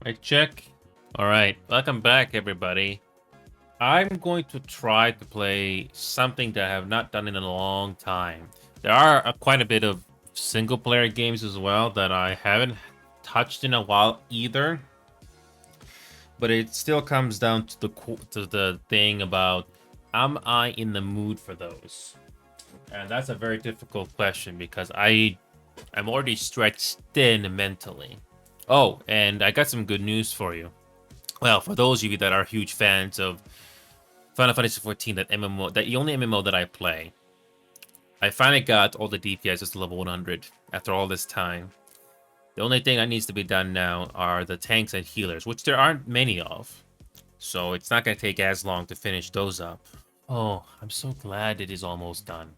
Mic check. All right, welcome back, everybody. I'm going to try to play something that I have not done in a long time. There are quite a bit of single-player games as well that I haven't touched in a while either. But it still comes down to the thing about, am I in the mood for those? And that's a very difficult question because I'm already stretched thin mentally. Oh, and I got some good news for you. Well, for those of you that are huge fans of Final Fantasy 14, that MMO, that the only MMO that I play, I finally got all the DPS to level 100 after all this time. The only thing that needs to be done now are the tanks and healers, which there aren't many of. So it's not going to take as long to finish those up. Oh, I'm so glad it is almost done.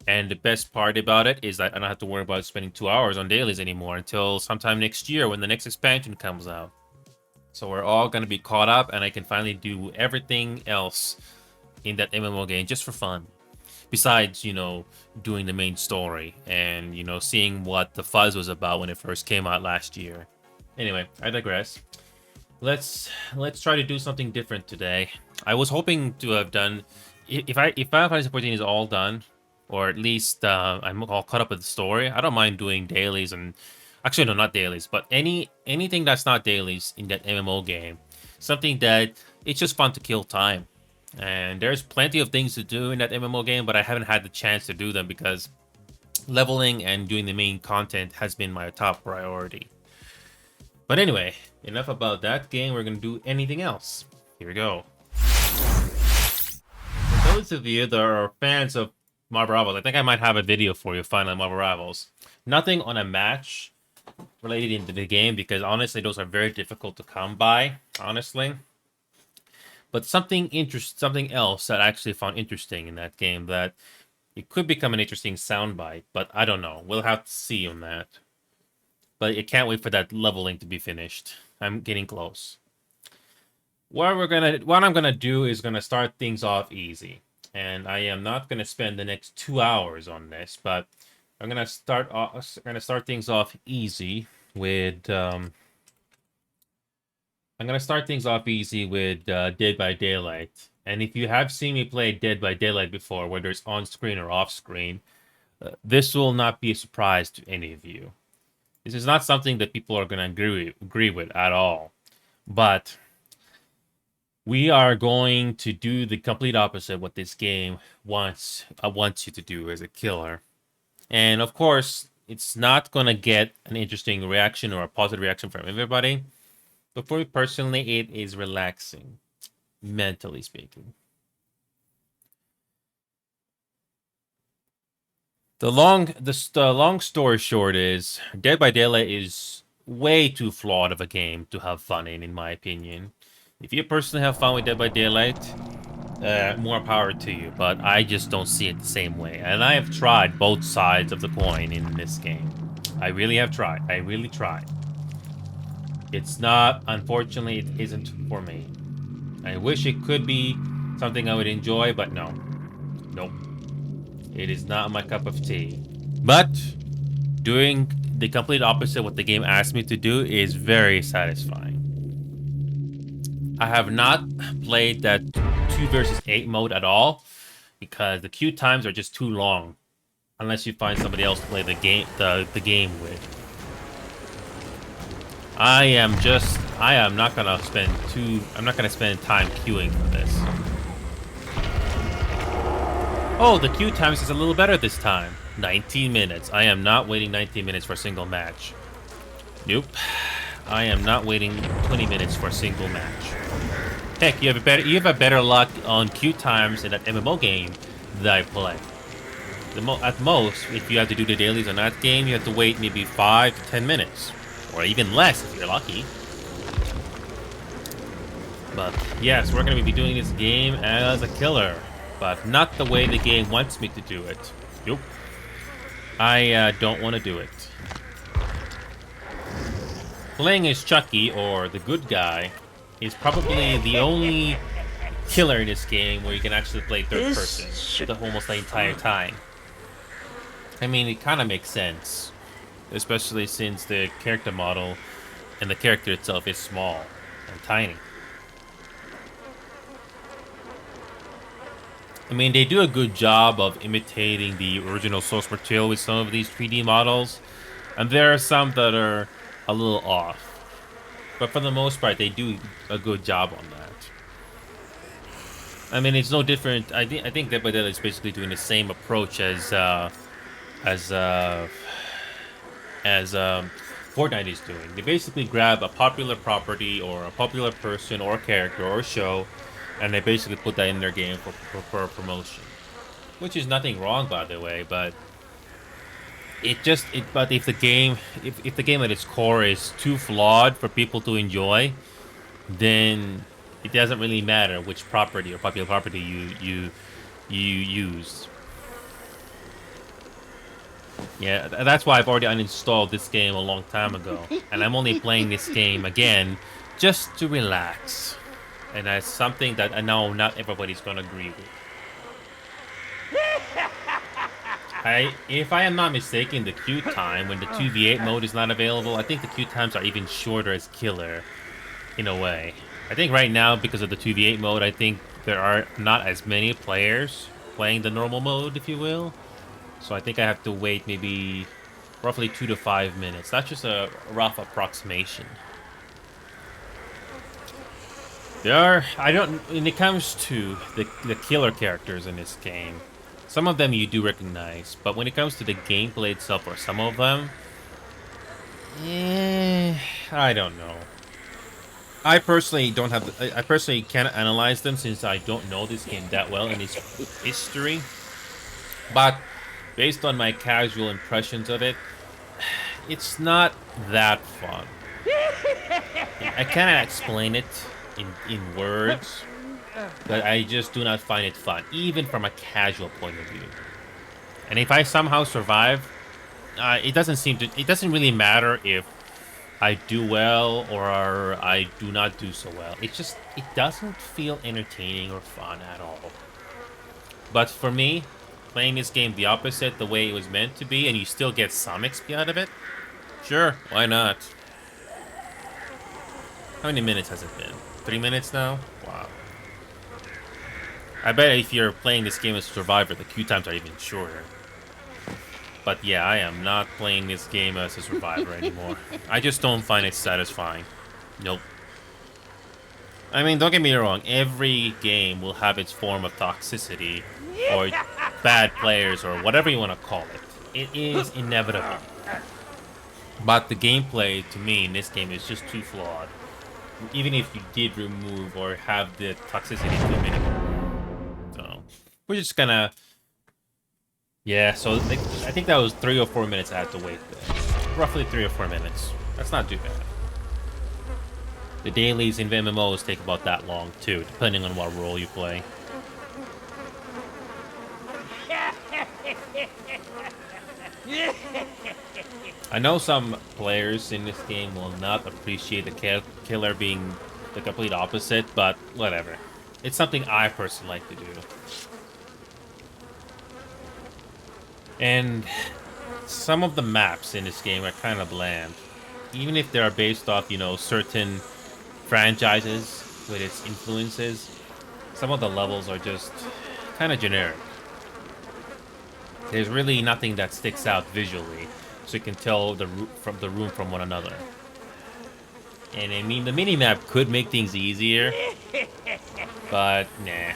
And the best part about it is that I don't have to worry about spending 2 hours on dailies anymore until sometime next year when the next expansion comes out. So we're all going to be caught up, and I can finally do everything else in that MMO game just for fun. Besides, doing the main story and, seeing what the fuzz was about when it first came out last year. Anyway, I digress. Let's try to do something different today. I was hoping to have done, if Final Fantasy 14 is all done, or at least I'm all caught up with the story, I don't mind doing dailies and actually no, not dailies, but anything that's not dailies in that MMO game. Something that it's just fun to kill time. And there's plenty of things to do in that MMO game, but I haven't had the chance to do them because leveling and doing the main content has been my top priority. But anyway, enough about that game. We're going to do anything else. Here we go. For those of you that are fans of Marvel Rivals, I think I might have a video for you finally on Marvel Rivals. Nothing on a match related into the game because honestly, those are very difficult to come by, honestly. But something else that I actually found interesting in that game that it could become an interesting soundbite, but I don't know. We'll have to see on that. But I can't wait for that leveling to be finished. I'm getting close. What I'm gonna do is gonna start things off easy, and I am not gonna spend the next 2 hours on this, but I'm gonna start things off easy with Dead by Daylight. And if you have seen me play Dead by Daylight before, whether it's on screen or off screen, this will not be a surprise to any of you. This is not something that people are going to agree with at all. But we are going to do the complete opposite of what this game wants you to do as a killer. And of course, it's not going to get an interesting reaction or a positive reaction from everybody. But for me personally, it is relaxing, mentally speaking. The long story short is Dead by Daylight is way too flawed of a game to have fun in my opinion. If you personally have fun with Dead by Daylight, more power to you. But I just don't see it the same way. And I have tried both sides of the coin in this game. I really have tried. I really tried. It's not, unfortunately, it isn't for me. I wish it could be something I would enjoy, but no. Nope. It is not my cup of tea. But doing the complete opposite of what the game asked me to do is very satisfying. I have not played that 2 versus 8 mode at all because the queue times are just too long unless you find somebody else to play the game with. I'm not gonna spend time queuing for this. Oh, the queue times is a little better this time. 19 minutes. I am not waiting 19 minutes for a single match. Nope. I am not waiting 20 minutes for a single match. Heck, you have a better luck on queue times in that MMO game that I play. At most, if you have to do the dailies on that game, you have to wait maybe 5 to 10 minutes. Or even less if you're lucky. But yes, we're going to be doing this game as a killer. But not the way the game wants me to do it. Nope. I don't want to do it. Playing as Chucky, or the good guy, is probably the only killer in this game where you can actually play third person almost the entire time. I mean, it kind of makes sense. Especially since the character model and the character itself is small and tiny. I mean, they do a good job of imitating the original source material with some of these 3D models, and there are some that are a little off. But for the most part, they do a good job on that. I mean, it's no different. I think Dead by Daylight is basically doing the same approach as uh, as Fortnite is doing. They basically grab a popular property or a popular person or character or show, and they basically put that in their game for promotion, which is nothing wrong, by the way. But but if the game at its core is too flawed for people to enjoy, then it doesn't really matter which property or popular property you use. Yeah, that's why I've already uninstalled this game a long time ago, and I'm only playing this game again just to relax. And that's something that I know not everybody's gonna agree with. If I am not mistaken, the queue time when the 2v8 mode is not available, I think the queue times are even shorter as killer, in a way. I think right now, because of the 2v8 mode, I think there are not as many players playing the normal mode, if you will. So I think I have to wait maybe roughly 2 to 5 minutes. That's just a rough approximation. When it comes to the killer characters in this game, some of them you do recognize, but when it comes to the gameplay itself or some of them, I don't know. I personally don't have. I personally can't analyze them since I don't know this game that well and its history. But based on my casual impressions of it, it's not that fun. I cannot explain it in words, but I just do not find it fun, even from a casual point of view. And if I somehow survive, it doesn't really matter if I do well or I do not do so well. It doesn't feel entertaining or fun at all. But for me, playing this game the opposite, the way it was meant to be, and you still get some XP out of it, sure, why not? How many minutes has it been? 3 minutes now? Wow. I bet if you're playing this game as a survivor, the queue times are even shorter. But yeah, I am not playing this game as a survivor anymore. I just don't find it satisfying. Nope. I mean, don't get me wrong, every game will have its form of toxicity, or bad players, or whatever you want to call it. It is inevitable. But the gameplay, to me, in this game is just too flawed. Even if you did remove or have the toxicity to a minimum. So, we're just gonna... Yeah, so I think that was 3 or 4 minutes I had to wait there. Roughly 3 or 4 minutes. That's not too bad. The dailies in MMOs take about that long, too, depending on what role you play. I know some players in this game will not appreciate the killer being the complete opposite, but whatever. It's something I personally like to do. And some of the maps in this game are kind of bland. Even if they are based off, certain franchises with its influences, some of the levels are just kind of generic. There's really nothing that sticks out visually, so you can tell the room from one another. And I mean, the minimap could make things easier, but nah.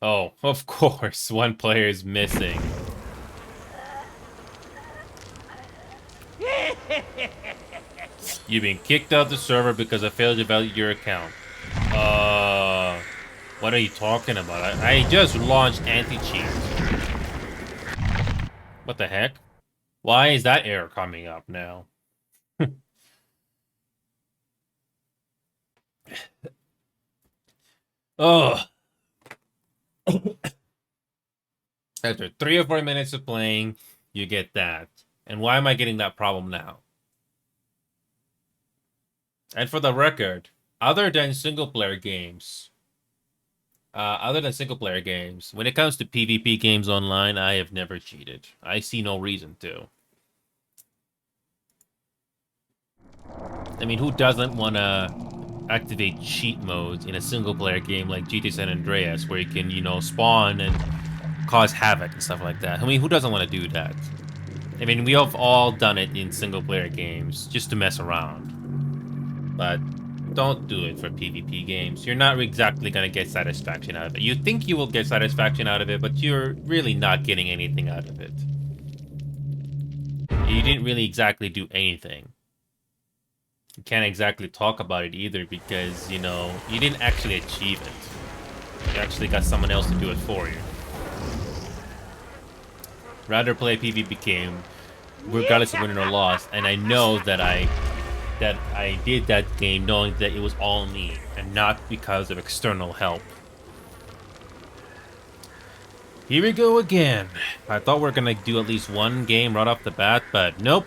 Oh, of course, one player is missing. You've been kicked out of the server because I failed to validate your account. What are you talking about? I just launched anti-cheat. What the heck? Why is that error coming up now? Oh. After 3 or 4 minutes of playing, you get that. And why am I getting that problem now? And for the record, other than single-player games, when it comes to PvP games online, I have never cheated. I see no reason to. I mean, who doesn't want to activate cheat modes in a single-player game like GTA San Andreas, where you can, you know, spawn and cause havoc and stuff like that? I mean, who doesn't want to do that? I mean, we have all done it in single-player games just to mess around. But don't do it for PvP games. You're not exactly going to get satisfaction out of it. You think you will get satisfaction out of it, but you're really not getting anything out of it. You didn't really exactly do anything. You can't exactly talk about it either because, you know, you didn't actually achieve it. You actually got someone else to do it for you. Rather play PvP game, regardless of winning or loss, and I know that I did that game knowing that it was all me and not because of external help. Here we go again. I thought we were gonna do at least one game right off the bat, but nope.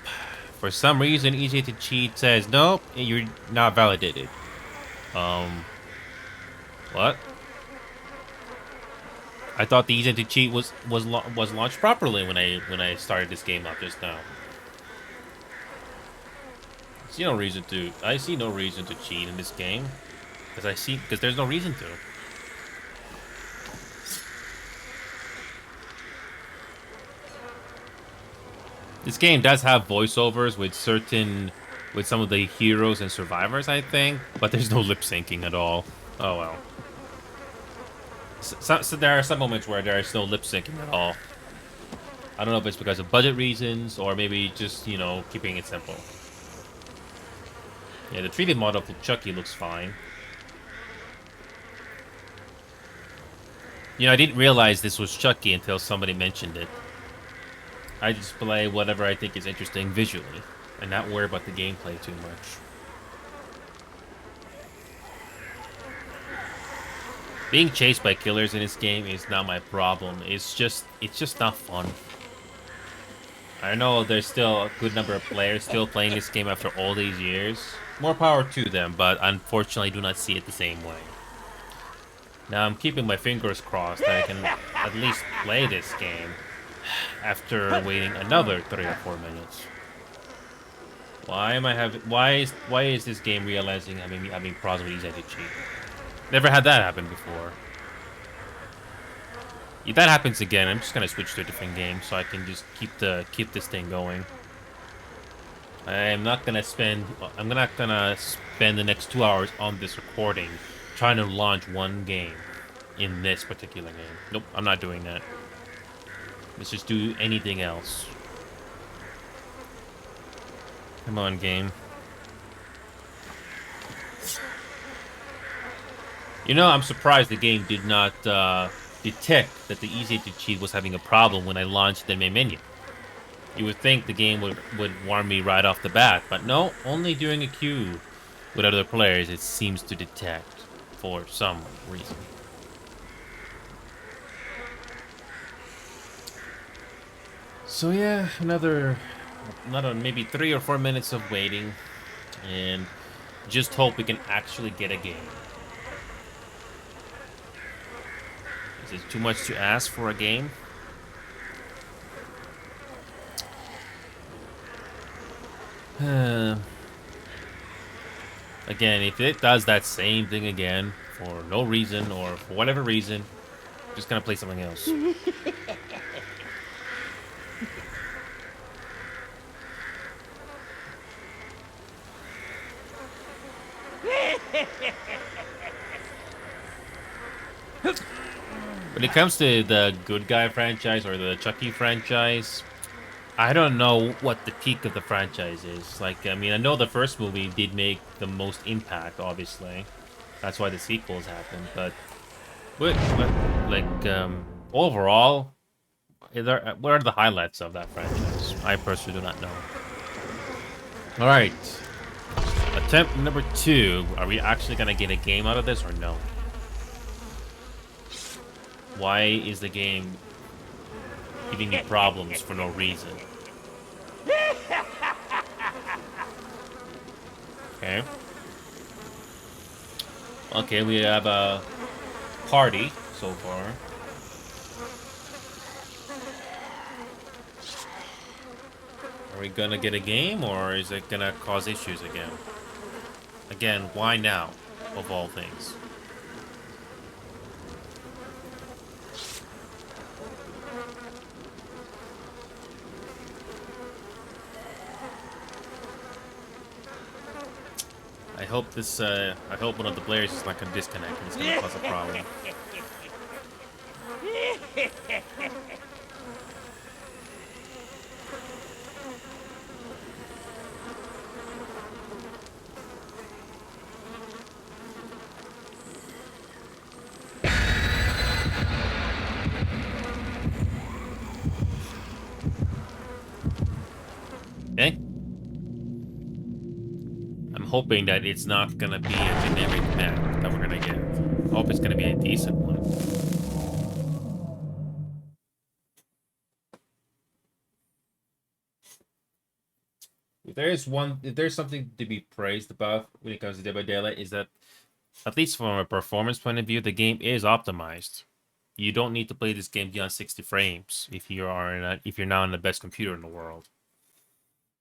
For some reason, Easy to Cheat says nope, you're not validated. What? I thought the Easy to Cheat was launched properly when I started this game up just now. I see no reason to cheat in this game because there's no reason to. This game does have voiceovers with some of the heroes and survivors, I think, but there's no lip syncing at all. Oh well. So there are some moments where there is no lip syncing at all. I don't know if it's because of budget reasons or maybe just, you know, keeping it simple. Yeah, the 3D model for Chucky looks fine. You know, I didn't realize this was Chucky until somebody mentioned it. I just play whatever I think is interesting visually, and not worry about the gameplay too much. Being chased by killers in this game is not my problem. It's just not fun. I know there's still a good number of players still playing this game after all these years. More power to them, but unfortunately do not see it the same way. Now I'm keeping my fingers crossed that I can at least play this game after waiting another 3 or 4 minutes. Why is this game realizing I'm having problems with easy to cheat? Never had that happen before. If that happens again, I'm just gonna switch to a different game so I can just keep this thing going. I'm not gonna spend the next 2 hours on this recording trying to launch one game in this particular game. Nope, I'm not doing that. Let's just do anything else. Come on, game. You know, I'm surprised the game did not detect that the Easy to Cheat was having a problem when I launched the main menu. You would think the game would warn me right off the bat, but no, only during a queue with other players it seems to detect for some reason. So yeah, another maybe 3 or 4 minutes of waiting, and just hope we can actually get a game. Is it too much to ask for a game? Again, if it does that same thing again for no reason or for whatever reason, I'm just gonna play something else. When it comes to the Good Guy franchise or the Chucky franchise, I don't know what the peak of the franchise is. Like, I mean, I know the first movie did make the most impact, obviously. That's why the sequels happened. But, overall, what are the highlights of that franchise? I personally do not know. All right. Attempt number 2. Are we actually going to get a game out of this or no? Why is the game giving me problems for no reason? Okay. Okay, we have a party so far. we gonna get a game, or is it gonna cause issues again? Again, why now, of all things? I hope I hope one of the players is not gonna disconnect and it's gonna cause a problem. Okay. I'm hoping that it's not gonna be a generic map that we're gonna get. I hope it's gonna be a decent one. If there's something to be praised about when it comes to Dead by Daylight, is that at least from a performance point of view, the game is optimized. You don't need to play this game beyond 60 frames if you're not on the best computer in the world.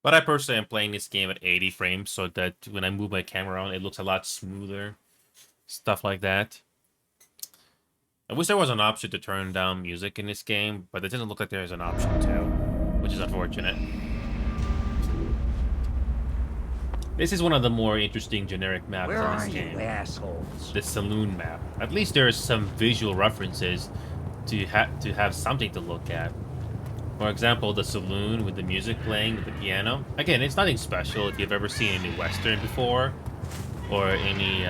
But I personally am playing this game at 80 frames, so that when I move my camera around, it looks a lot smoother. Stuff like that. I wish there was an option to turn down music in this game, but it doesn't look like there's an option to, which is unfortunate. This is one of the more interesting generic maps in this game. Where are you assholes? The saloon map. At least there's some visual references to have something to look at. For example, the saloon with the music playing with the piano. Again, it's nothing special if you've ever seen any Western before, or any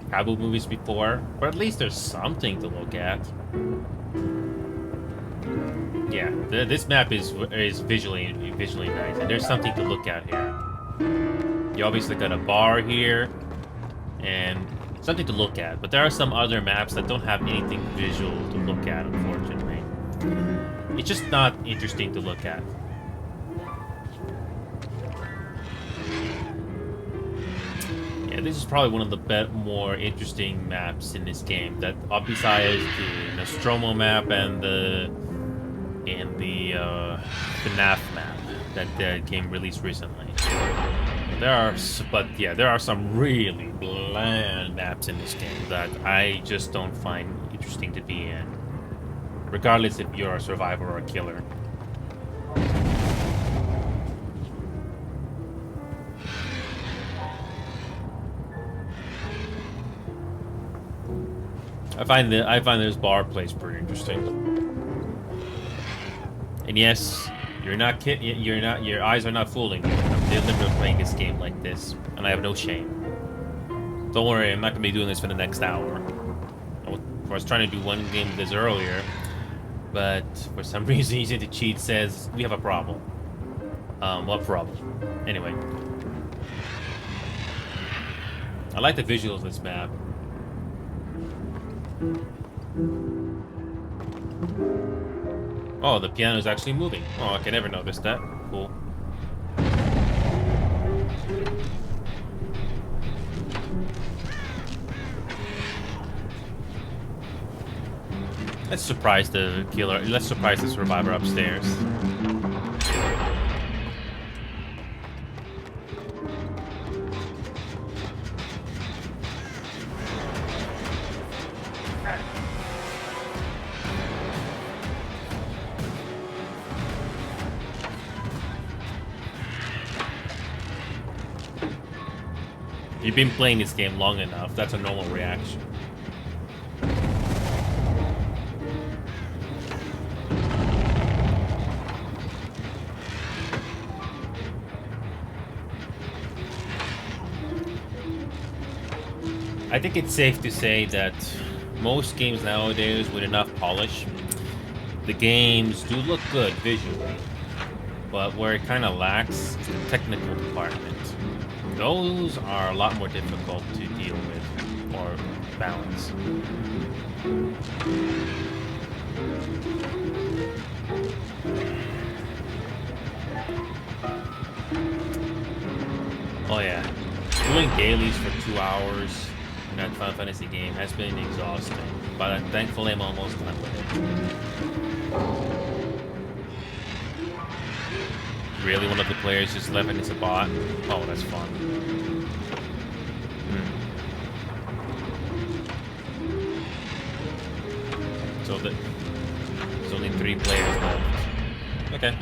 cowboy movies before, but at least there's something to look at. Yeah, this map is visually nice, and there's something to look at here. You obviously got a bar here, and something to look at. But there are some other maps that don't have anything visual to look at, unfortunately. It's just not interesting to look at. Yeah, this is probably one of the more interesting maps in this game. That, besides the Nostromo map and the FNAF map that came released recently. There are some really bland maps in this game that I just don't find interesting to be in, regardless if you're a survivor or a killer. I find this bar place pretty interesting. And yes, your eyes are not fooling you. I'm deliberately playing this game like this, and I have no shame. Don't worry, I'm not gonna be doing this for the next hour. I was trying to do one game of this earlier, but for some reason Easy to Cheat says we have a problem. What problem? Anyway. I like the visuals of this map. Oh, the piano is actually moving. Oh, I never noticed that. Cool. Let's surprise the killer. Let's surprise the survivor upstairs. You've been playing this game long enough. That's a normal reaction. I think it's safe to say that most games nowadays with enough polish, the games do look good visually, but where it kind of lacks is the technical department. Those are a lot more difficult to deal with or balance. Oh yeah, doing dailies for 2 hours in that Final Fantasy game has been exhausting, but thankfully I'm almost done with it. Really, one of the players just left and it's a bot? Oh, that's fun. So there's only 3 players left. Okay.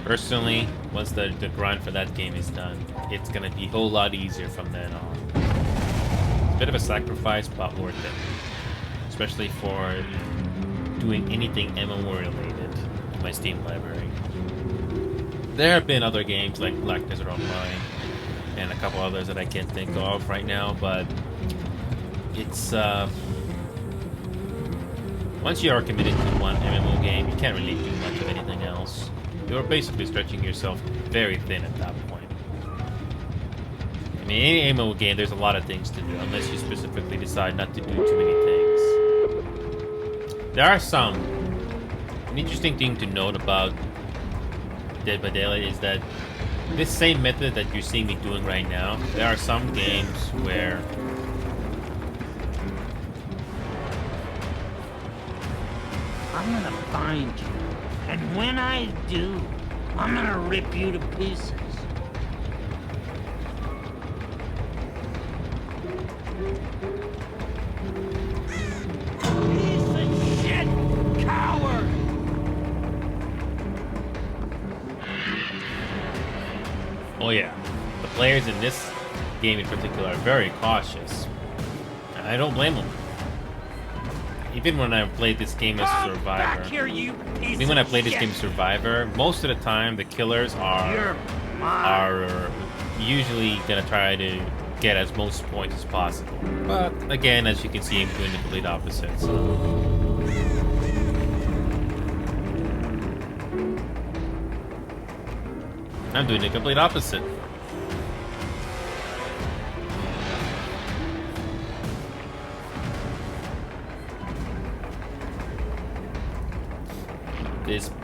Personally, once the grind for that game is done, it's gonna be a whole lot easier from then on. It's a bit of a sacrifice, but worth it. Especially for doing anything MMO related in my Steam library. There have been other games like Black Desert Online and a couple others that I can't think of right now, but it's once you are committed to one MMO game, you can't really do much of anything else. You're basically stretching yourself very thin at that point. I mean, any MMO game, there's a lot of things to do, unless you specifically decide not to do too many things. There are some. An interesting thing to note about Dead by Daylight is that this same method that you're seeing me doing right now, there are some games where I'm gonna find you, and when I do, I'm gonna rip you to pieces. Piece of shit, coward! oh yeah, the players in this game in particular are very cautious. And I don't blame them. Even when I played this game as a survivor, even when I played this game as survivor, most of the time the killers are usually gonna try to get as most points as possible. But again, as you can see, I'm doing the complete opposite. So. I'm doing the complete opposite.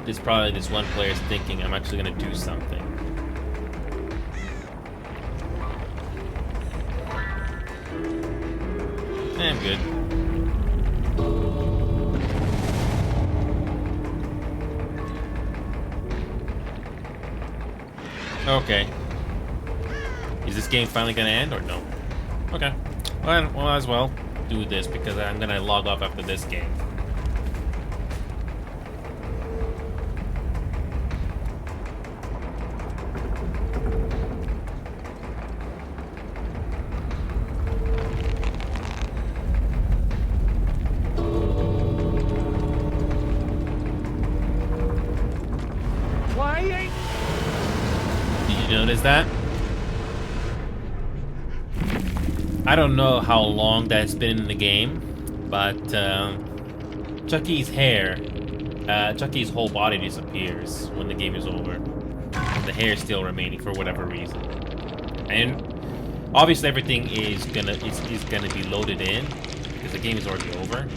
This probably this one player is thinking I'm actually gonna do something. I'm good. Okay. Is this game finally gonna end or no? Okay. Well, might as well do this because I'm gonna log off after this game. Notice that? I don't know how long that's been in the game, but Chucky's Chucky's whole body disappears when the game is over. And the hair is still remaining for whatever reason. And obviously everything is gonna be loaded in because the game is already over.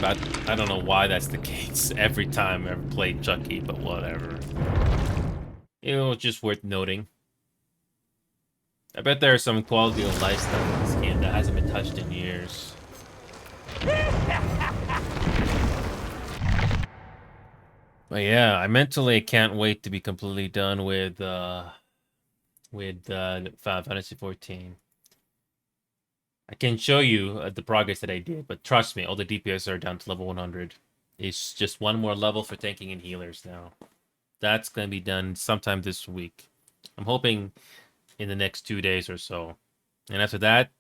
But I don't know why that's the case every time I ever played Chucky, but whatever. It was just worth noting. I bet there's some quality of life stuff in this game that hasn't been touched in years. But yeah, I mentally can't wait to be completely done with Final Fantasy 14. I can show you the progress that I did, but trust me, all the DPS are down to level 100. It's just one more level for tanking and healers now. That's going to be done sometime this week. I'm hoping in the next 2 days or so. And after that,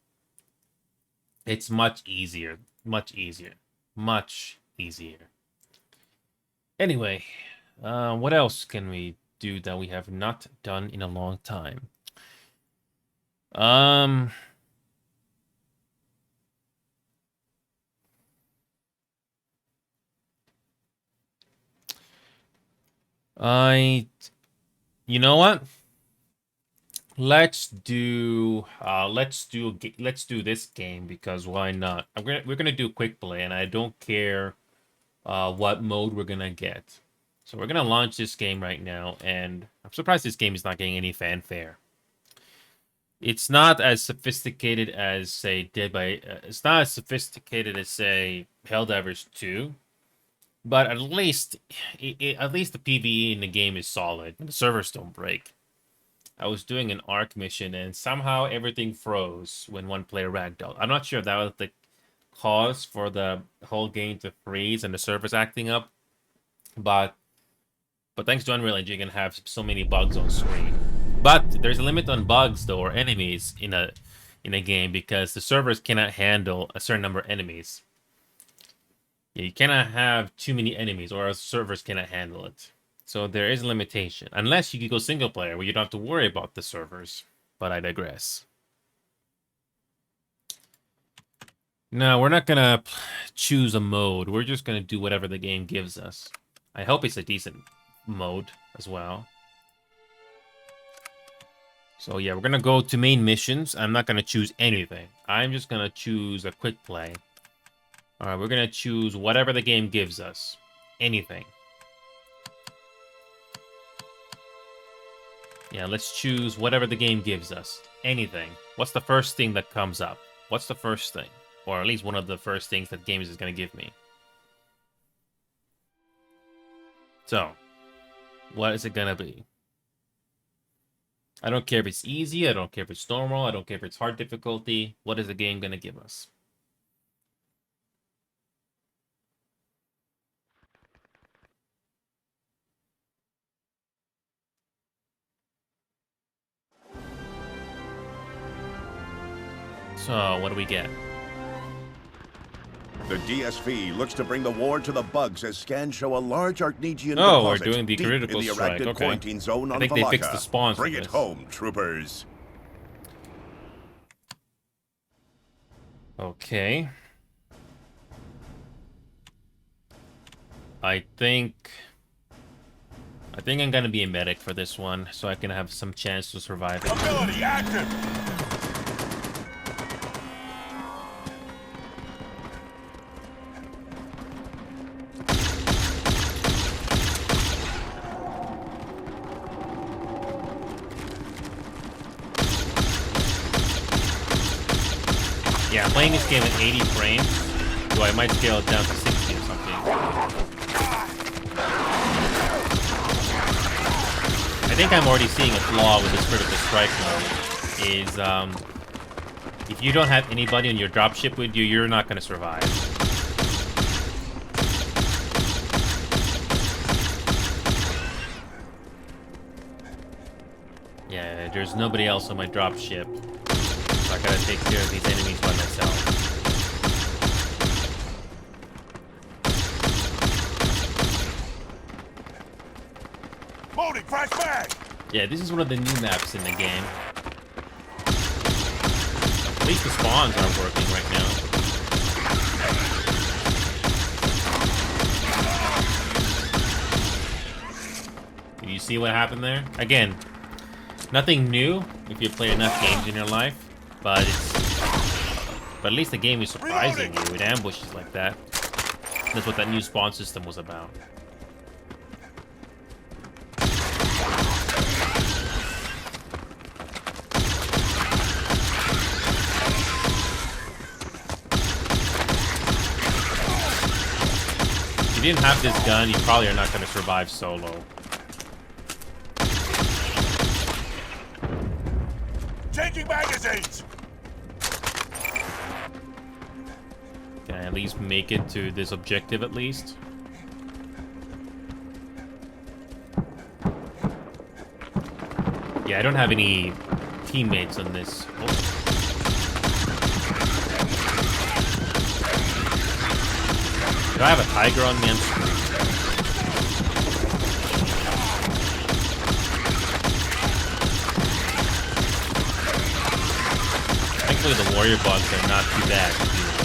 it's much easier. Much easier. Much easier. Anyway, what else can we do that we have not done in a long time? You know what? Let's do this game because why not? We're gonna do quick play, and I don't care what mode we're gonna get. So we're gonna launch this game right now, and I'm surprised this game is not getting any fanfare. It's not as sophisticated as, say, it's not as sophisticated as, say, Helldivers 2, but at least, at least the PvE in the game is solid. And the servers don't break. I was doing an ARC mission, and somehow everything froze when one player ragdolled. I'm not sure if that was the cause for the whole game to freeze and the servers acting up, but thanks to Unreal Engine, you can have so many bugs on screen. But there's a limit on bugs, though, or enemies in a game, because the servers cannot handle a certain number of enemies. Yeah, you cannot have too many enemies, or else servers cannot handle it. So there is a limitation, unless you can go single player, where you don't have to worry about the servers. But I digress. No, we're not gonna choose a mode. We're just gonna do whatever the game gives us. I hope it's a decent mode as well. So yeah, we're gonna go to main missions. I'm not gonna choose anything. I'm just gonna choose a quick play. Alright, we're gonna choose whatever the game gives us. Anything. Yeah, let's choose whatever the game gives us. Anything. What's the first thing that comes up? What's the first thing? Or at least one of the first things that games is gonna give me. So, what is it gonna be? I don't care if it's easy, I don't care if it's normal, I don't care if it's hard difficulty. What is the game gonna give us? So, what do we get? The DSV looks to bring the war to the bugs as scans show a large Arcnegian Oh, we're deposit doing the deep critical in the strike. Arachnid Okay. quarantine zone on I think they Valaka. fixed the spawns for Bring it this. home, troopers. Okay. I think I'm gonna be a medic for this one, so I can have some chance to survive it. Ability active. Yeah, I'm playing this game at 80 frames, so I might scale it down to 60 or something. I think I'm already seeing a flaw with this critical strike mode, is if you don't have anybody on your dropship with you, you're not gonna survive. Yeah, there's nobody else on my dropship. So I gotta take care of these enemies by myself. Loading flashbang. Yeah, this is one of the new maps in the game. At least the spawns aren't working right now. Did you see what happened there? Again, nothing new if you play enough games in your life, but at least the game is surprising you with ambushes like that. That's what that new spawn system was about. If you didn't have this gun, you probably are not going to survive solo. Changing magazines. Can I at least make it to this objective at least? Yeah, I don't have any teammates on this. Oh. Do I have a tiger on me? Thankfully the warrior bugs are not too bad to deal with.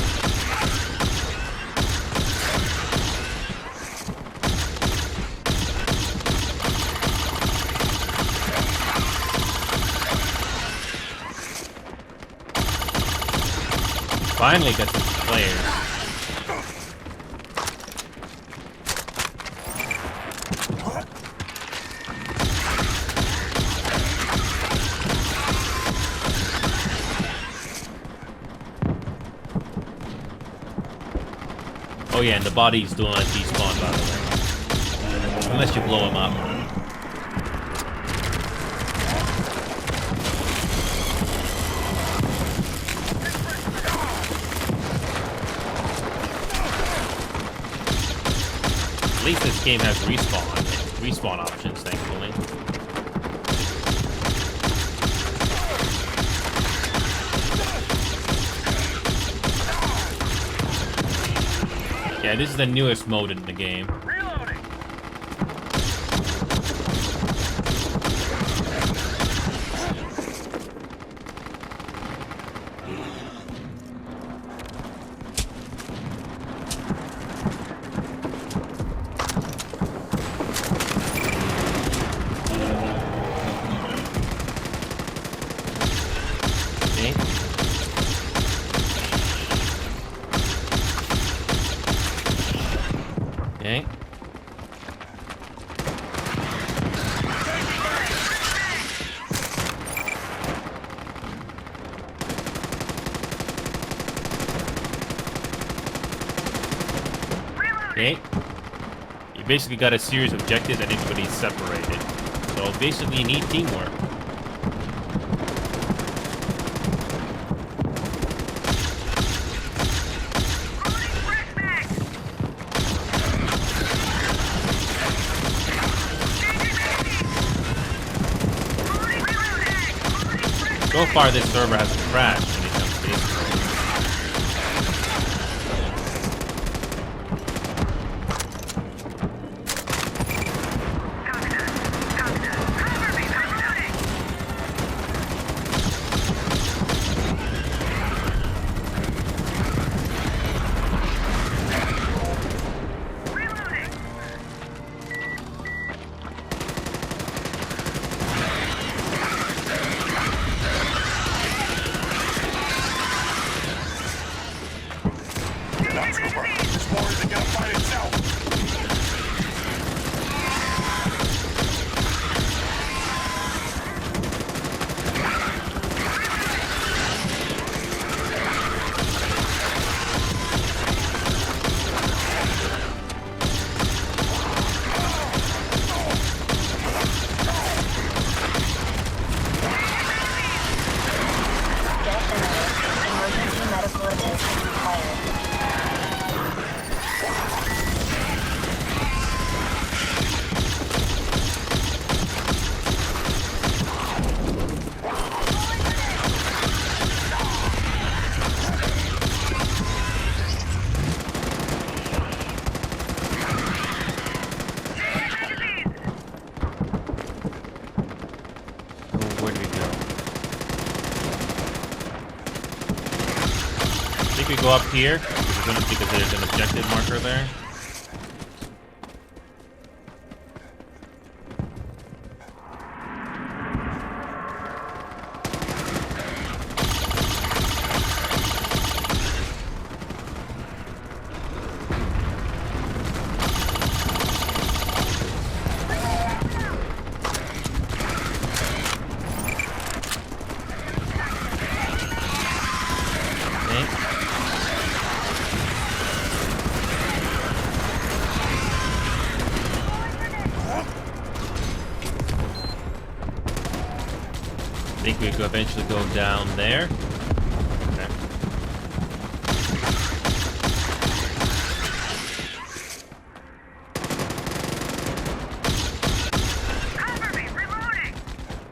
Finally got some players. yeah, and the bodies do not despawn, by the way. Unless you blow them up. At least this game has respawn options, thankfully. Yeah, this is the newest mode in the game. Reloading. Okay. Okay. Okay. You basically got a series of objectives and everybody's separated. So basically you need teamwork. So far this server hasn't crashed when it comes to this. This war isn't gonna fight itself. Emergency medical attention required. Where do we go? I think we go up here because there's an objective marker there. Okay. I think we could eventually go down there. Okay.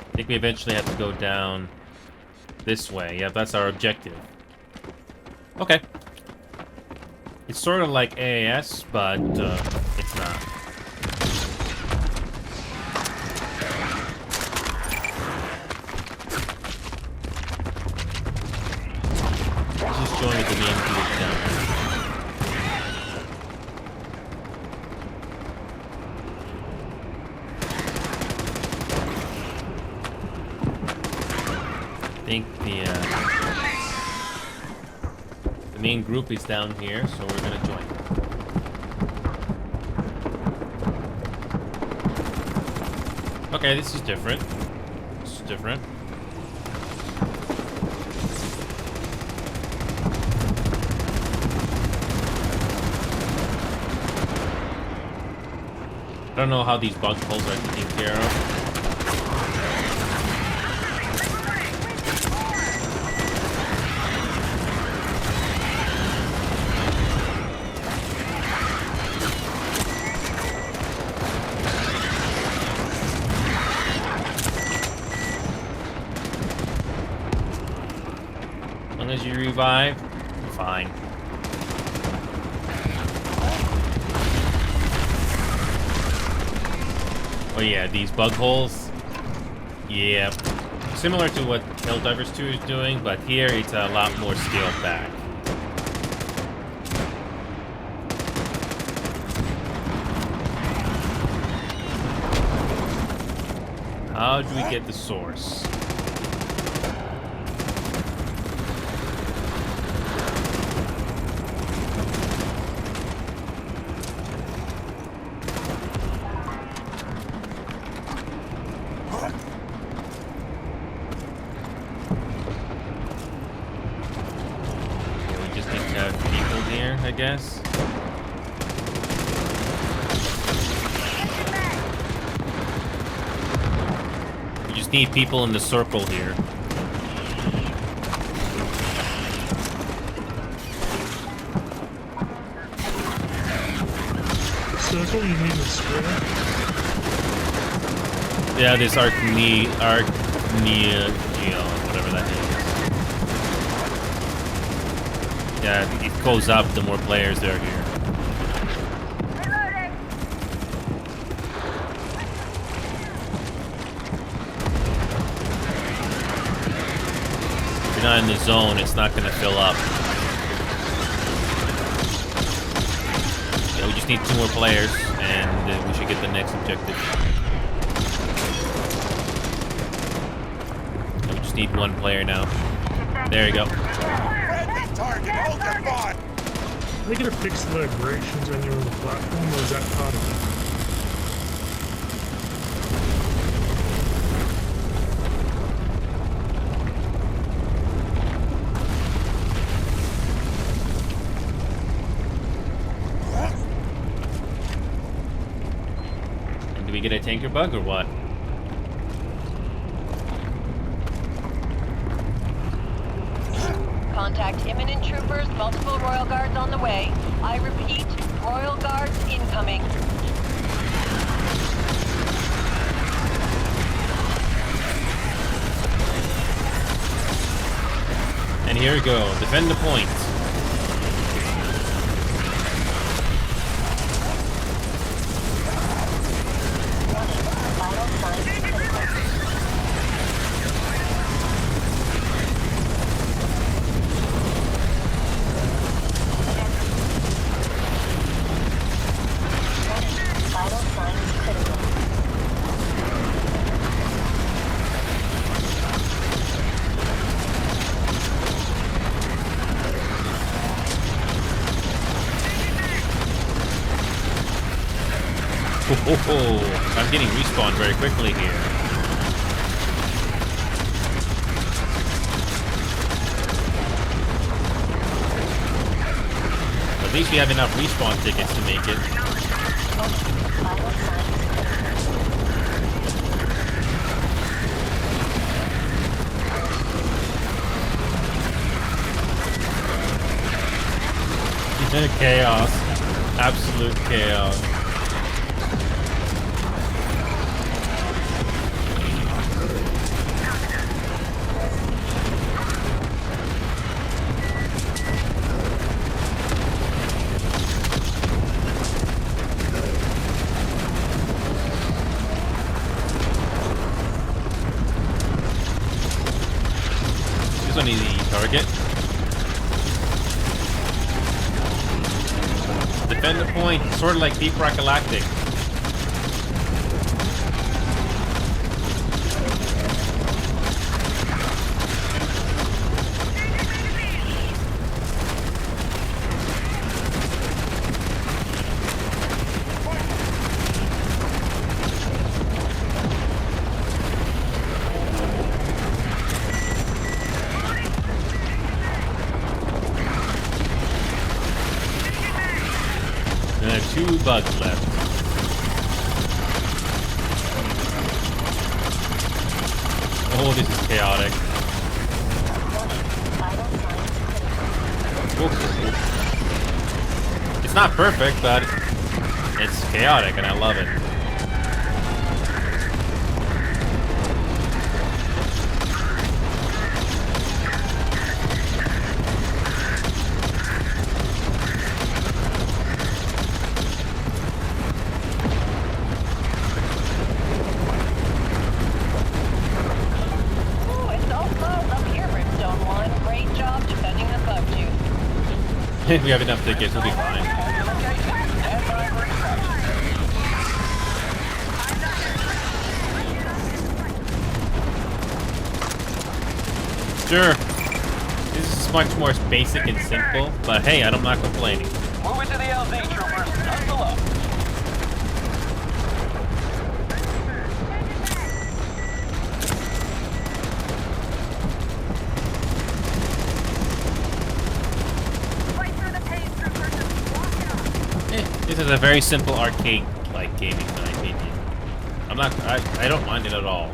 I think we eventually have to go down this way. Yeah, that's our objective. Okay. It's sort of like AAS, but it's not. Let's just join with the main group down there. I think the main group is down here, so we're gonna join. Okay, this is different. This is different. I don't know how these bug holes are taken care of. As long as you revive, you're fine. Oh yeah, these bug holes. Yeah. Similar to what Helldivers 2 is doing, but here it's a lot more scaled back. How do we get the source? I guess. You just need people in the circle here. Circle? You mean the square? Yeah, this Arcnea, whatever that is. Yeah, it goes up the more players there are here. If you're not in the zone, it's not going to fill up. Yeah, we just need 2 more players, and we should get the next objective. Yeah, we just need 1 player now. There you go. Target, hold your fire! Are they gonna fix the vibrations when you're on the platform, or is that part of it? Do we get a tanker bug or what? Contact imminent troopers, multiple Royal Guards on the way. I repeat, Royal Guards incoming. And here we go. Defend the point. Vital signs critical. Vital signs critical. Oh, I'm getting respawned very quickly here. At least we have enough respawn tickets to make it. Vital signs Chaos. Absolute chaos. This one is the target. Defend the point, sort of like Deep Rock Galactic. There are 2 bugs left. Oh, this is chaotic. Vital signs critical. It's not perfect, but it's chaotic, and I love it. Ooh, it's all clouds up here, Brimstone One. Great job defending the bug juice. We have enough tickets, we'll be fine. Sure. This is much more basic and simple, but hey, I'm not complaining. Move it to the LZ, troopers. Hustle up. This is a very simple arcade-like gaming, in my opinion. I don't mind it at all.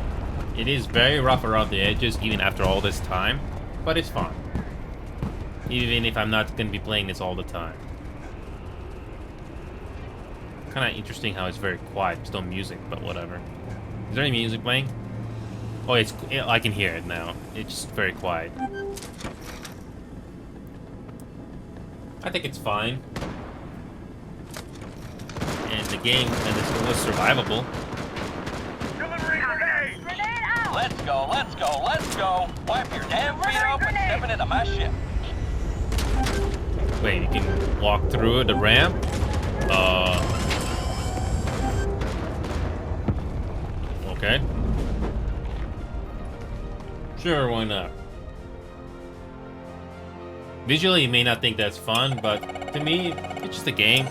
It is very rough around the edges, even after all this time, but it's fun. Even if I'm not going to be playing this all the time. Kind of interesting how it's very quiet. There's no music, but whatever. Is there any music playing? Oh, I can hear it now. It's just very quiet. I think it's fine. And the game was survivable. Let's go, let's go, let's go. Wipe your damn feet off and step into my ship. Wait, you can walk through the ramp? Okay. Sure, why not? Visually, you may not think that's fun, but to me, it's just a game.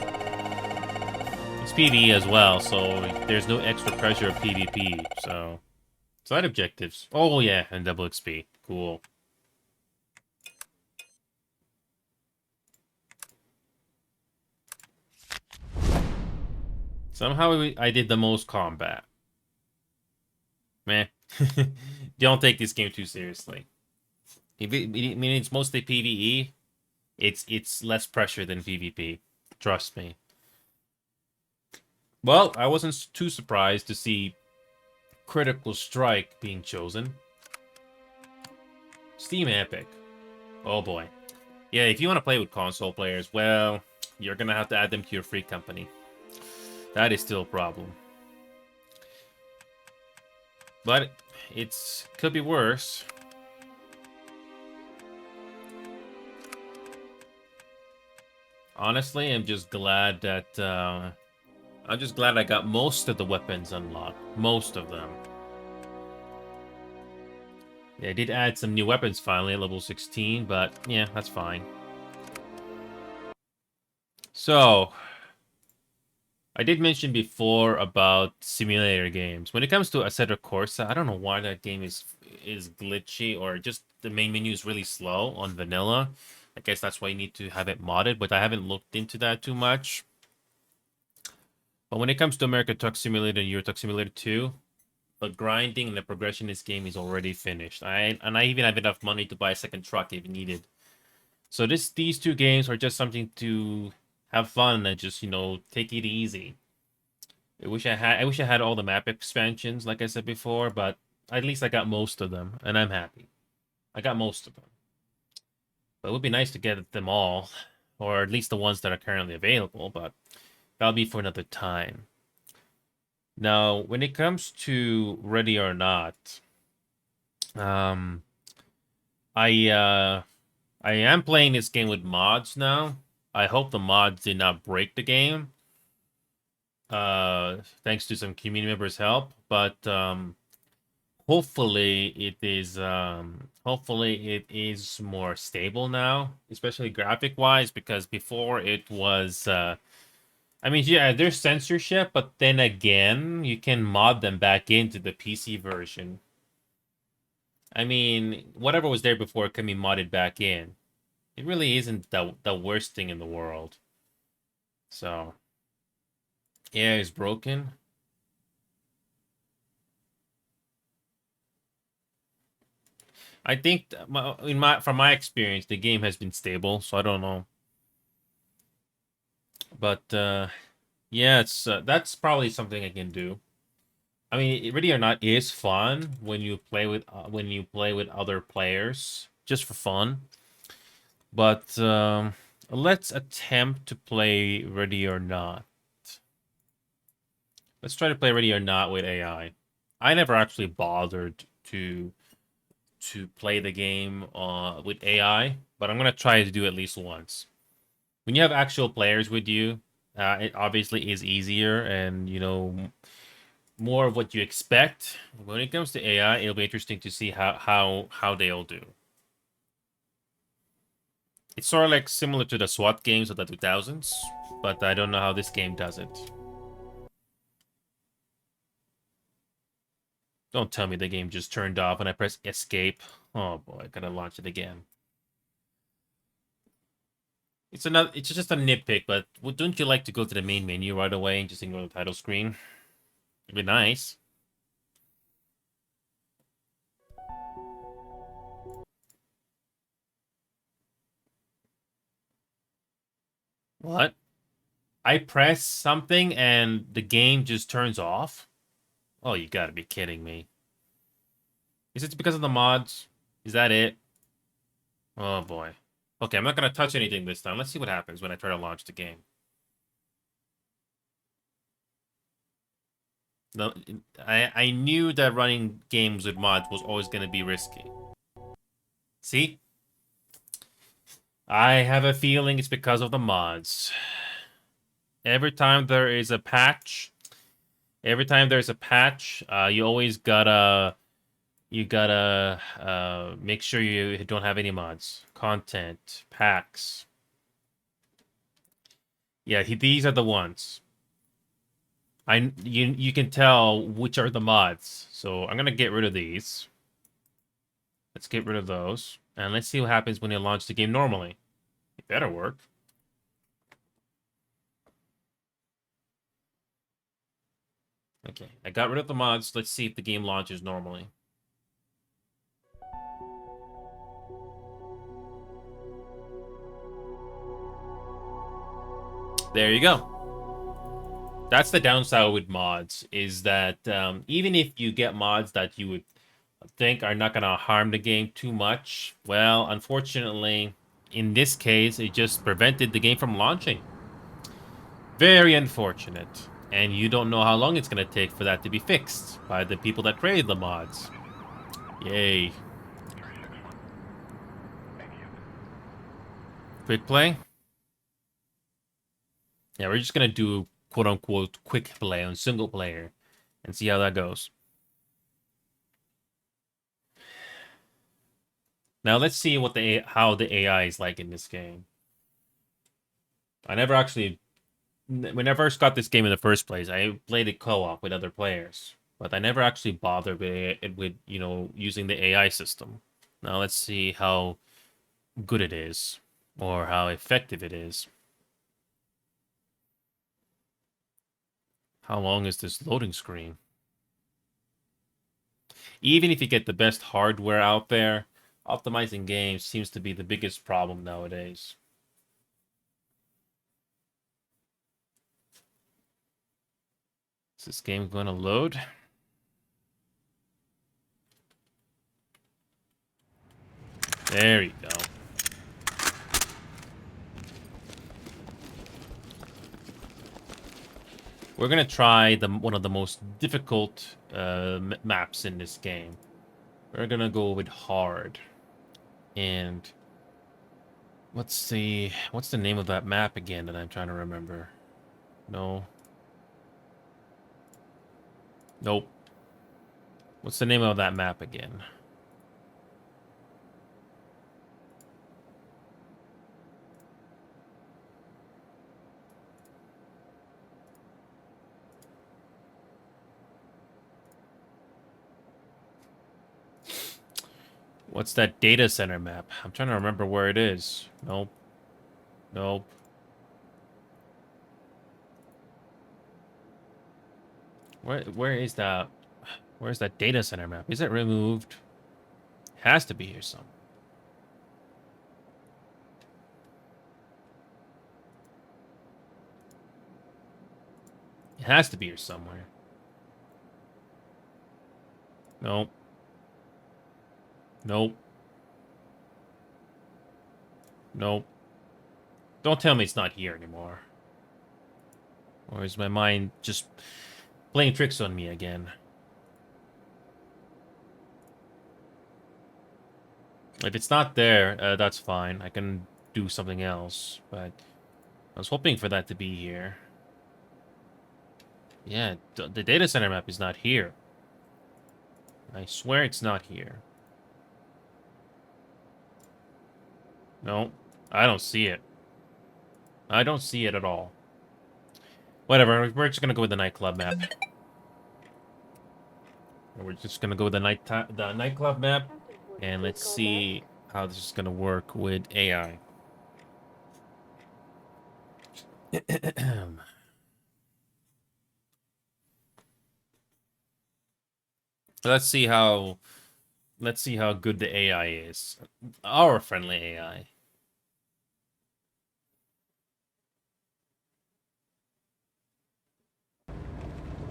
It's PvE as well, so there's no extra pressure of PvP, so... Side objectives. Oh yeah, and double XP. Cool. Somehow I did the most combat. Meh. Don't take this game too seriously. If it, I mean, it's mostly PvE. It's less pressure than PvP. Trust me. Well, I wasn't too surprised to see Critical Strike being chosen. Steam Epic. Oh boy. Yeah, if you want to play with console players, well, you're gonna have to add them to your free company. That is still a problem. But could be worse. Honestly, I'm just glad that I got most of the weapons unlocked. Most of them. Yeah, I did add some new weapons finally at level 16, but yeah, that's fine. So, I did mention before about simulator games. When it comes to Assetto Corsa, I don't know why that game is glitchy or just the main menu is really slow on vanilla. I guess that's why you need to have it modded, but I haven't looked into that too much. But when it comes to American Truck Simulator and Euro Truck Simulator 2, the grinding and the progression in this game is already finished. I even have enough money to buy a second truck if needed. So these two games are just something to have fun and just, you know, take it easy. I wish I had all the map expansions, like I said before, but at least I got most of them, and I'm happy. I got most of them. But it would be nice to get them all, or at least the ones that are currently available, but that'll be for another time. Now, when it comes to Ready or Not, I am playing this game with mods now. I hope the mods did not break the game. Thanks to some community members' help, but hopefully it is more stable now, especially graphic wise, because before it was I mean, yeah, there's censorship, but then again, you can mod them back into the PC version. I mean, whatever was there before can be modded back in. It really isn't the worst thing in the world. So, yeah, it's broken. I think from my experience, the game has been stable, so I don't know. But yeah, it's that's probably something I can do. I mean, Ready or Not is fun when you play with other players just for fun. But let's attempt to play Ready or Not. Let's try to play Ready or Not with AI. I never actually bothered to play the game with AI, but I'm gonna try to do at least once. When you have actual players with you, it obviously is easier and more of what you expect. When it comes to AI, it'll be interesting to see how they'll do. It's sort of like similar to the SWAT games of the 2000s, but I don't know how this game does it. Don't tell me the game just turned off when I press escape. Oh boy, I gotta launch it again. It's just a nitpick, but don't you like to go to the main menu right away and just ignore the title screen? It'd be nice. What? I press something and the game just turns off? Oh, you gotta be kidding me. Is it because of the mods? Is that it? Oh boy. Okay, I'm not gonna touch anything this time. Let's see what happens when I try to launch the game. No, I knew that running games with mods was always gonna be risky. See? I have a feeling it's because of the mods. Every time there's a patch, you always gotta make sure you don't have any mods. Content, packs. Yeah, these are the ones. You can tell which are the mods. So I'm gonna get rid of these. Let's get rid of those. And let's see what happens when you launch the game normally. It better work. Okay, I got rid of the mods. Let's see if the game launches normally. There you go. That's the downside with mods, is that even if you get mods that you would think are not going to harm the game too much, well, unfortunately, in this case, it just prevented the game from launching. Very unfortunate. And you don't know how long it's going to take for that to be fixed by the people that created the mods. Yay. Quick play? Yeah, we're just going to do quote-unquote quick play on single player and see how that goes. Now let's see how the AI is like in this game. When I first got this game in the first place, I played it co-op with other players, but I never actually bothered with using the AI system. Now let's see how good it is, or how effective it is. How long is this loading screen? Even if you get the best hardware out there, optimizing games seems to be the biggest problem nowadays. Is this game going to load? There you go. We're gonna try one of the most difficult maps in this game. We're gonna go with hard. And what's the name of that map again that I'm trying to remember? No. Nope. What's the name of that map again? What's that data center map? I'm trying to remember where it is. Nope. Nope. Where is that? Where's that data center map? Is it removed? Has to be here somewhere. It has to be here somewhere. Nope. Nope. Nope. Don't tell me it's not here anymore. Or is my mind just playing tricks on me again? If it's not there, that's fine. I can do something else. But I was hoping for that to be here. Yeah, the data center map is not here. I swear it's not here. No, I don't see it. I don't see it at all. Whatever, we're just gonna go with the nightclub map. We're just gonna go with the nightclub map, and let's see how this is gonna work with AI. Let's see how good the AI is. Our friendly AI.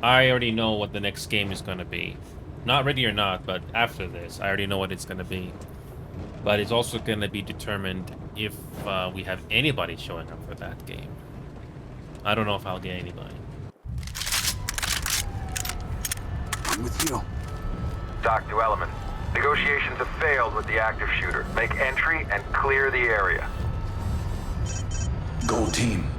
I already know what the next game is going to be. Not ready or not, but after this, I already know what it's going to be. But it's also going to be determined if we have anybody showing up for that game. I don't know if I'll get anybody. I'm with you. Doc to Element. Negotiations have failed with the active shooter. Make entry and clear the area. Gold team.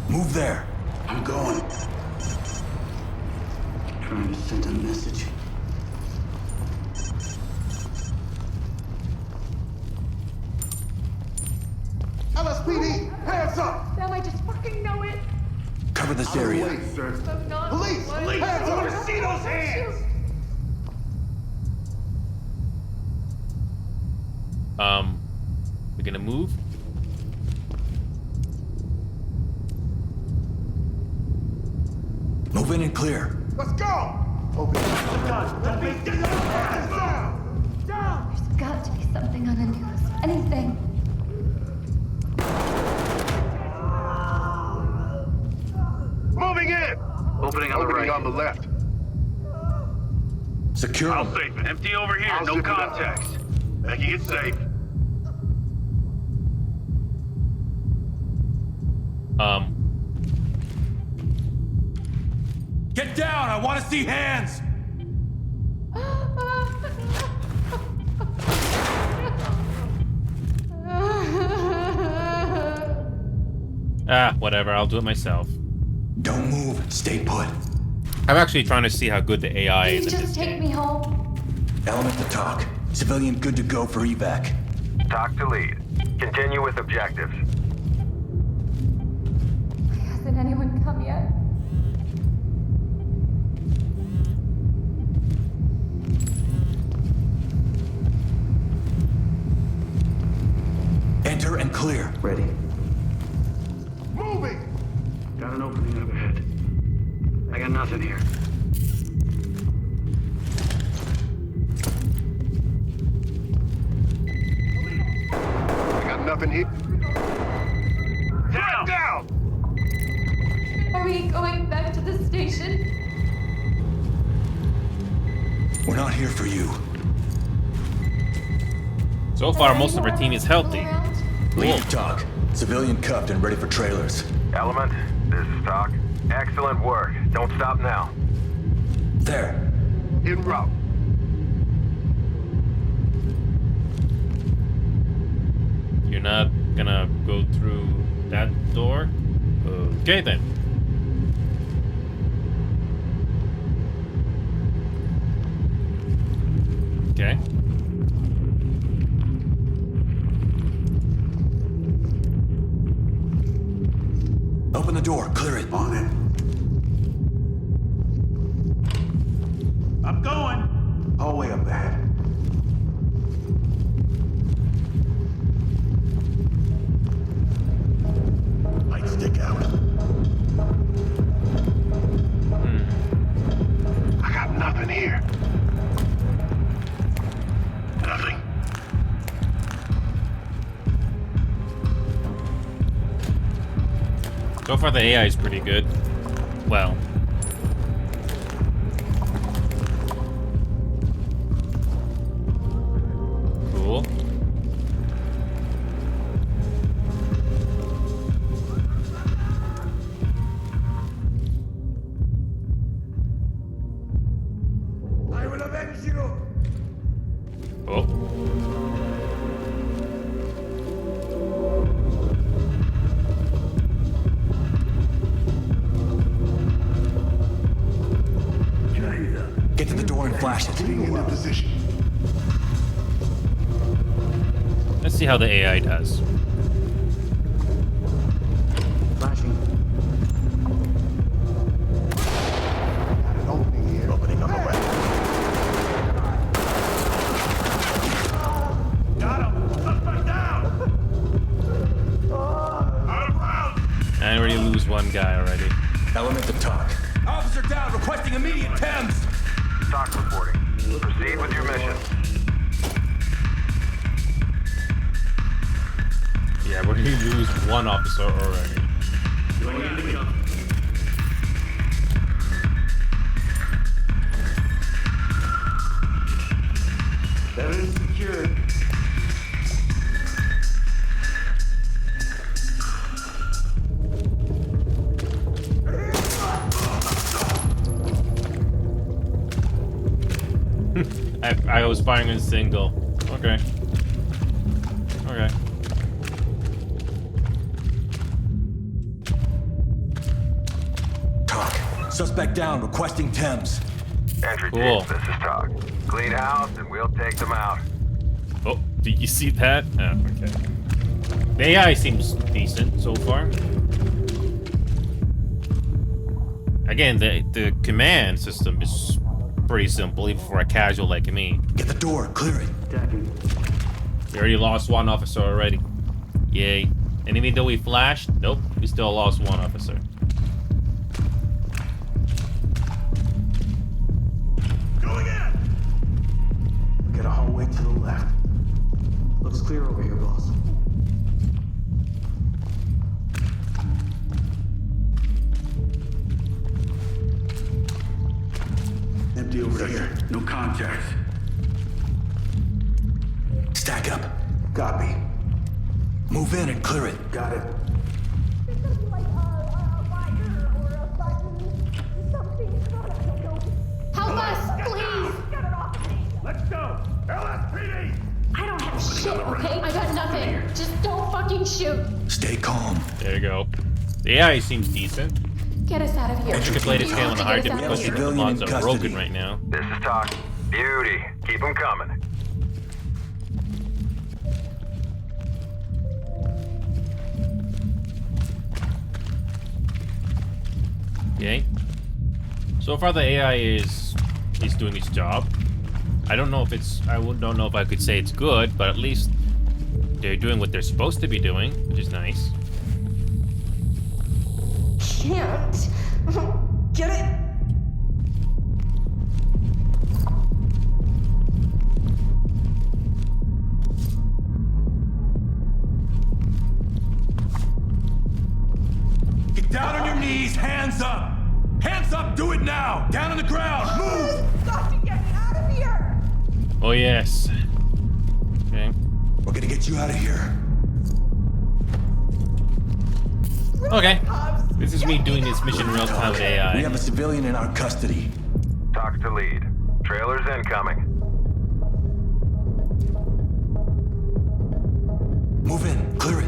Move there. I'm going. Trying to send a message. LSPD, hands up! Sam, I just fucking know it. Cover this area. I'm not Police! Police! Hands! I want to see those hands! We're gonna move. Move in and clear. Let's go! Open. Don't be down! There's got to be something on the news. Anything. Moving in! Opening on the right. on the left. Secure I'll them. safe it. Empty over here. No contacts. Making it safe. Get down! I want to see hands! Whatever, I'll do it myself. Don't move. Stay put. I'm actually trying to see how good the AI is Please in this just take game. me home. Element to talk. Civilian good to go for evac. Doc to lead. Continue with objectives. Hasn't anyone come yet? Enter and clear. Ready. Moving! Got an opening up ahead. I got nothing here. I got nothing here. Down! Down! Are we going back to the station? We're not here for you. So far, most of our team is healthy. Lead to talk. Civilian cuffed and ready for trailers. Element, this is Doc. Excellent work. Don't stop now. There. En route. You're not gonna go through that door? Okay then. Okay. Open the door. Clear it. On it. I'm going. Hallway up ahead. So far, the AI is pretty good. Well. Cool. I will avenge you! Oh. Get to the door and flash it. Being in the position. Let's see how the AI does. Flashing. Got an opening here. Opening on the left. Got him! Suspect down! Out of round! I already lose one guy already. Element to talk. Officer down, requesting immediate TTS! Talk reporting. Proceed with your mission. Yeah, we already lose one officer already. Going into jump. Evidence secured. I was firing in single. Okay. Okay. Talk. Suspect down, requesting Thames. Entry Cool. team, this is Talk. Clean house and we'll take them out. Oh, did you see that? Oh, okay. The AI seems decent so far. Again, the command system is pretty simple, even for a casual like me. Get the door, clear it. Attacking. We already lost one officer already. Yay. And even though we flashed, nope, we still lost one officer. Going in! Get a hallway to the left. Looks clear over here, boss. Empty over here. No contacts. Stack up. Copy. Move in and clear it. Got it. There's gonna be like a fire or a button, something. God, I don't know. Help us, please! Get it off of me! Let's go! LSPD! I don't have shit, okay? I got nothing. Just don't fucking shoot. Stay calm. There you go. The AI seems decent. Get us out of here. You can play this game on a higher Get us out of difficulty. here. The Civilian mods in are broken custody. right now. This is Talk. Beauty. Keep them coming. Okay. So far, the AI is doing its job. I don't know if it's. Don't know if I could say it's good, but at least they're doing what they're supposed to be doing, which is nice. Can't. Get it? Get down on your knees, hands up! Hands up, do it now! Down on the ground, move! Got to get me out of here! Oh yes. Okay. We're gonna get you out of here. Okay. This is me doing this mission real time with We AI. have a civilian in our custody. Talk to lead. Trailers incoming. Move in, clear it.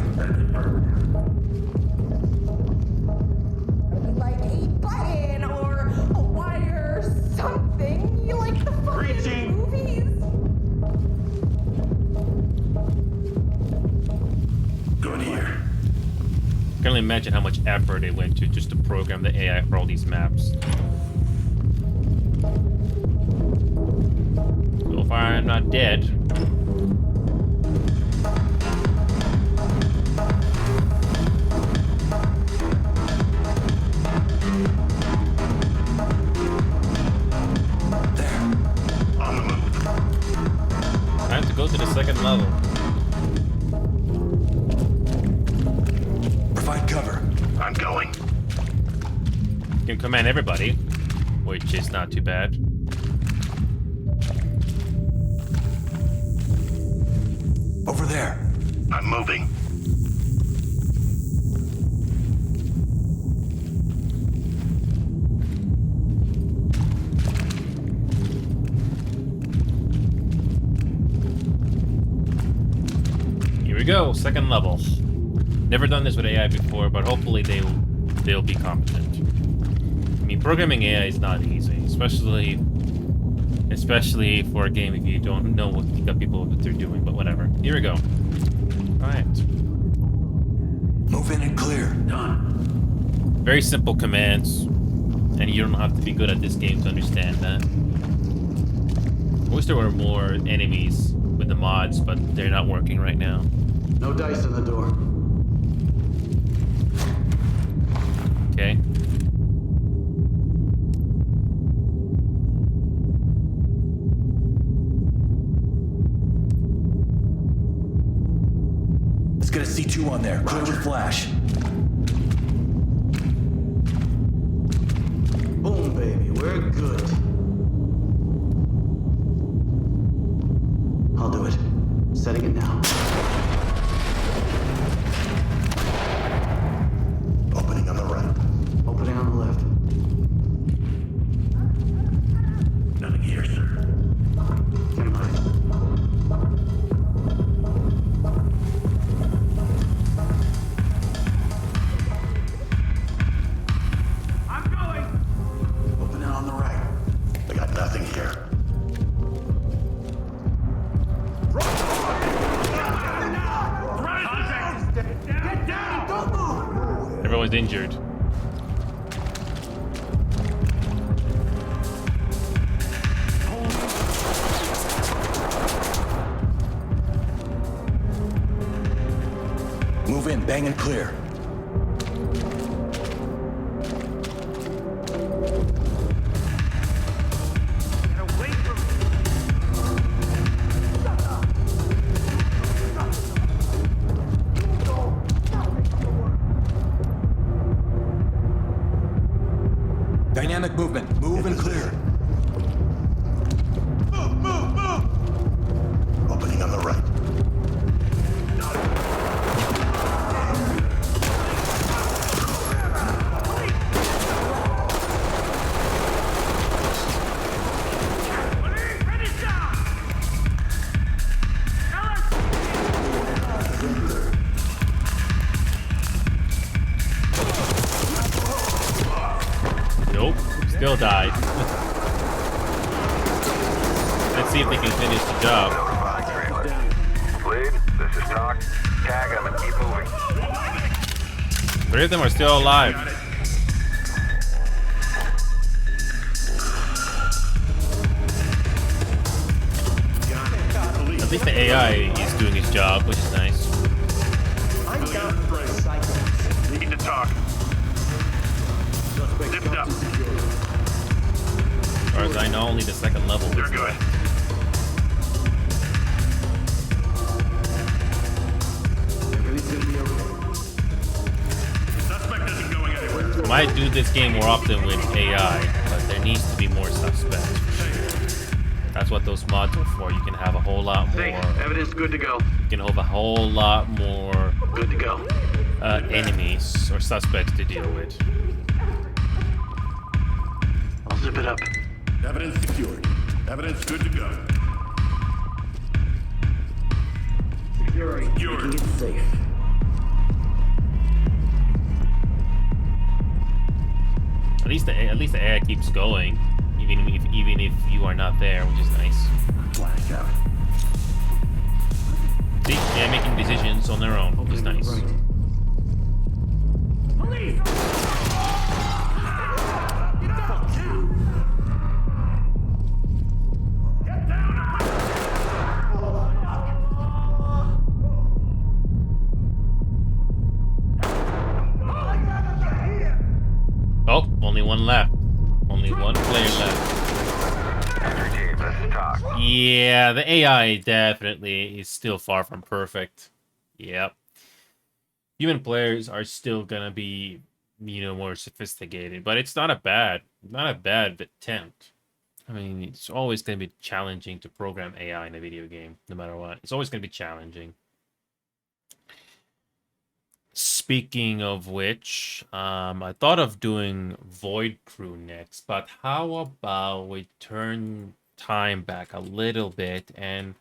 Like a button or a wire or something. You like the fucking Reaching. movies? Going here. I can only imagine how much effort it went to just to program the AI for all these maps. So far, I'm not dead. On the move. Time to go to the second level. Provide cover. I'm going. can command everybody, which is not too bad. Over there. I'm moving. Here we go, second level. Never done this with AI before, but hopefully they'll be competent. I mean, programming AI is not easy, especially for a game if you don't know what people what they're doing. But whatever. Here we go. All right. Move in and clear. Done. Very simple commands, and you don't have to be good at this game to understand that. I wish there were more enemies with the mods, but they're not working right now. No dice in the door. Okay. Let's get a C2 on there. Clear with flash. Boom, baby. We're good. I'll do it. Setting it now. Opening on the right. Opening on the left. Nothing here, sir. Stand by. I'm going. Opening on the right. I got nothing here. Get down! Don't move! Everyone's injured. Move in, bang and clear. Get away from me. Dynamic movement. Move and clear. Move! Opening on the right. Nope. Still died. Let's see if they can finish the job. Lead, this is Talk. Tag them and keep moving. 3 of them are still alive. At least the AI is doing his job, which is nice. I'm down for a cycle. Need to talk. Zipped up. As far as I know, only the second level They're was good. left. Everything's gonna be okay. Suspect isn't going anywhere. Might do this game more often with AI, but there needs to be more suspects. For sure. That's what those mods are for. You can have a whole lot more. Evidence good to go. You can have a whole lot more Good to go. enemies or suspects to deal with. I'll zip it up. Evidence secured. Evidence good to go. Security. Secured. Making it safe. At least the AI keeps going, even if you are not there, which is nice. Flash out. See, they're making decisions on their own, which is nice. Right. Oh, only one left. Only one player left. Entry team, this is Talk. Yeah, the AI definitely is still far from perfect. Yep. Human players are still gonna be more sophisticated. But it's not a bad attempt. I mean, it's always going to be challenging to program AI in a video game, no matter what. It's always going to be challenging. Speaking of which, I thought of doing Void Crew next, but how about we turn time back a little bit and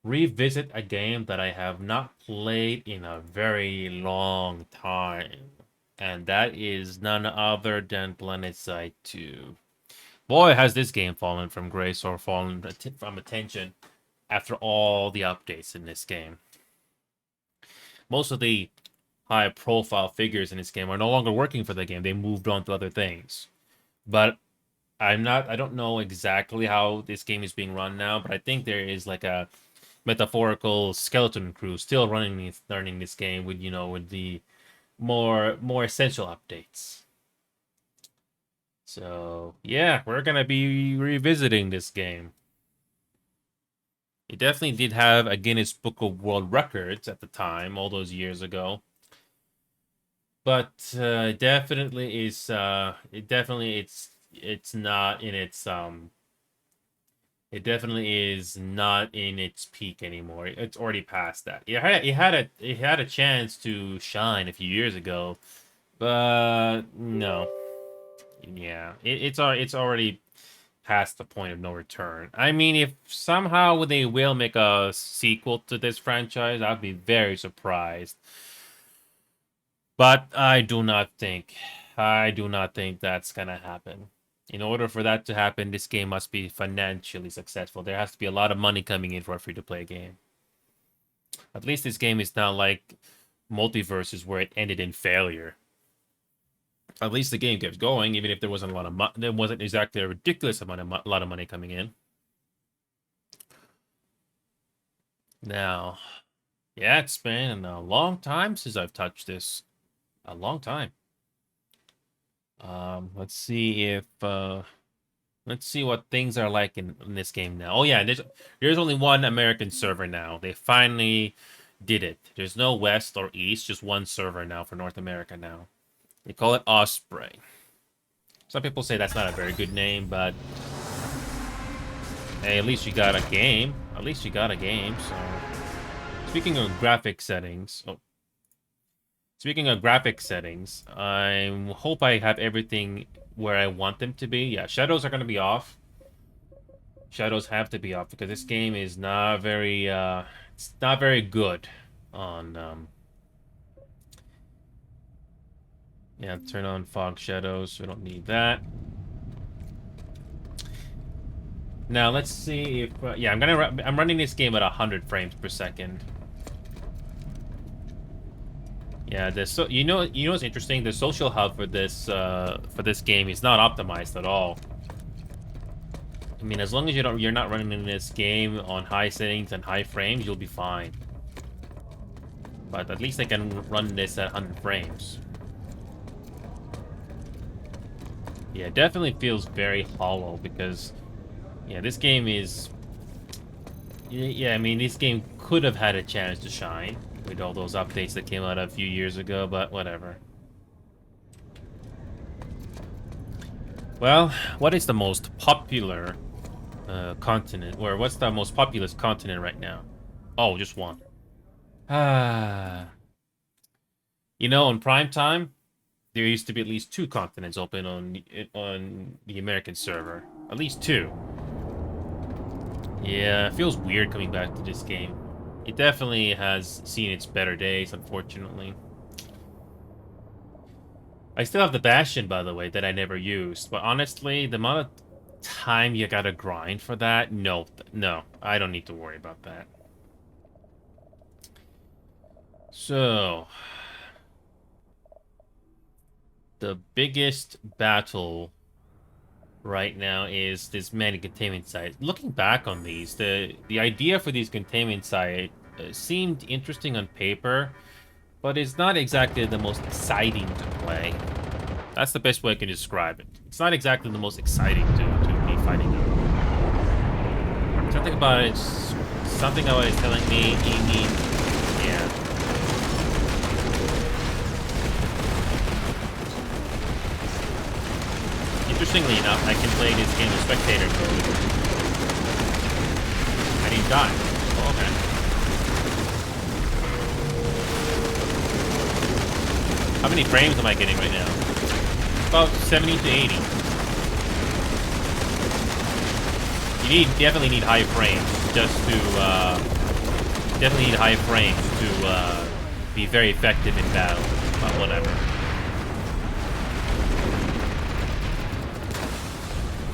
revisit a game that I have not played in a very long time. And that is none other than PlanetSide 2. Boy, has this game fallen from grace or fallen from attention after all the updates in this game. Most of the high-profile figures in this game are no longer working for the game. They moved on to other things. But I don't know exactly how this game is being run now, but I think there is like a metaphorical skeleton crew still learning this game with with the more essential updates. So yeah, we're gonna be revisiting this game. It definitely did have a Guinness Book of World Records at the time, all those years ago. But definitely is it's not in its it definitely is not in its peak anymore. It's already past that. It had a chance to shine a few years ago, but no. Yeah, it's already past the point of no return. I mean, if somehow they will make a sequel to this franchise, I'd be very surprised. But I do not think that's gonna happen. In order for that to happen, this game must be financially successful. There has to be a lot of money coming in for a free-to-play game. At least this game is not like Multiverses where it ended in failure. At least the game kept going, even if there wasn't a lot of there wasn't exactly a ridiculous amount of lot of money coming in. Now, yeah, it's been a long time since I've touched this. A long time. Let's see what things are like in this game now. Oh yeah, there's only one American server now. They finally did it. There's no West or East, just one server now for North America now. They call it Osprey. Some people say that's not a very good name, but hey, at least you got a game. At least you got a game, so speaking of graphic settings, I hope I have everything where I want them to be. Yeah, shadows are going to be off. Shadows have to be off because this game is not very, it's not very good on, yeah, turn on fog shadows. We don't need that. Now, let's see if, yeah, I'm running this game at 100 frames per second. Yeah, you know what's interesting? The social hub for this game is not optimized at all. I mean, as long as you're not running in this game on high settings and high frames, you'll be fine. But at least I can run this at 100 frames. Yeah, it definitely feels very hollow because, yeah, this game is. Yeah, I mean, this game could have had a chance to shine with all those updates that came out a few years ago, but whatever. Well, what is the most popular continent, or what's the most populous continent right now? Oh, just one. You know, in prime time, there used to be at least 2 continents open on the American server. At least 2. Yeah, it feels weird coming back to this game. It definitely has seen its better days, unfortunately. I still have the Bastion, by the way, that I never used. But honestly, the amount of time you gotta grind for that, no, I don't need to worry about that. So, the biggest battle right now is this many containment site. Looking back on these, the idea for these containment site seemed interesting on paper, but it's not exactly the most exciting to play. That's the best way I can describe it. It's not exactly the most exciting to be fighting them. Something about it, something about it telling me you need, yeah. Interestingly enough, I can play this game in spectator mode. And he died. Oh, okay. How many frames am I getting right now? About 70 to 80. You definitely need high frames just to be very effective in battle. But whatever.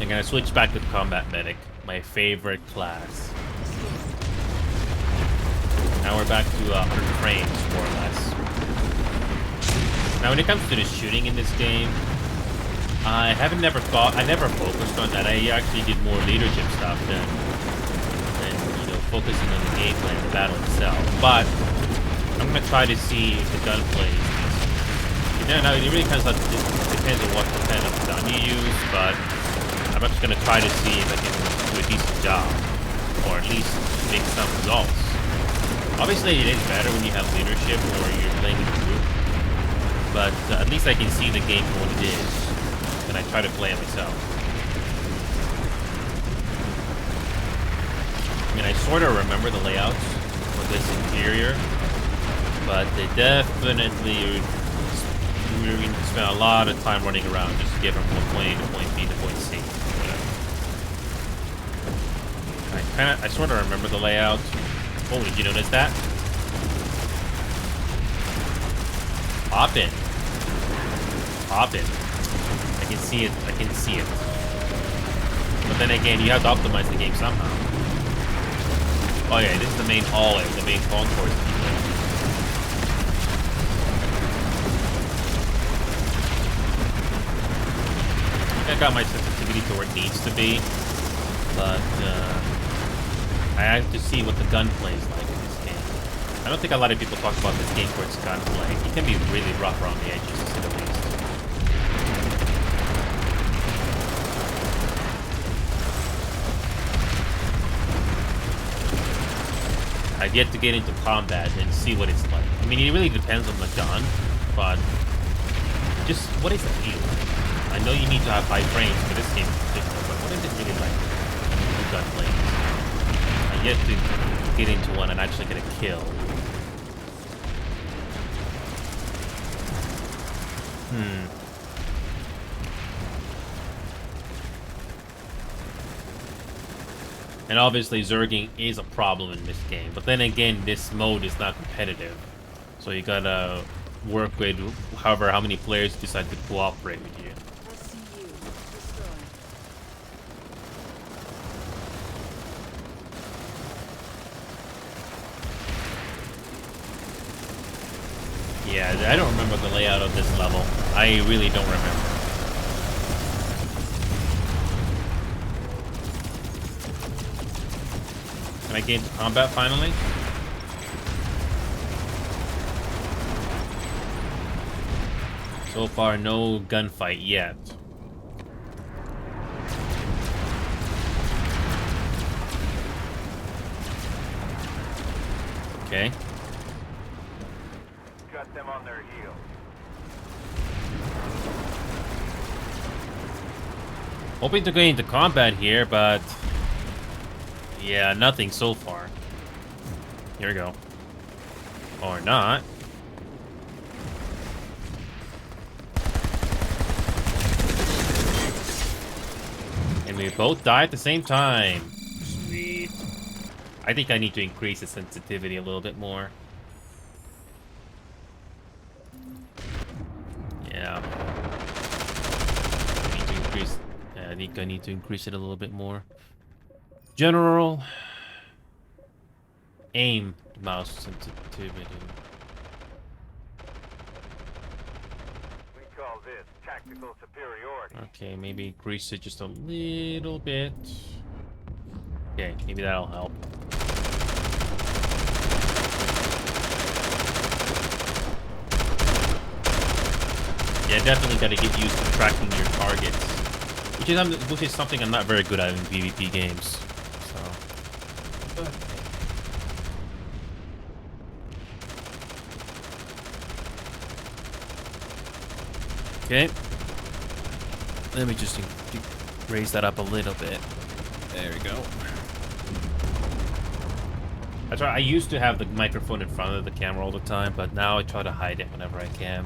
I'm gonna switch back to Combat Medic, my favorite class. Now we're back to 100 frames, more or less. Now, when it comes to the shooting in this game, I never focused on that. I actually did more leadership stuff than focusing on the gameplay and the battle itself. But I'm gonna try to see if the gunplay is decent. Now, it really depends on what kind of gun you use, but I'm just gonna try to see if I can do a decent job, or at least make some results. Obviously, it is better when you have leadership or you're playing in a group, but at least I can see the game for what it is, and I try to play it myself. I mean, I sort of remember the layouts for this interior, but they definitely spent a lot of time running around just to get from point A to point B to point C. I sort of remember the layout. Oh, did you notice that? Hop in. Hop in. I can see it. I can see it. But then again, you have to optimize the game somehow. Oh yeah, this is the main hallway, the main concourse. I think I got my sensitivity to where it needs to be, but I have to see what the gunplay is like in this game. I don't think a lot of people talk about this game for its gunplay. It can be really rough around the edges, to say the least. I've yet to get into combat and see what it's like. I mean, it really depends on the gun, but just what is the feel like? I know you need to have high frames for this game in particular, but what is it really like? The gunplay. I've yet to get into one and actually get a kill. And obviously zerging is a problem in this game, but then again, this mode is not competitive, so you gotta work with how many players decide to cooperate with you. Yeah, I don't remember the layout of this level. I really don't remember. Can I get into combat finally? So far, no gunfight yet. Okay. Got them on their heels. Hoping to get into combat here, but yeah, nothing so far. Here we go. Or not. And we both die at the same time. Sweet. I think I need to increase the sensitivity a little bit more. Yeah. I think I need to increase it a little bit more. General aim mouse sensitivity. We call this tactical superiority. Okay, maybe increase it just a little bit. Okay, maybe that'll help. Yeah, definitely got to get used to tracking your targets, which is something I'm not very good at in PvP games. So. Okay. Let me just raise that up a little bit. There we go. That's right. I used to have the microphone in front of the camera all the time, but now I try to hide it whenever I can.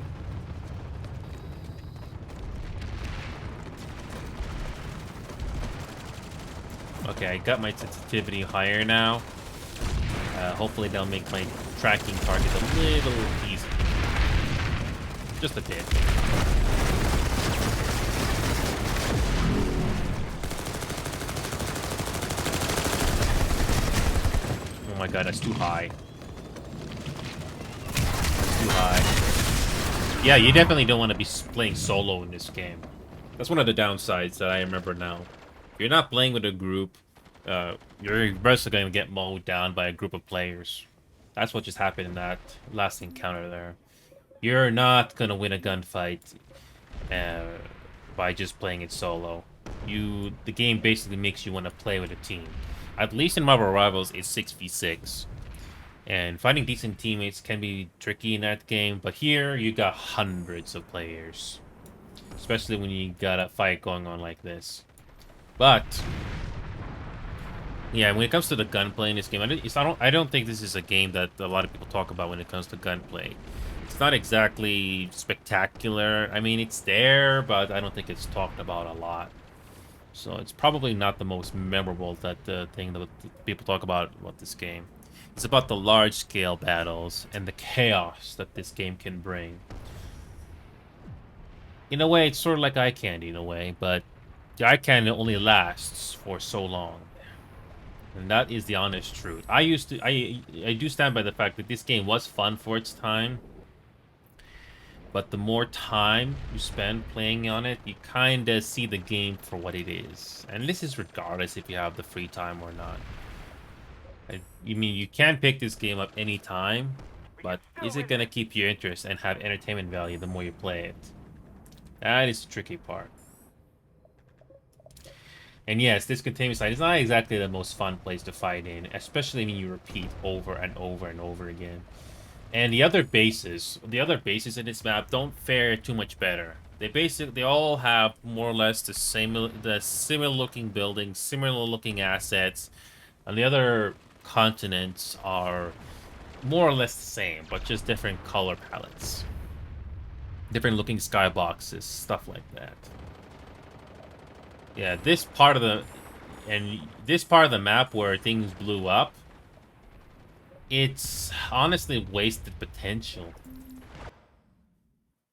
Okay, I got my sensitivity higher now. Hopefully that'll make my tracking target a little easier. Just a bit. Oh my god, that's too high. That's too high. Yeah, you definitely don't want to be playing solo in this game. That's one of the downsides that I remember now. If you're not playing with a group, you're basically going to get mowed down by a group of players. That's what just happened in that last encounter there. You're not going to win a gunfight by just playing it solo. The game basically makes you want to play with a team. At least in Marvel Rivals, it's 6v6. And finding decent teammates can be tricky in that game, but here you got hundreds of players. Especially when you got a fight going on like this. But yeah, when it comes to the gunplay in this game, I don't think this is a game that a lot of people talk about when it comes to gunplay. It's not exactly spectacular. I mean, it's there, but I don't think it's talked about a lot. So it's probably not the most memorable thing that people talk about this game. It's about the large-scale battles and the chaos that this game can bring. In a way, it's sort of like eye candy in a way, but the eye candy only lasts for so long. And that is the honest truth. I do stand by the fact that this game was fun for its time. But the more time you spend playing on it, you kind of see the game for what it is. And this is regardless if you have the free time or not. I mean, you can pick this game up any time, but is it going to keep your interest and have entertainment value the more you play it? That is the tricky part. And yes, this containment site is not exactly the most fun place to fight in, especially when you repeat over and over and over again. And the other bases in this map don't fare too much better. They all have more or less the similar looking buildings, similar looking assets, and the other continents are more or less the same, but just different color palettes, different looking skyboxes, stuff like that. Yeah, this part of the map where things blew up, it's honestly wasted potential.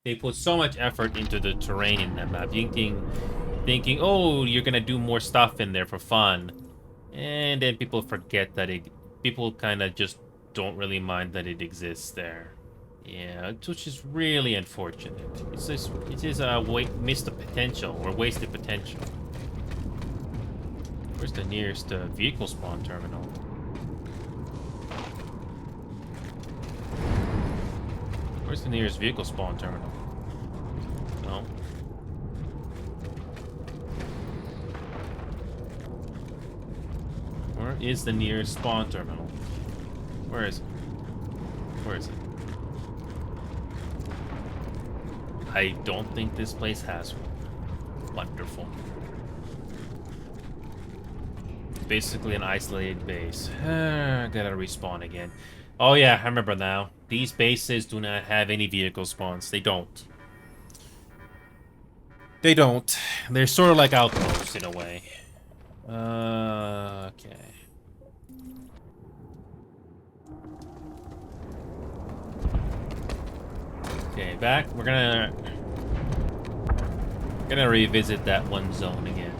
They put so much effort into the terrain in that map, thinking, oh, you're gonna do more stuff in there for fun, and then people forget that people kind of just don't really mind that it exists there. Yeah, which is really unfortunate. It is a missed potential or wasted potential. Where's the nearest vehicle spawn terminal? Where's the nearest vehicle spawn terminal? No. Where is the nearest spawn terminal? Where is it? Where is it? I don't think this place has one. Wonderful. Basically an isolated base. Gotta respawn again. Oh yeah, I remember now. These bases do not have any vehicle spawns. They don't. They don't. They're sort of like outposts in a way. Okay. Okay, back. We're gonna revisit that one zone again.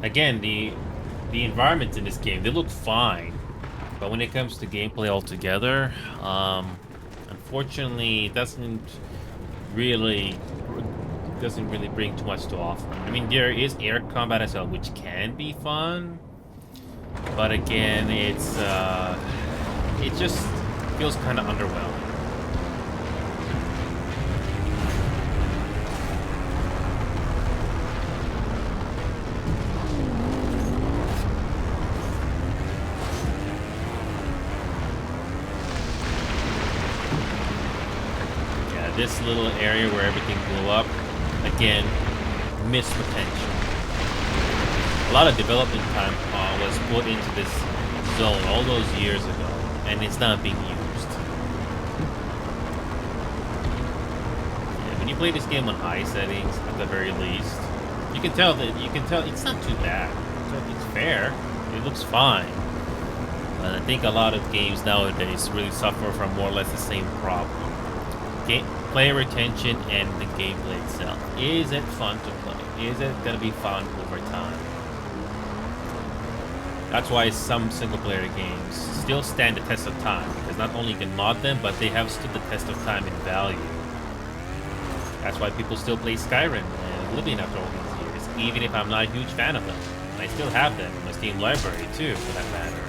Again, the environments in this game, they look fine, but when it comes to gameplay altogether, unfortunately, it doesn't really bring too much to offer. I mean, there is air combat as well, which can be fun, but again, it just feels kind of underwhelming. this little area where everything blew up, again, missed potential. A lot of development time was put into this zone all those years ago, and it's not being used. Yeah, when you play this game on high settings, at the very least, you can tell it's not too bad. It's fair. It looks fine. And I think a lot of games nowadays really suffer from more or less the same problem. Player retention and the gameplay itself. Is it fun to play? Is it going to be fun over time? That's why some single-player games still stand the test of time, because not only you can mod them, but they have stood the test of time in value. That's why people still play Skyrim and Oblivion after all these years, even if I'm not a huge fan of them. And I still have them in my Steam library, too, for that matter.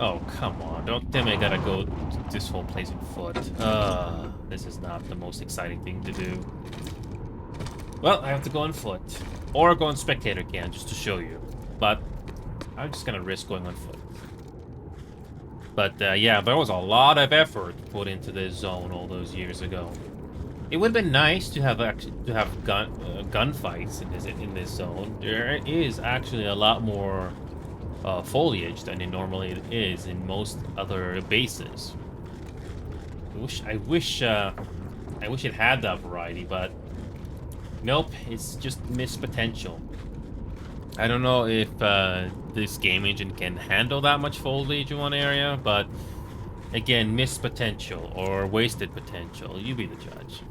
Oh, come on. Don't tell me I gotta go this whole place on foot. This is not the most exciting thing to do. Well, I have to go on foot. Or go on spectator cam, just to show you. But I'm just gonna risk going on foot. But, yeah, there was a lot of effort put into this zone all those years ago. It would have been nice to have gunfights in this zone. There is actually a lot more foliage than it normally is in most other bases. I wish it had that variety, but nope, it's just missed potential. I don't know if this game engine can handle that much foliage in one area, but again, missed potential or wasted potential. You be the judge.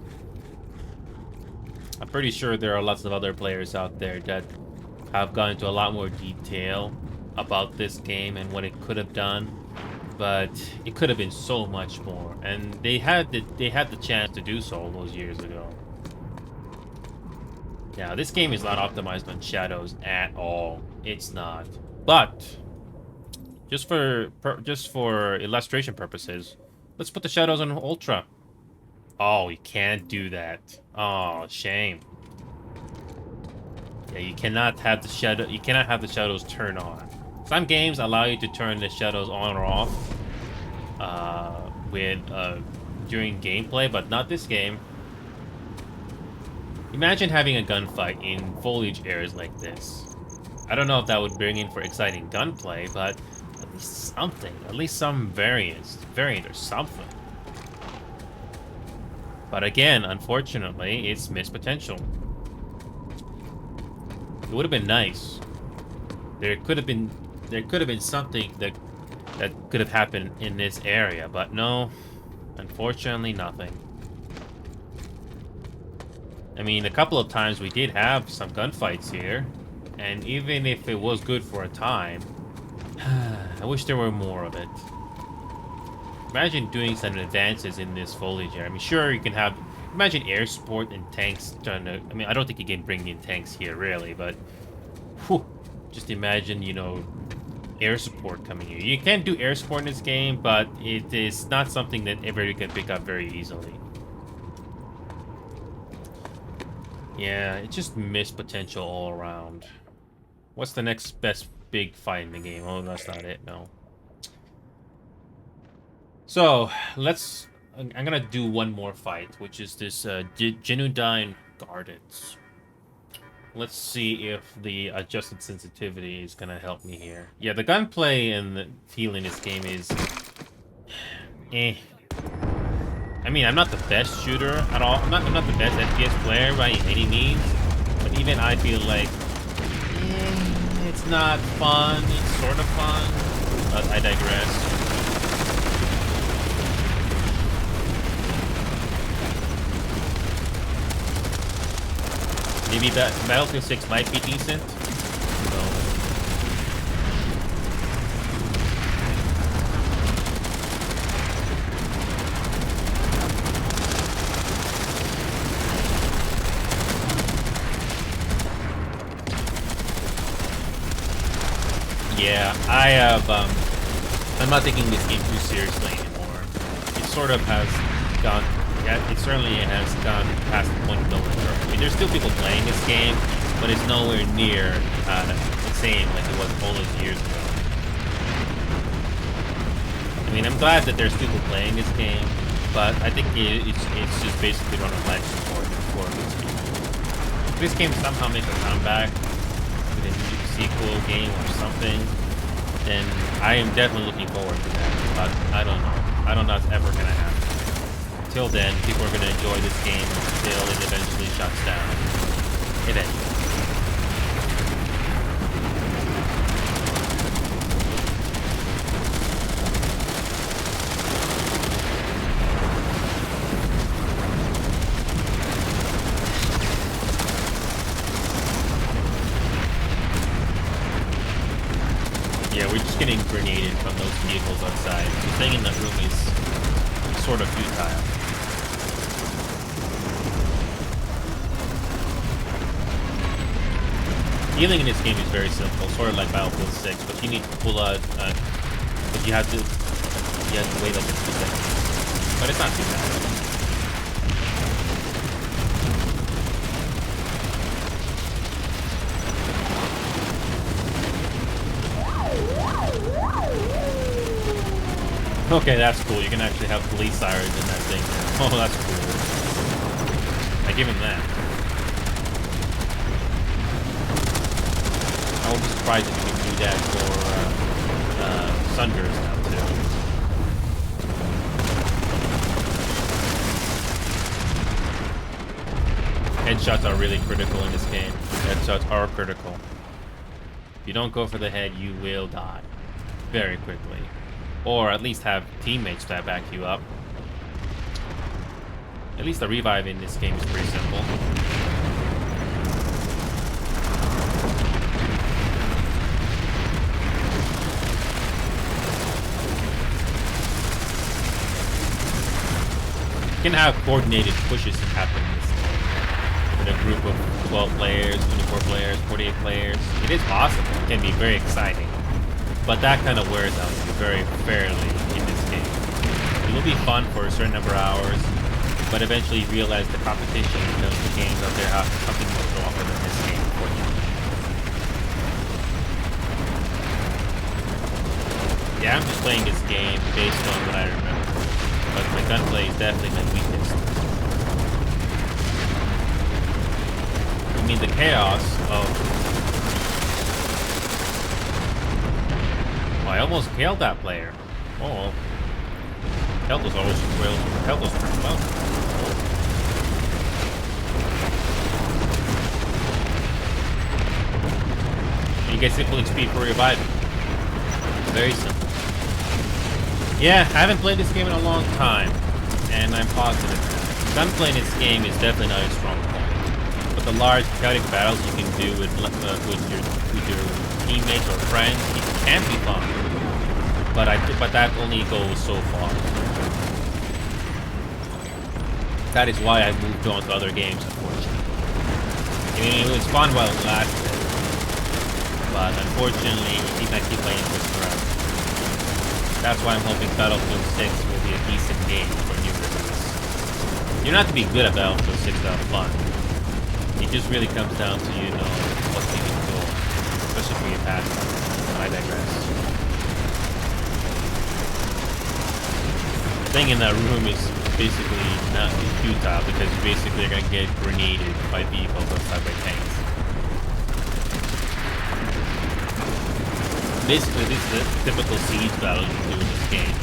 I'm pretty sure there are lots of other players out there that have gone into a lot more detail about this game and what it could have done, but it could have been so much more, and they had the chance to do so all those years ago. Yeah, this game is not optimized on shadows at all. It's not. But just for illustration purposes, let's put the shadows on ultra. Oh, you can't do that. Oh, shame. Yeah, you cannot have the shadows turn on. Some games allow you to turn the shadows on or off during gameplay, but not this game. Imagine having a gunfight in foliage areas like this. I don't know if that would bring in for exciting gunplay, but at least something. At least some variant or something. But again, unfortunately, it's missed potential. It would have been nice. There could have been something that could have happened in this area, but no, unfortunately, nothing. I mean, a couple of times we did have some gunfights here, and even if it was good for a time, I wish there were more of it. Imagine doing some advances in this foliage area. I mean, sure, you can have... Imagine air support and tanks trying to... I mean, I don't think you can bring in tanks here, really, but... Whew, just imagine, you know, air support coming here. You can do air support in this game, but it is not something that everybody can pick up very easily. Yeah, it just missed potential all around. What's the next best big fight in the game? Oh, that's not it, no. So, I'm gonna do one more fight, which is this Genuine Gardens. Let's see if the adjusted sensitivity is gonna help me here. Yeah, the gunplay and the feel in this game is... eh. I mean, I'm not the best shooter at all. I'm not the best FPS player by any means. But even I feel like... it's not fun. It's sort of fun. But I digress. Maybe Battlefield 6 might be decent. So. Yeah, I have, I'm not taking this game too seriously anymore. It sort of has gone, yeah, it certainly has gone past the point of no return. I mean, there's still people playing this game, but it's nowhere near the same like it was all those years ago. mean, I'm glad that there's people playing this game, but I think it's just basically run of life support for this game. If this game somehow makes a comeback with a new sequel game or something, then I am definitely looking forward to that. But I don't know. I don't know if it's ever gonna happen. Until then, people are gonna enjoy this game until it eventually shuts down. Eventually. Yeah, we're just getting grenaded from those vehicles outside. So staying in that room is sort of futile. Healing in this game is very simple, sort of like Battlefield 6, but you need to pull out, but you have to wait like a few seconds. But it's not too bad. Okay, that's cool. You can actually have police sirens in that thing. Oh, that's cool. I give him that. I won't be surprised if you can do that for Sunders now too. Headshots are really critical in this game. Headshots are critical. If you don't go for the head, you will die very quickly. Or at least have teammates that back you up. At least the revive in this game is pretty simple. You can have coordinated pushes happen in this game. With a group of 12 players, 24 players, 48 players. It is possible. It can be very exciting. But that kind of wears out very fairly in this game. It will be fun for a certain number of hours, but eventually you realize the competition in those games out there have something much stronger than this game, unfortunately. Yeah, I'm just playing this game based on what I remember, but my gunplay is definitely my weakest. I mean, the chaos of... I almost killed that player. Oh, health was always well. Health was pretty well. You get simple XP for reviving. Very simple. Yeah, I haven't played this game in a long time, and I'm positive. Gunplay in this game is definitely not a strong point. But the large chaotic battles you can do with your teammates or friends, it can be fun. But that only goes so far. That is why I moved on to other games, unfortunately. I mean, it was fun while it lasted, but unfortunately, you can't keep playing this forever. That's why I'm hoping Battlefield 6 will be a decent game for new release. You don't have to be good at Battlefield 6 to have fun. It just really comes down to, you know, what you can do, especially for your past. I digress. Staying in that room is basically not futile because you basically are going to get grenaded by vehicles outside by tanks. Basically, this is a typical siege battle you can do in this game,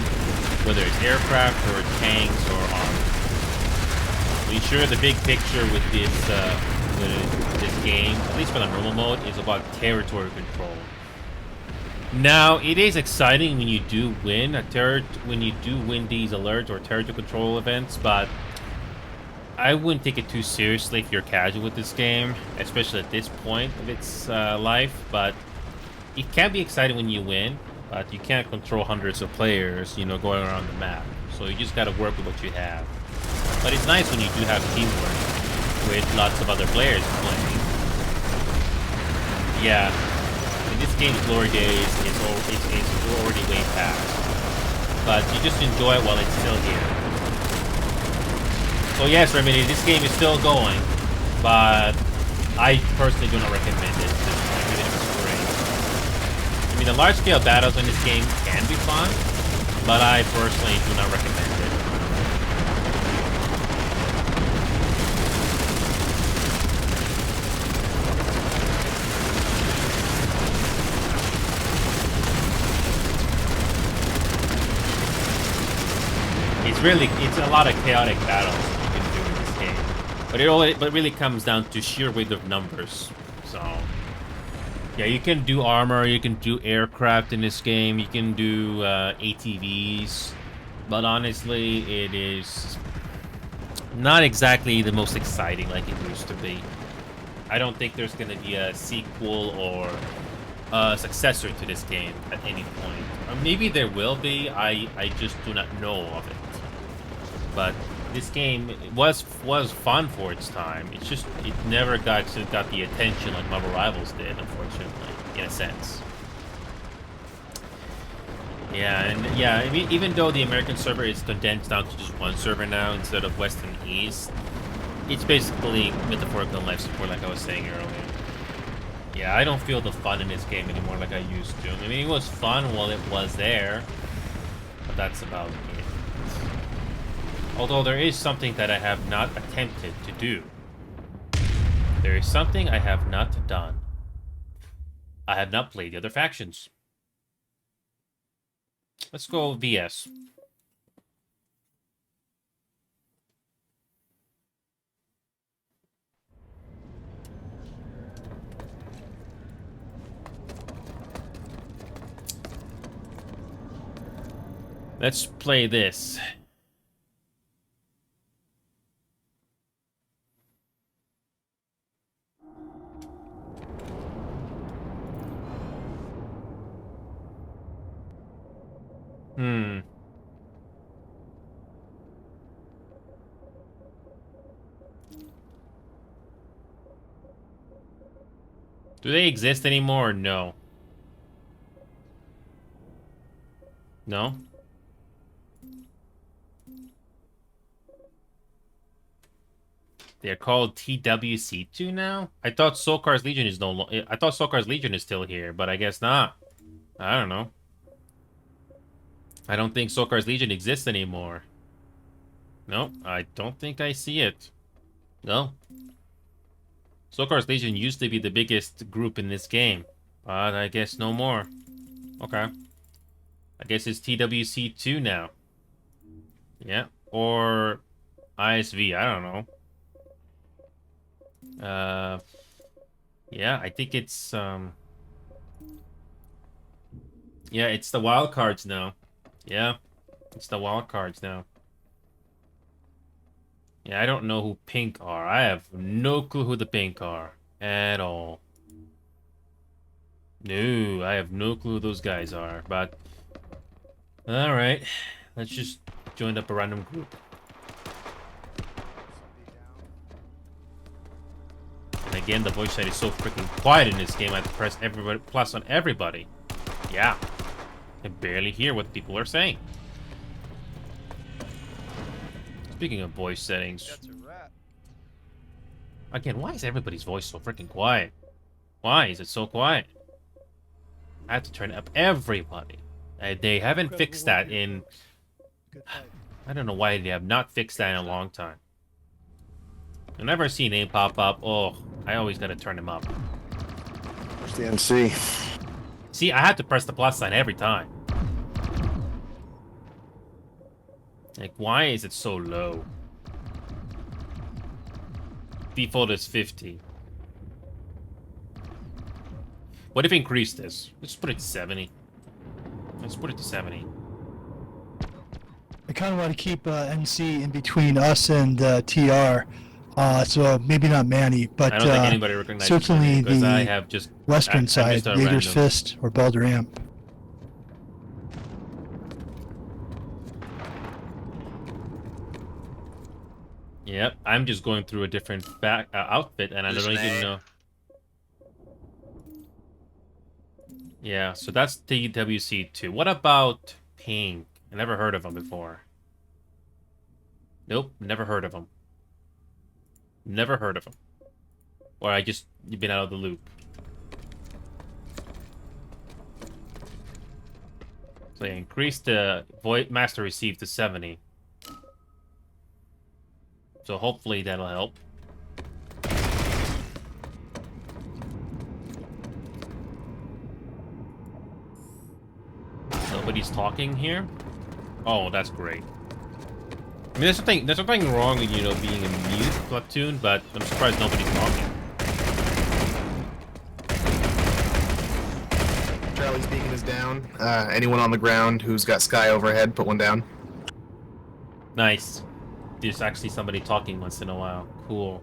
whether it's aircraft or tanks or armor. I mean, sure, the big picture with this game, at least for the normal mode, is about territory control. Now, it is exciting when you do win these alerts or territory control events, but I wouldn't take it too seriously if you're casual with this game, especially at this point of its life. But it can be exciting when you win, but you can't control hundreds of players, you know, going around the map. So you just got to work with what you have. But it's nice when you do have teamwork with lots of other players playing. Yeah. This game's glory days is already way past, but you just enjoy it while it's still here. So yes, Remedy, this game is still going, but I personally do not recommend it. I give it a great. I mean, the large-scale battles in this game can be fun, but I personally do not recommend it. It's a lot of chaotic battles you can do in this game, but it really comes down to sheer weight of numbers. So yeah, you can do armor, you can do aircraft in this game, you can do ATVs, but honestly, it is not exactly the most exciting like it used to be. I don't think there's going to be a sequel or a successor to this game at any point. Or maybe there will be. I just do not know of it. But this game was fun for its time. It's just it never got the attention like Marvel Rivals did, unfortunately, in a sense. Yeah, and yeah, I mean, even though the American server is condensed down to just one server now instead of West and East, it's basically metaphorical life support, like I was saying earlier. Yeah, I don't feel the fun in this game anymore like I used to. I mean, it was fun while it was there, but that's about it. Although there is something that I have not attempted to do. There is something I have not done. I have not played the other factions. Let's go VS. Let's play this. Do they exist anymore or no? No? They're called TWC2 now? I thought Sokar's Legion is no longer. I thought Sokar's Legion is still here, but I guess not. I don't know. I don't think Sokar's Legion exists anymore. No, I don't think I see it. No. Sokar's Legion used to be the biggest group in this game, but I guess no more. Okay. I guess it's TWC2 now. Yeah, or ISV, I don't know. Yeah, I think it's, yeah, it's the wild cards now. Yeah, it's the wild cards now. Yeah, I don't know who Pink are. I have no clue who the Pink are at all. No, I have no clue who those guys are, but... Alright, let's just join up a random group. And again, the voice chat is so freaking quiet in this game, I have to press everybody plus on everybody. Yeah. I can barely hear what people are saying. Speaking of voice settings. Again, why is everybody's voice so freaking quiet? Why is it so quiet? I have to turn up everybody. They haven't fixed that in... I don't know why they have not fixed that in a long time. Whenever I see a name pop up, oh, I always gotta turn him up. Where's the MC? See, I had to press the plus sign every time. Like, why is it so low? Default is 50. What if we increase this? Let's put it to 70. Let's put it to 70. I kind of want to keep NC in between us and TR. So maybe not Manny, but I don't think anybody recognizes certainly because the I have just western side, Jaeger's Fist or Baldur Amp. Yep, I'm just going through a different outfit, and I don't even know. Yeah, so that's TWC2. What about Pink? I never heard of him before. Nope, never heard of him. Never heard of him. Or I just been out of the loop. So yeah, increase the Void Master Receive to 70. So hopefully that'll help. Nobody's talking here? Oh, that's great. I mean, there's something wrong with, you know, being a mute platoon, but I'm surprised nobody's talking. Charlie's beacon is down. Anyone on the ground who's got sky overhead, put one down. Nice. There's actually somebody talking once in a while. Cool.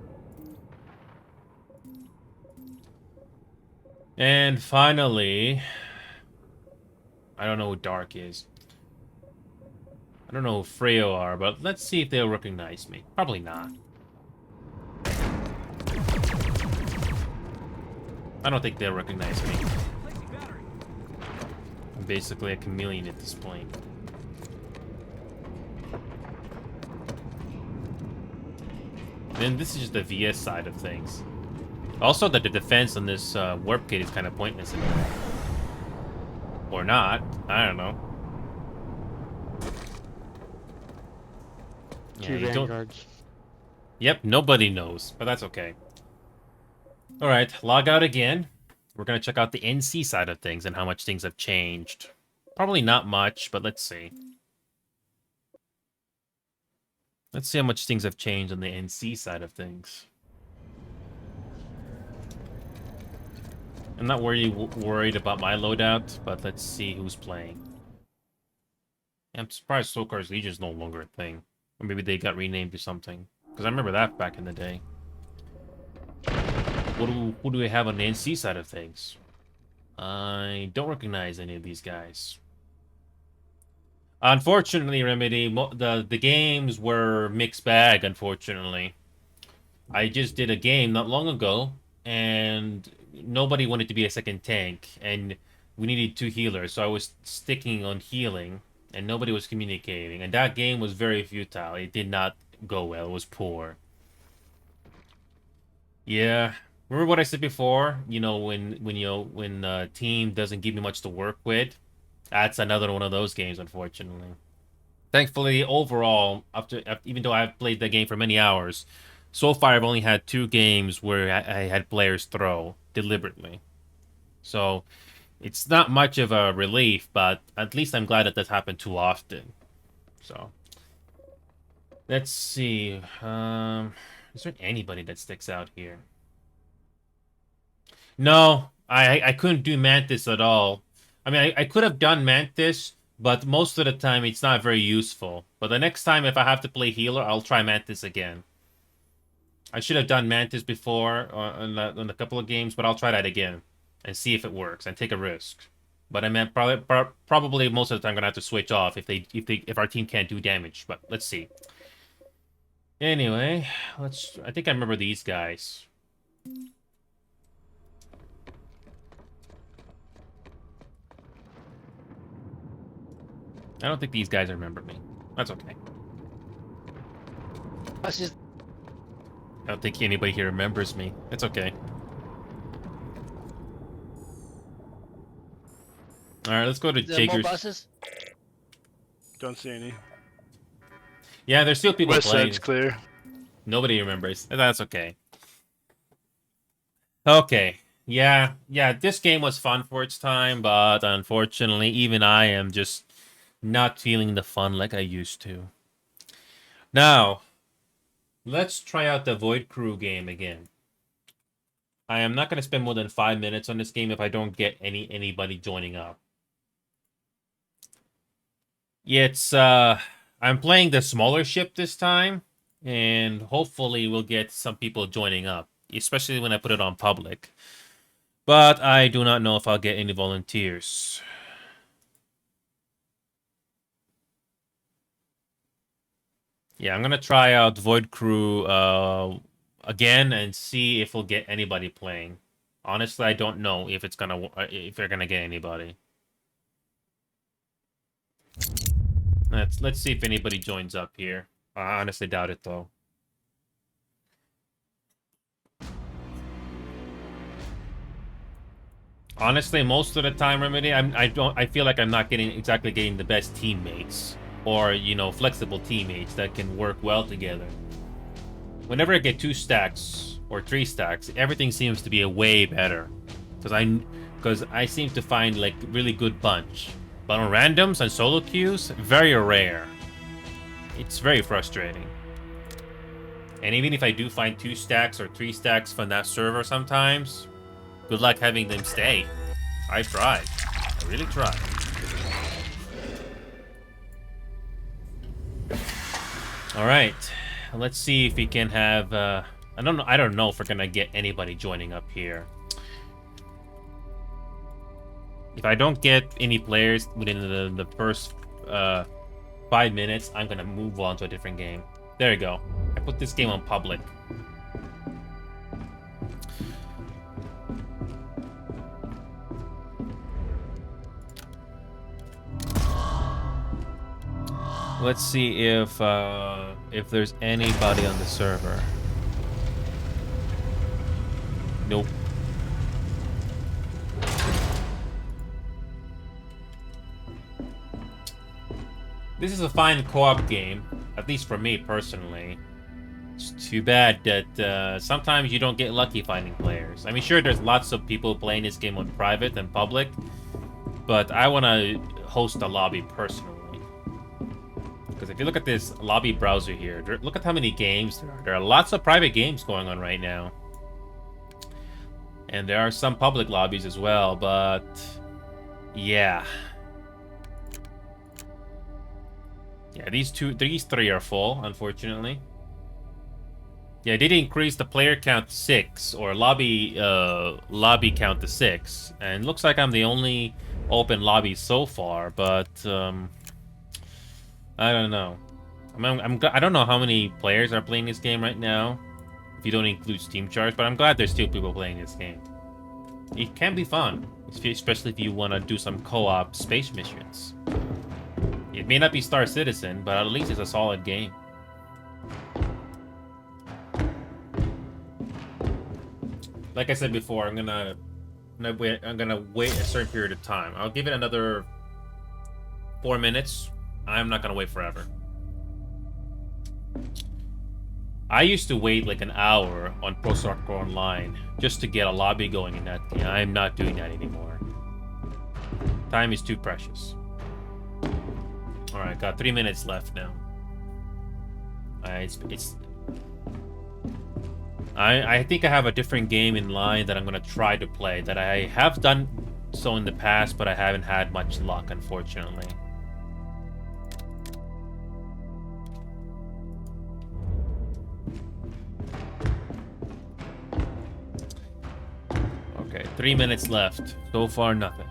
And finally, I don't know who Dark is. I don't know who Freo are, but let's see if they'll recognize me. Probably not. I don't think they'll recognize me. I'm basically a chameleon at this point. Then this is just the VS side of things. Also, that the defense on this warp kit is kind of pointless in a way. Or not. I don't know. Yeah, Two you don't... vanguards. Yep, nobody knows, but that's okay. Alright, log out again. We're going to check out the NC side of things and how much things have changed. Probably not much, but let's see. Let's see how much things have changed on the NC side of things. I'm not worried about my loadout, but let's see who's playing. I'm surprised Sokar's Legion is no longer a thing. Or maybe they got renamed to something. Because I remember that back in the day. Who do we have on the NC side of things? I don't recognize any of these guys. Unfortunately, Remedy, the games were mixed bag, unfortunately. I just did a game not long ago, and nobody wanted to be a second tank, and we needed 2 healers, so I was sticking on healing, and nobody was communicating, and that game was very futile. It did not go well. It was poor. Yeah. Remember what I said before? You know, when a team doesn't give me much to work with? That's another one of those games, unfortunately. Thankfully, overall, even though I've played the game for many hours, so far I've only had 2 games where I had players throw deliberately. So, it's not much of a relief, but at least I'm glad that that's happened too often. So, let's see. Is there anybody that sticks out here? No, I couldn't do Mantis at all. I mean, I could have done Mantis, but most of the time it's not very useful. But the next time if I have to play healer, I'll try Mantis again. I should have done Mantis before on a couple of games, but I'll try that again and see if it works and take a risk. But I meant probably most of the time I'm gonna have to switch off if our team can't do damage. But let's see. Anyway, I think I remember these guys. I don't think these guys remember me. That's okay. I don't think anybody here remembers me. It's okay. Alright, let's go to Jager's. More buses? Don't see any. Yeah, there's still people West playing. side's clear. Nobody remembers. That's okay. Okay. Yeah, this game was fun for its time, but unfortunately, even I am just not feeling the fun like I used to. Now, let's try out the Void Crew game again. I am not going to spend more than 5 minutes on this game if I don't get anybody joining up. It's, I'm playing the smaller ship this time, and hopefully we'll get some people joining up, especially when I put it on public. But I do not know if I'll get any volunteers. Yeah, I'm gonna try out Void Crew again and see if we'll get anybody playing. Honestly, I don't know if they're gonna get anybody. Let's see if anybody joins up here. I honestly doubt it though. Honestly, most of the time, Remedy, I feel like I'm not exactly getting the best teammates, or you know, flexible teammates that can work well together. Whenever I get 2 stacks or 3 stacks, everything seems to be a way better, because I seem to find like really good bunch. But on randoms and solo queues, very rare. It's very frustrating. And even if I do find 2 stacks or 3 stacks from that server sometimes, good luck having them stay. I tried. I really tried. Alright. Let's see if we can have I don't know if we're gonna get anybody joining up here. If I don't get any players within the first 5 minutes, I'm gonna move on to a different game. There you go. I put this game on public. Let's see if there's anybody on the server. Nope. This is a fine co-op game, at least for me personally. It's too bad that sometimes you don't get lucky finding players. I mean, sure, there's lots of people playing this game on private and public, but I want to host a lobby personally. Because if you look at this lobby browser here, look at how many games there are. There are lots of private games going on right now. And there are some public lobbies as well, but yeah. Yeah, these 3 are full, unfortunately. Yeah, they did increase the player count to 6, or lobby count to 6. And it looks like I'm the only open lobby so far, but I don't know. I don't know how many players are playing this game right now, if you don't include Steam charts, but I'm glad there's still people playing this game. It can be fun, especially if you want to do some co-op space missions. It may not be Star Citizen, but at least it's a solid game. Like I said before, I'm gonna wait a certain period of time. I'll give it another 4 minutes. I'm not gonna wait forever. I used to wait like an hour on Pro Soccer Online just to get a lobby going in that game. I'm not doing that anymore. Time is too precious. Alright, got 3 minutes left now. I think I have a different game in line that I'm gonna try to play that I have done so in the past, but I haven't had much luck, unfortunately. Okay, 3 minutes left. So far, nothing.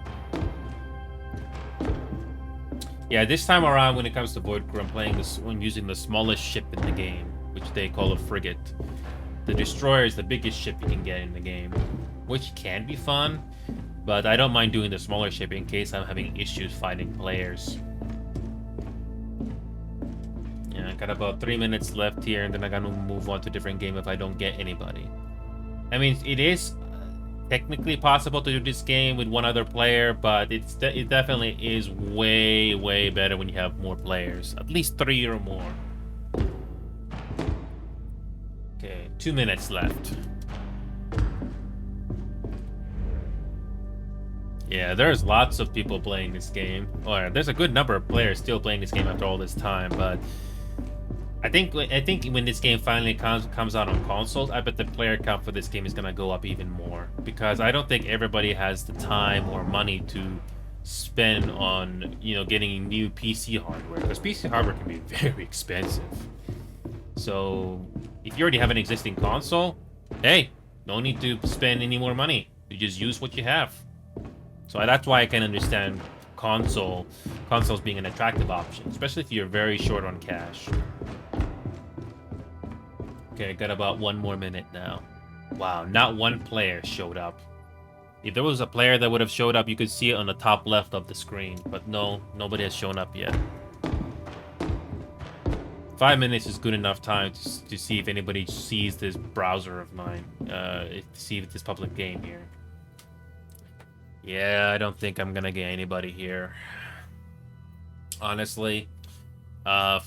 Yeah, this time around, when it comes to Void Crew, I'm using the smallest ship in the game, which they call a frigate. The destroyer is the biggest ship you can get in the game, which can be fun, but I don't mind doing the smaller ship in case I'm having issues finding players. Yeah, I got about 3 minutes left here, and then I'm gonna move on to a different game if I don't get anybody. I mean, it is technically possible to do this game with one other player, but it definitely is way, way better when you have more players. At least 3 or more. Okay, 2 minutes left. Yeah, there's lots of people playing this game. Or there's a good number of players still playing this game after all this time, but I think when this game finally comes out on consoles, I bet the player count for this game is gonna go up even more, because I don't think everybody has the time or money to spend on, you know, getting new PC hardware, because PC hardware can be very expensive. So if you already have an existing console, hey, no need to spend any more money. You just use what you have. So that's why I can understand consoles being an attractive option, especially if you're very short on cash. Okay, got about 1 more minute now. Wow, not one player showed up. If there was a player that would have showed up, you could see it on the top left of the screen. But no, nobody has shown up yet. 5 minutes is good enough time to see if anybody sees this browser of mine. To see if this public game here. Yeah, I don't think I'm gonna get anybody here. Honestly, I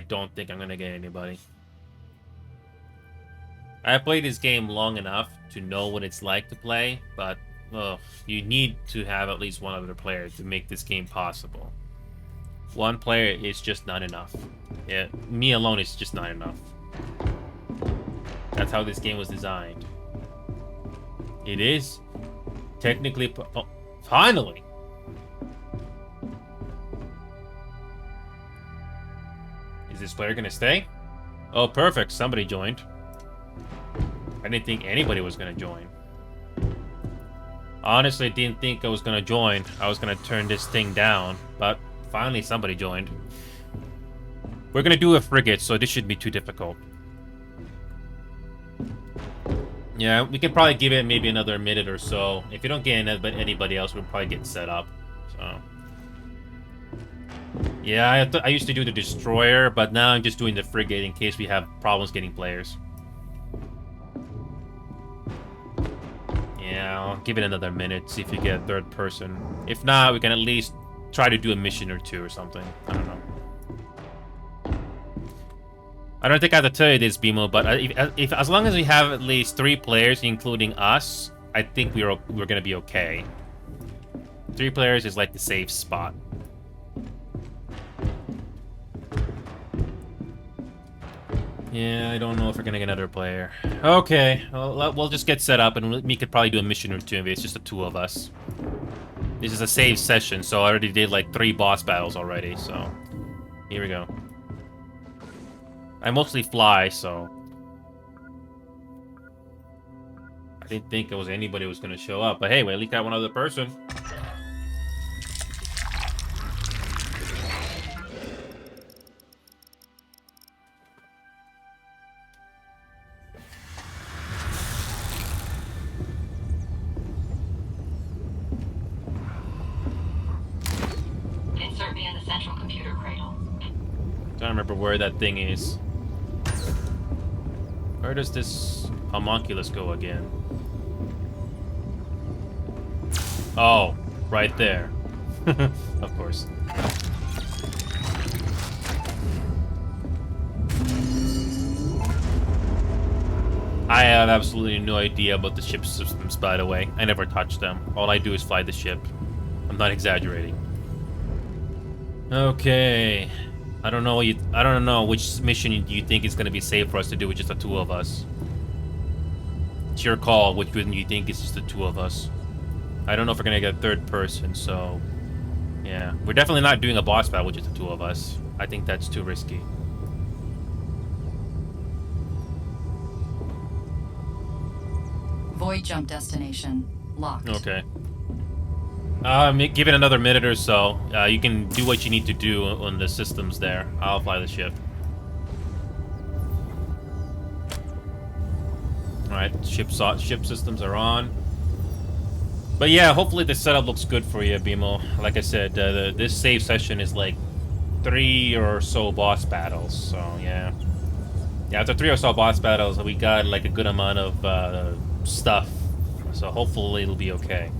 don't think I'm gonna get anybody. I played this game long enough to know what it's like to play, but you need to have at least one other player to make this game possible. One player is just not enough. Yeah, me alone is just not enough. That's how this game was designed. It is technically... Oh, finally! Is this player gonna stay? Oh, perfect. Somebody joined. I didn't think anybody was gonna join. Honestly, I didn't think I was gonna join. I was gonna turn this thing down, but finally somebody joined. We're gonna do a frigate, so this shouldn't be too difficult. Yeah, we can probably give it maybe another minute or so. If you don't get anybody else, we'll probably get set up. So, yeah, I used to do the destroyer, but now I'm just doing the frigate in case we have problems getting players. Yeah, I'll give it another minute, see if you get a third person. If not, we can at least try to do a mission or two or something. I don't know. I don't think I have to tell you this, Bimo, but if as long as we have at least 3 players, including us, I think we're gonna be okay. 3 players is like the safe spot. Yeah, I don't know if we're gonna get another player. Okay, well, we'll just get set up, and we could probably do a mission or two if it's just the 2 of us. This is a save session, so I already did like 3 boss battles already, so here we go. I mostly fly, so I didn't think there was anybody who was gonna show up, but hey, we at least got one other person. Insert me in the central computer cradle. Don't remember where that thing is. Where does this homunculus go again? Oh, right there. Of course. I have absolutely no idea about the ship systems, by the way. I never touch them. All I do is fly the ship. I'm not exaggerating. Okay. I don't know which mission you think is going to be safe for us to do with just the 2 of us. It's your call which one you think is just the 2 of us. I don't know if we're going to get a third person, so yeah. We're definitely not doing a boss battle with just the 2 of us. I think that's too risky. Void jump destination locked. Okay. Give it another minute or so. You can do what you need to do on the systems there. I'll fly the ship. Alright, ship systems are on. But yeah, hopefully the setup looks good for you, Bimo. Like I said, this save session is like 3 or so boss battles, so yeah. Yeah, after 3 or so boss battles, we got like a good amount of stuff. So hopefully it'll be okay.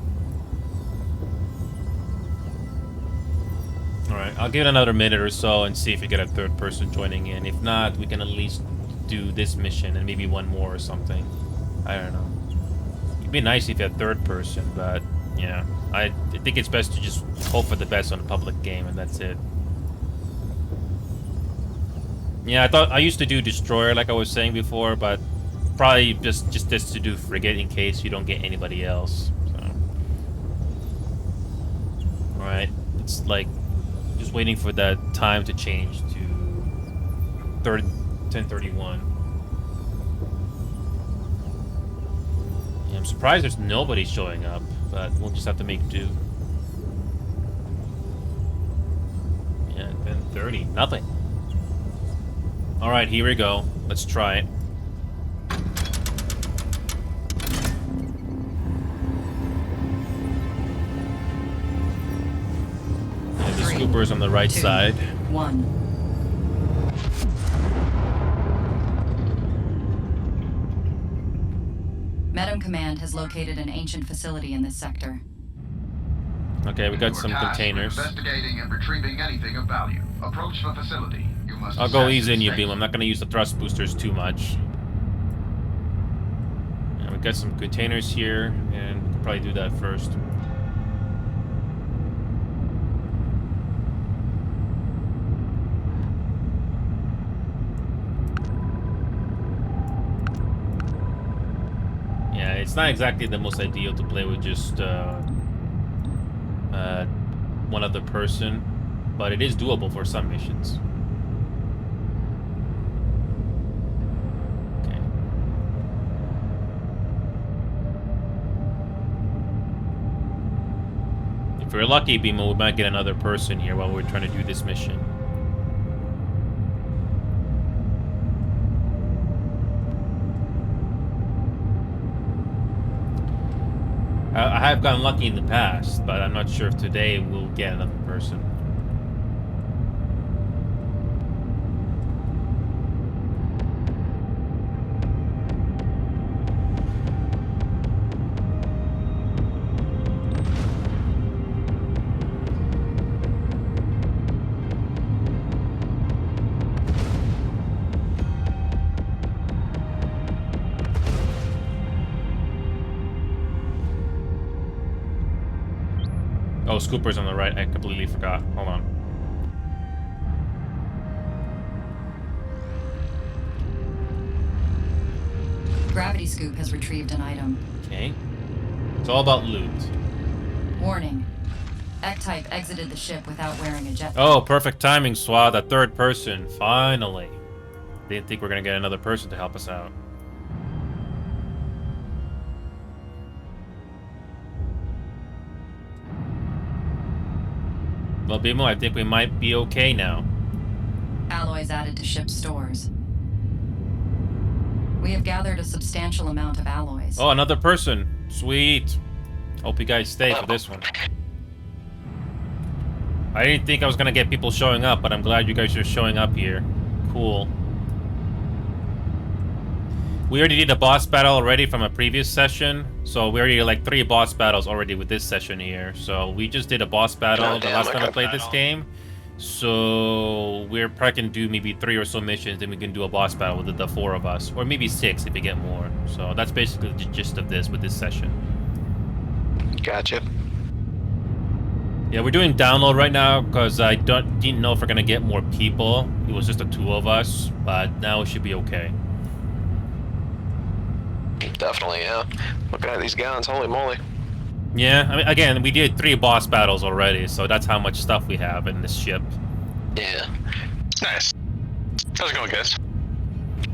Alright, I'll give it another minute or so and see if we get a third person joining in. If not, we can at least do this mission and maybe one more or something. I don't know. It'd be nice if you had a third person, but yeah. I think it's best to just hope for the best on a public game, and that's it. Yeah, I used to do Destroyer like I was saying before, but probably just this to do Frigate in case you don't get anybody else. So. Alright, it's like just waiting for that time to change to 10:31. Yeah, I'm surprised there's nobody showing up, but we'll just have to make do. Yeah, 10:30, nothing. All right, here we go. Let's try it. Scoopers on the right side. 1. Medem Command has located an ancient facility in this sector. Okay, we got some containers. Investigating and retrieving anything of value. Approach the facility. You must I'll go assess easy its in you, state. Beam. I'm not going to use the thrust boosters too much. And we got some containers here, and we can probably do that first. Yeah, it's not exactly the most ideal to play with just one other person, but it is doable for some missions. Okay. If we're lucky, Beamo, we might get another person here while we're trying to do this mission. I have gotten lucky in the past, but I'm not sure if today we'll get another person. Oh, Scooper's on the right. I completely forgot. Hold on. Gravity Scoop has retrieved an item. Okay. It's all about loot. Warning. Ek-type exited the ship without wearing a jetpack. Oh, perfect timing, Swad. A third person. Finally. Didn't think we were going to get another person to help us out. Well, Bimo, I think we might be okay now. Alloys added to ship stores. We have gathered a substantial amount of alloys. Oh, another person. Sweet. Hope you guys stay for this one. I didn't think I was going to get people showing up, but I'm glad you guys are showing up here. Cool. We already did a boss battle already from a previous session. So we already did like 3 boss battles already with this session here. So we just did a boss battle the last time I played this game. So we're probably going to do maybe 3 or so missions, then we can do a boss battle with the 4 of us. Or maybe 6 if we get more. So that's basically the gist of this with this session. Gotcha. Yeah, we're doing download right now because I didn't know if we're going to get more people. It was just the 2 of us, but now it should be okay. Definitely, yeah. Looking at these guns, holy moly. Yeah, I mean, again, we did 3 boss battles already, so that's how much stuff we have in this ship. Yeah. Nice. How's it going, guys?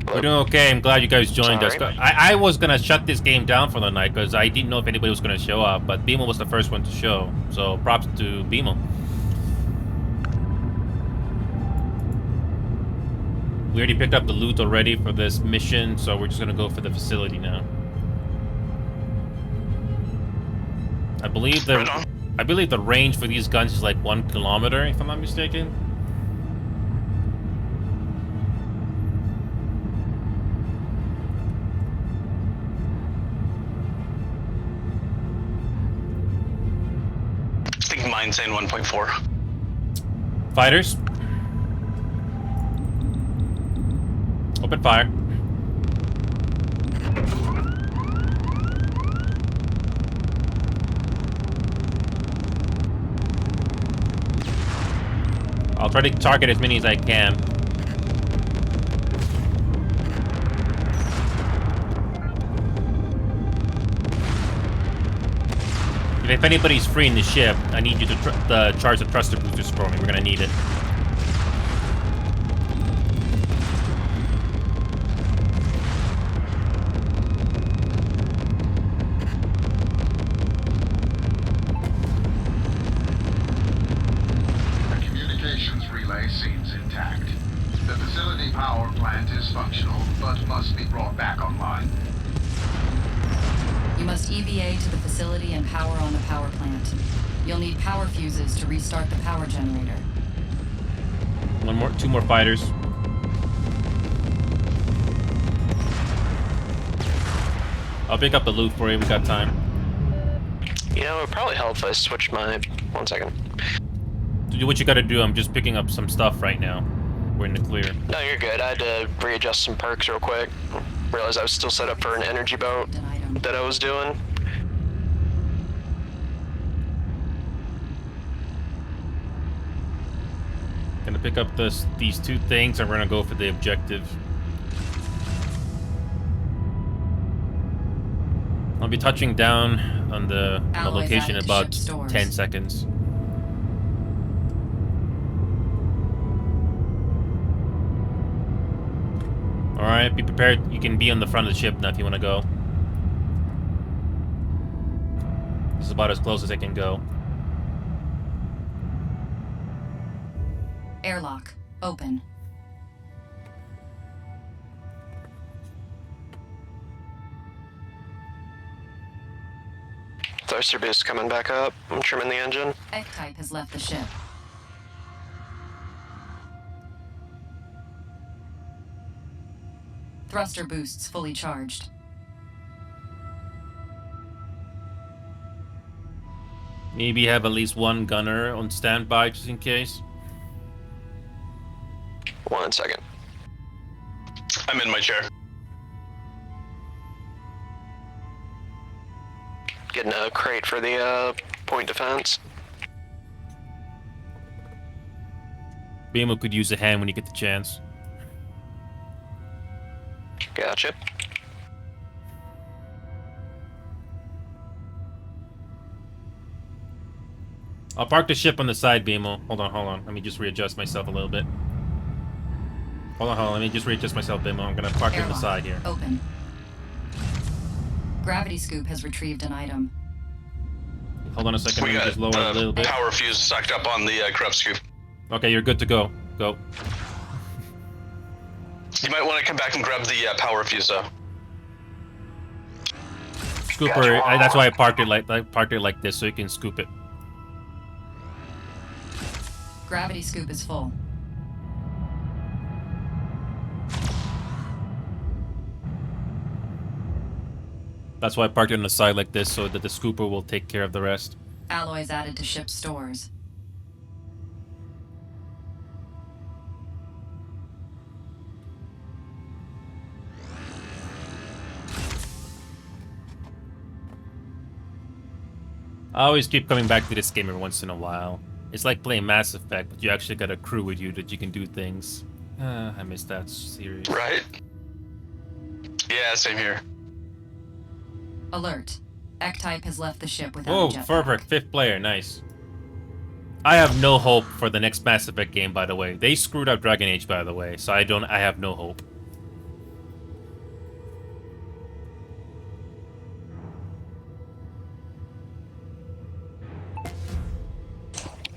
We're doing okay. I'm glad you guys joined us. Sorry. I was going to shut this game down for the night because I didn't know if anybody was going to show up, but Beamo was the first one to show, so props to Beamo. We already picked up the loot already for this mission, so we're just going to go for the facility now. I believe the range for these guns is like 1 kilometer, if I'm not mistaken. I think mine's saying 1.4. Fighters. Open fire. I'll try to target as many as I can. If anybody's free in the ship, I need you to charge the thruster boosters for me. We're gonna need it. The communications relay seems intact. The facility power plant is functional, but must be brought back online. You must EVA to the facility and power on the power plant. You'll need power fuses to restart the power generator. 2 more fighters. Oh, I'll pick up the loot for you. We got time. You know, it would probably help if I switch my... 1 second. Do what you gotta do. I'm just picking up some stuff right now. We're in the clear. No, you're good. I had to readjust some perks real quick. Realized I was still set up for an energy boat that I was doing. Gonna pick up these 2 things, and we're gonna go for the objective. I'll be touching down on the location in about 10 seconds. Alright, be prepared. You can be on the front of the ship now if you want to go. This is about as close as I can go. Airlock. Open. Thruster boost coming back up. I'm trimming the engine. X-Type has left the ship. Thruster boosts fully charged. Maybe have at least 1 gunner on standby just in case. 1 second. I'm in my chair. Getting a crate for the point defense. BMO could use a hand when you get the chance. Gotcha. I'll park the ship on the side, BMO. Hold on. Let me just readjust myself a little bit. Hold on. Let me just readjust myself, BMO. I'm gonna park it on the side here. Open. Gravity scoop has retrieved an item. Hold on a second. We Let me got just lower it a little bit. Power fuse sucked up on the corrupt scoop. Okay, you're good to go. Go. You might want to come back and grab the power fuse, though. Scooper. That's why I parked it like this, so you can scoop it. Gravity scoop is full. That's why I parked it on the side like this, so that the scooper will take care of the rest. Alloys added to ship stores. I always keep coming back to this game every once in a while. It's like playing Mass Effect, but you actually got a crew with you that you can do things. I miss that series. Right? Yeah, same here. Alert. X-Type has left the ship without Whoa, a jetpack. perfect. 5th player, nice. I have no hope for the next Mass Effect game, by the way. They screwed up Dragon Age, by the way, so I have no hope.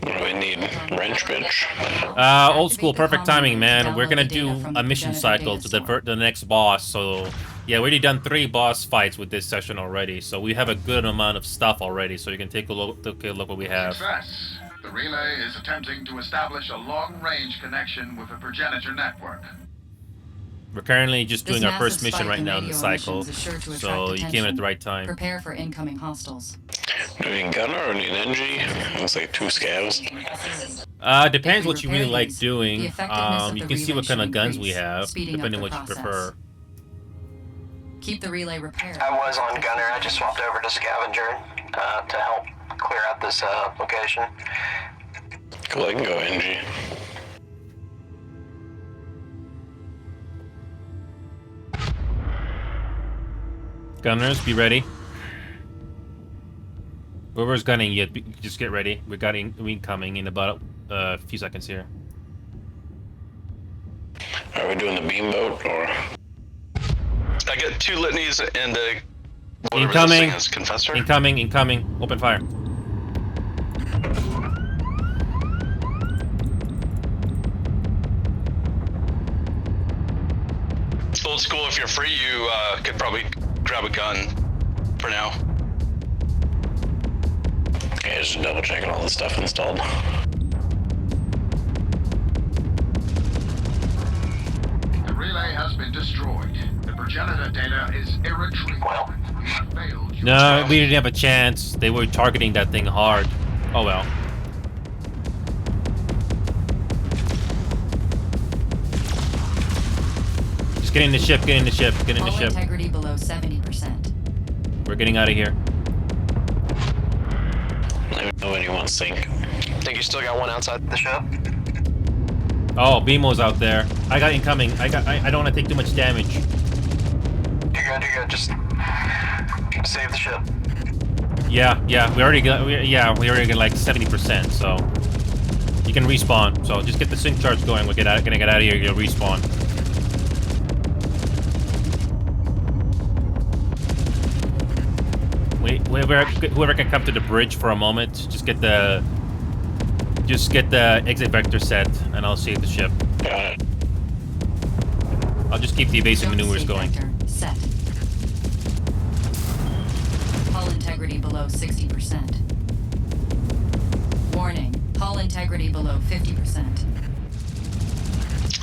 What do we need? Wrench bitch? Old school, perfect timing, man. We're gonna do a mission cycle to divert the next boss, so... Yeah, we already done 3 boss fights with this session already, so we have a good amount of stuff already, so you can take a look what we have. Success. The relay is attempting to establish a long-range connection with the progenitor network. We're currently just This doing our first massive mission spike right in now in the radio cycle, emissions is sure to so attract you came in attention. at the right time. Prepare for incoming hostiles. Do we need gunner or need energy? Looks like 2 scavs. Depends what you really like doing. the effectiveness of You the can see relay what kind of should guns we increase, have, speeding up depending the what you process. prefer. Keep the relay repaired. I was on gunner. I just swapped over to scavenger to help clear out this location. Cool, I can go NG. Gunners, be ready. Whoever's gunning, just get ready. We coming in about a few seconds here. Are we doing the beamboat or? I got 2 litanies and a whatever this Incoming. thing is, confessor. Incoming. Open fire. Old school, if you're free, you could probably grab a gun for now. Okay, just double checking all the stuff installed. The relay has been destroyed. The progenitor data is irretrievable. Well, No, we didn't have a chance. They were targeting that thing hard. Oh well. Just get in the ship, get in the ship, get in the ship. Integrity below 70%. We're getting out of here. Let me know when you want to sink. Think you still got one outside the ship? Oh, BMO's out there. I got incoming. I don't want to take too much damage. You're good, you're good. Just save the ship. Yeah, we already got like 70%, so you can respawn. So just get the sync charge going. We're gonna get out of here. You'll respawn. Wait, whoever can come to the bridge for a moment, just get the exit vector set, and I'll save the ship. Got it. I'll just keep the evasive maneuvers going. Set. Hull integrity below 60%. Warning. Hull integrity below 50%.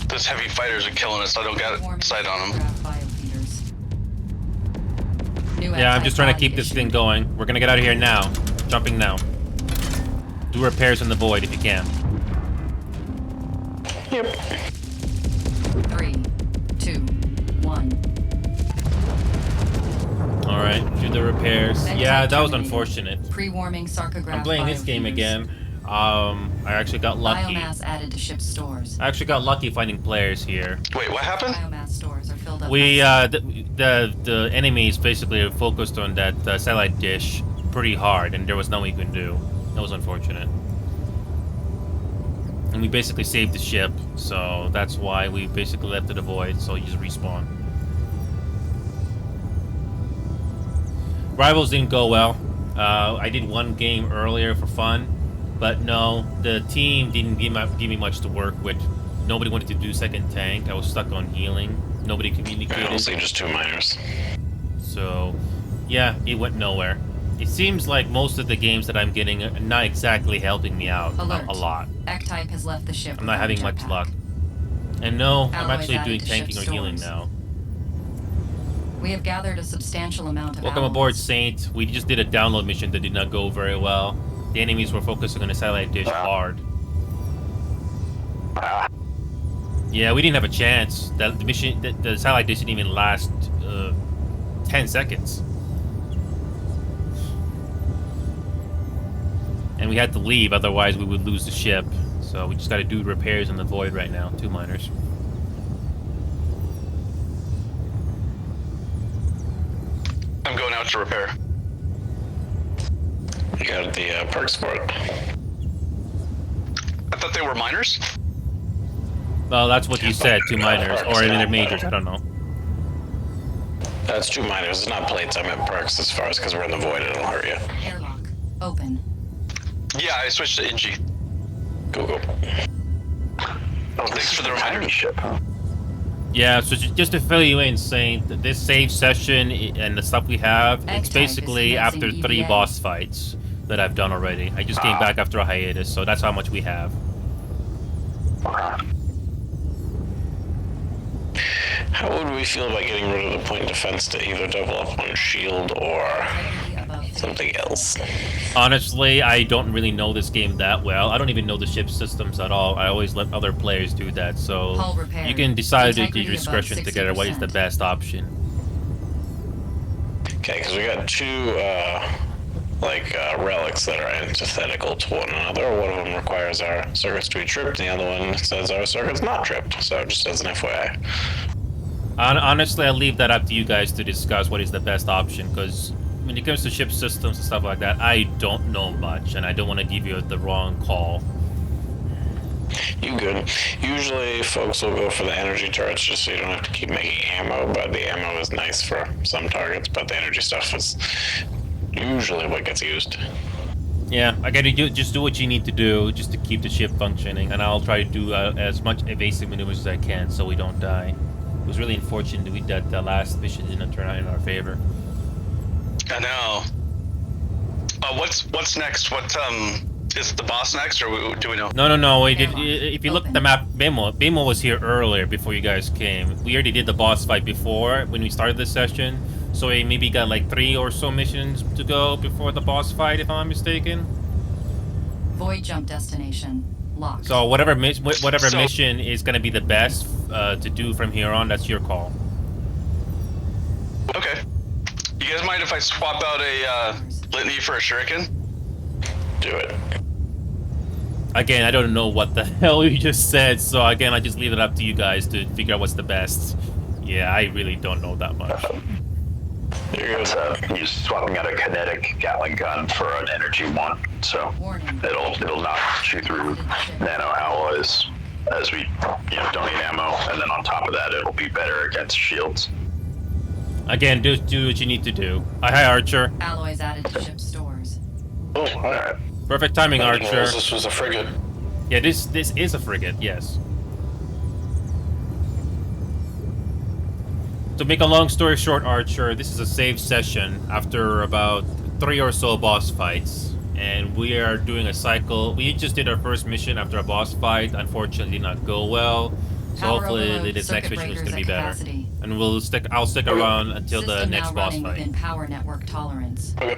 Those heavy fighters are killing us. I don't got sight on them. Yeah, I'm just trying to keep this thing going. We're gonna get out of here now. Jumping now. Do repairs in the void if you can. Yep. 3, 2, 1. Alright, do the repairs. Yeah, that was unfortunate. Pre-warming sarcograph. I'm playing this game again. I actually got lucky. Biomass added to ship stores. I actually got lucky finding players here. Wait, what happened? Biomass stores are filled up. The enemies basically focused on that satellite dish pretty hard, and there was nothing we could do. That was unfortunate. And we basically saved the ship, so that's why we basically left it a void, so you just respawn. Rivals didn't go well. I did one game earlier for fun, but no, the team didn't give me much to work with. Nobody wanted to do second tank. I was stuck on healing. Nobody communicated. Mostly just 2 miners. So, yeah, it went nowhere. It seems like most of the games that I'm getting are not exactly helping me out a lot. X-Type has left the ship. I'm not having much luck. And no, I'm Alloys actually added doing to tanking or ship healing stores. now. We have gathered a substantial amount of Welcome aboard, Saint. We just did a download mission that did not go very well. The enemies were focusing on the satellite dish hard. Yeah, we didn't have a chance. The satellite dish didn't even last 10 seconds. And we had to leave, otherwise we would lose the ship. So we just gotta do repairs in the void right now. 2 miners. I'm going out to repair. You got the perks for it. I thought they were miners. Well, that's what you said, 2 miners. Or even they're majors, I don't know. That's 2 miners, it's not plates, I meant perks as far as because we're in the void, it'll hurt you. Airlock. Open. Yeah, I switched to NG. Go. Oh, thanks for the reminder. Ship, huh? Yeah, so just to fill you in, Saint, this save session and the stuff we have, it's basically after 3 boss fights that I've done already. I just came back after a hiatus, so that's how much we have. How would we feel about getting rid of the point defense to either double up on shield or something else? Honestly, I don't really know this game that well. I don't even know the ship systems at all. I always let other players do that, so you can decide at your discretion together what is the best option. Okay, because we got 2 relics that are antithetical to one another. One of them requires our circuits to be tripped, and the other one says our circuit's not tripped. So just as an FYI. Honestly, I'll leave that up to you guys to discuss what is the best option, because when it comes to ship systems and stuff like that, I don't know much, and I don't want to give you the wrong call. You good. Usually folks will go for the energy turrets just so you don't have to keep making ammo, but the ammo is nice for some targets, but the energy stuff is usually what gets used. Yeah, I gotta just do what you need to do just to keep the ship functioning, and I'll try to do as much evasive maneuvers as I can so we don't die. It was really unfortunate that the last mission didn't turn out in our favor. I know. What's next? What is the boss next, or do we know? No. If you look at the map, Bemo was here earlier before you guys came. We already did the boss fight before when we started this session. So we maybe got like 3 or so missions to go before the boss fight, if I'm not mistaken. Void jump destination locked. So whatever mission is gonna be the best to do from here on, that's your call. Okay. You guys mind if I swap out a litany for a shuriken? Do it. Again, I don't know what the hell you just said, so again, I just leave it up to you guys to figure out what's the best. Yeah, I really don't know that much. You're swapping out a kinetic Gatling gun for an energy one, so it'll not shoot through nano alloys as we don't need ammo, and then on top of that, it'll be better against shields. Again, do what you need to do. Hi, Archer. Alloys added to ship stores. Oh, alright. Perfect timing, I didn't Archer. realize this was a frigate. Yeah, this is a frigate, yes. To make a long story short, Archer, this is a save session after about 3 or so boss fights. And we are doing a cycle. We just did our first mission after a boss fight. Unfortunately, did not go well. So hopefully this next mission is going to be better. And I'll stick around until the next boss fight. Within power network tolerance. Okay.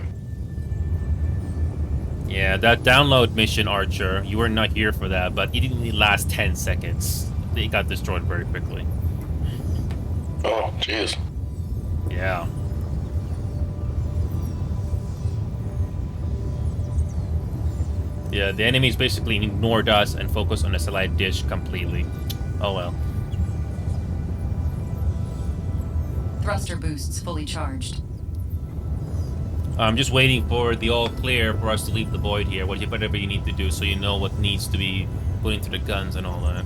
Yeah, that download mission, Archer, you were not here for that, but it didn't last 10 seconds. It got destroyed very quickly. Oh, jeez. Yeah. Yeah, the enemies basically ignored us and focused on the satellite dish completely. Oh well. Thruster boosts fully charged. I'm just waiting for the all clear for us to leave the void here. Whatever you need to do so you know what needs to be put into the guns and all that.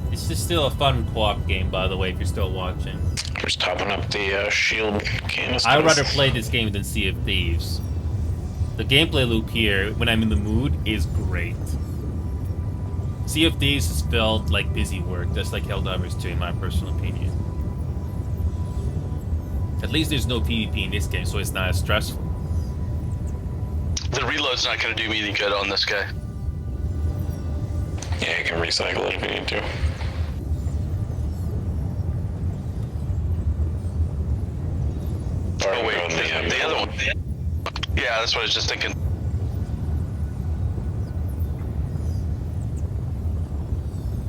This is still a fun co-op game, by the way, if you're still watching. Just topping up the shield canisters. I'd rather play this game than Sea of Thieves. The gameplay loop here, when I'm in the mood, is great. Sea of Thieves has felt like busy work, just like Helldivers 2, in my personal opinion. At least there's no PvP in this game, so it's not as stressful. The reload's not going to do me any good on this guy. Yeah, you can recycle it if you need to. Oh wait, the other one. Yeah, that's what I was just thinking.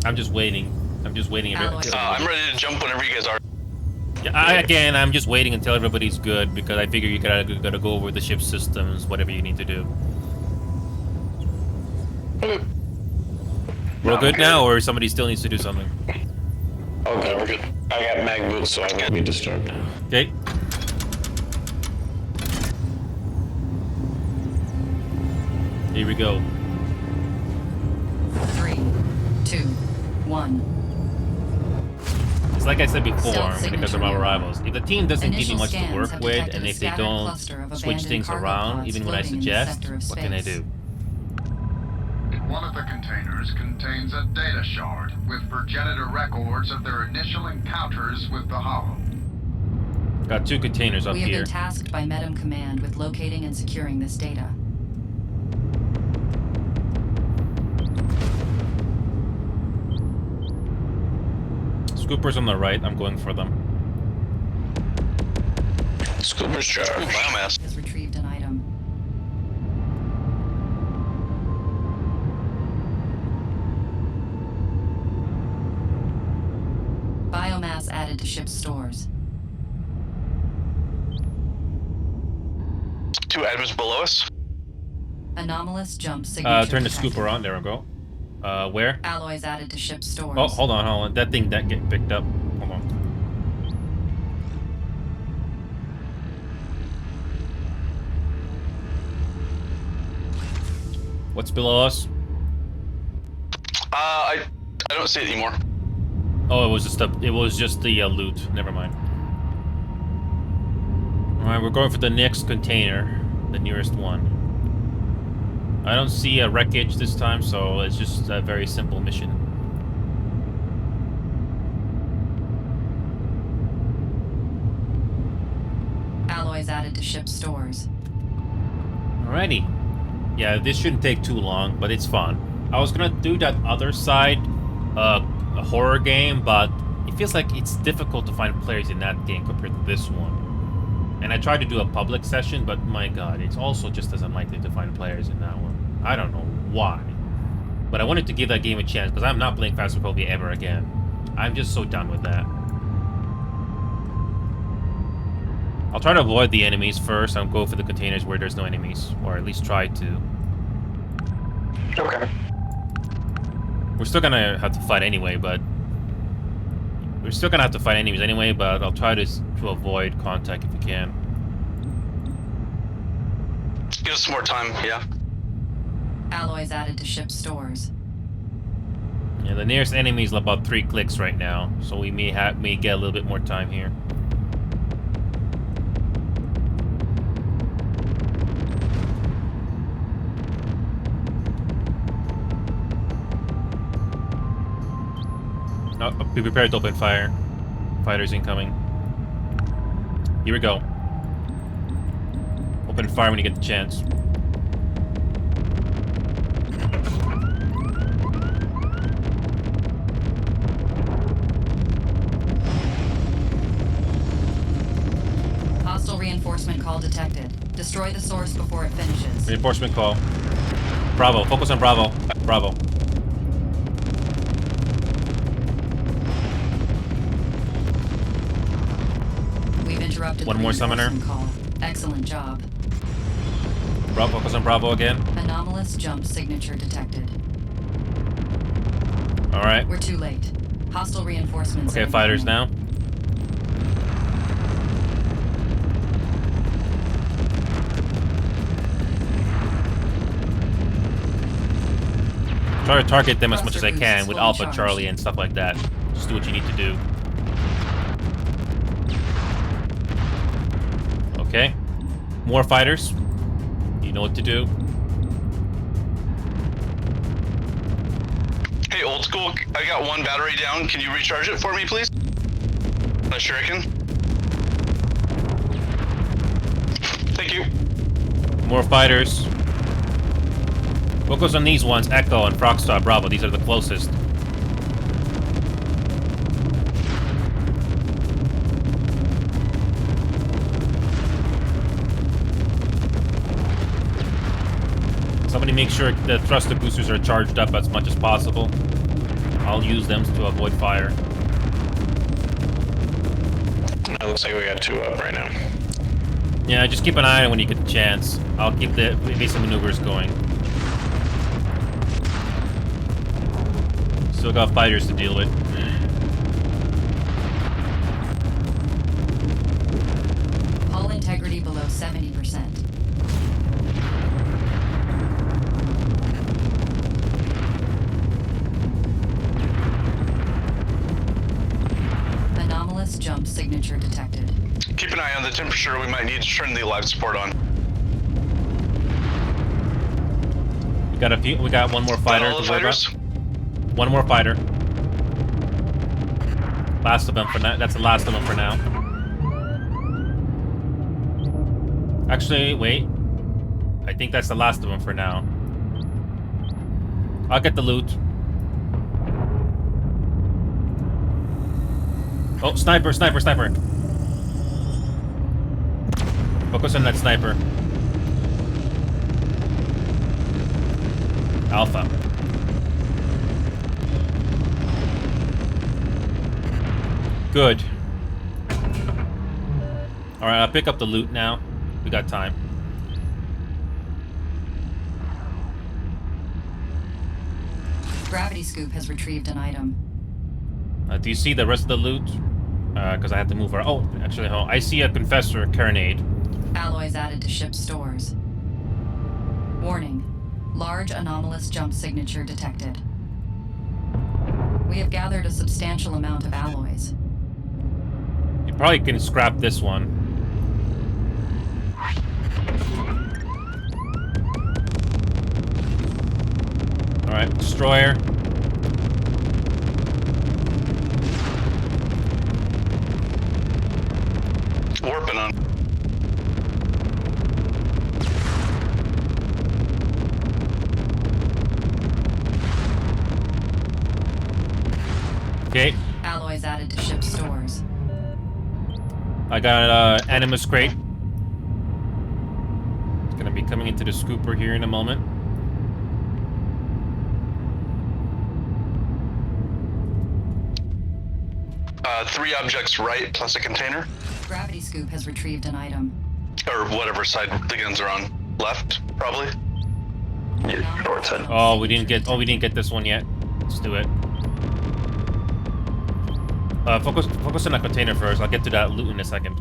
I'm just waiting. I'm ready to jump whenever you guys are. Yeah, I'm just waiting until everybody's good because I figure you gotta go over the ship systems, whatever you need to do. Okay. We're good now, or somebody still needs to do something? Okay, we're good. I got mag boots, so I won't be disturbed now. Okay. Here we go. 3, 2, 1. It's like I said before, when it comes to my rivals. If the team doesn't give me much to work with, and if they don't switch things around, even when I suggest, what can I do? One of the containers contains a data shard with progenitor records of their initial encounters with the Hollow. Got 2 containers up We have here. been tasked by Medem Command with locating and securing this data. Scoopers on the right, I'm going for them. Scoopers charged. Biomass. Has retrieved an item. Biomass added to ship's stores. 2 items below us. Anomalous jump signature. Turn the detected. scooper on. There we go. Where? Alloys added to ship's stores. Oh, hold on. That thing that get picked up. Hold on. What's below us? I don't see it anymore. Oh, it was just the loot. Never mind. All right, we're going for the next container, the nearest one. I don't see a wreckage this time, so it's just a very simple mission. Alloys added to ship's stores. Alrighty. Yeah, this shouldn't take too long, but it's fun. I was gonna do that other side, a horror game, but it feels like it's difficult to find players in that game compared to this one. And I tried to do a public session, but my god, it's also just as unlikely to find players in that one. I don't know why. But I wanted to give that game a chance, because I'm not playing Phasmophobia ever again. I'm just so done with that. I'll try to avoid the enemies first and go for the containers where there's no enemies. Or at least try to. Okay. We're still gonna have to fight anyway, but... We're still gonna have to fight enemies anyway, but I'll try to avoid contact if we can. Give us some more time, yeah. Alloys added to ship stores. Yeah, the nearest enemy is about 3 clicks right now, so we may get a little bit more time here. Oh, be prepared to open fire. Fighters incoming. Here we go. Open fire when you get the chance. Hostile reinforcement call detected. Destroy the source before it finishes. Reinforcement call. Bravo. Focus on Bravo. Bravo. We've interrupted one more summoner. Call. Excellent job. Bravo. Focus on Bravo again. Anomalous jump signature detected. All right. We're too late. Hostile reinforcements. Okay, fighters now. Try to target them as much as I can with Alpha, Charlie, and stuff like that. Just do what you need to do. Okay. More fighters. You know what to do. Hey, old school, I got 1 battery down. Can you recharge it for me, please? A shuriken? Thank you. More fighters. Focus on these ones, Echo and Frogstar Bravo. These are the closest. Somebody make sure the thruster boosters are charged up as much as possible. I'll use them to avoid fire. It looks like we got 2 up right now. Yeah, just keep an eye on it when you get the chance. I'll keep the evasive maneuvers going. Still got fighters to deal with. Hull integrity below 70%. Anomalous jump signature detected. Keep an eye on the temperature. We might need to turn the live support on. We got one more fighter to worry about. One more fighter. Last of them for now. That's the last of them for now. Actually, wait. I think that's the last of them for now. I'll get the loot. Oh, sniper, sniper, sniper. Focus on that sniper. Alpha. Good. Alright, I'll pick up the loot now. We got time. Gravity Scoop has retrieved an item. Do you see the rest of the loot? Because I have to move her. Oh, actually, oh, I see a Confessor Carronade. Alloys added to ship stores. Warning. Large anomalous jump signature detected. We have gathered a substantial amount of alloys. You probably can scrap this one. Alright, Destroyer. Warping on. Okay. Alloys added to ship stores. I got Animus crate. It's gonna be coming into the scooper here in a moment. Three objects right plus a container. Gravity scoop has retrieved an item. Or whatever side the guns are on. Left, probably. Yeah, short side. Oh, we didn't get this one yet. Let's do it. Focus on that container first. I'll get to that loot in a second.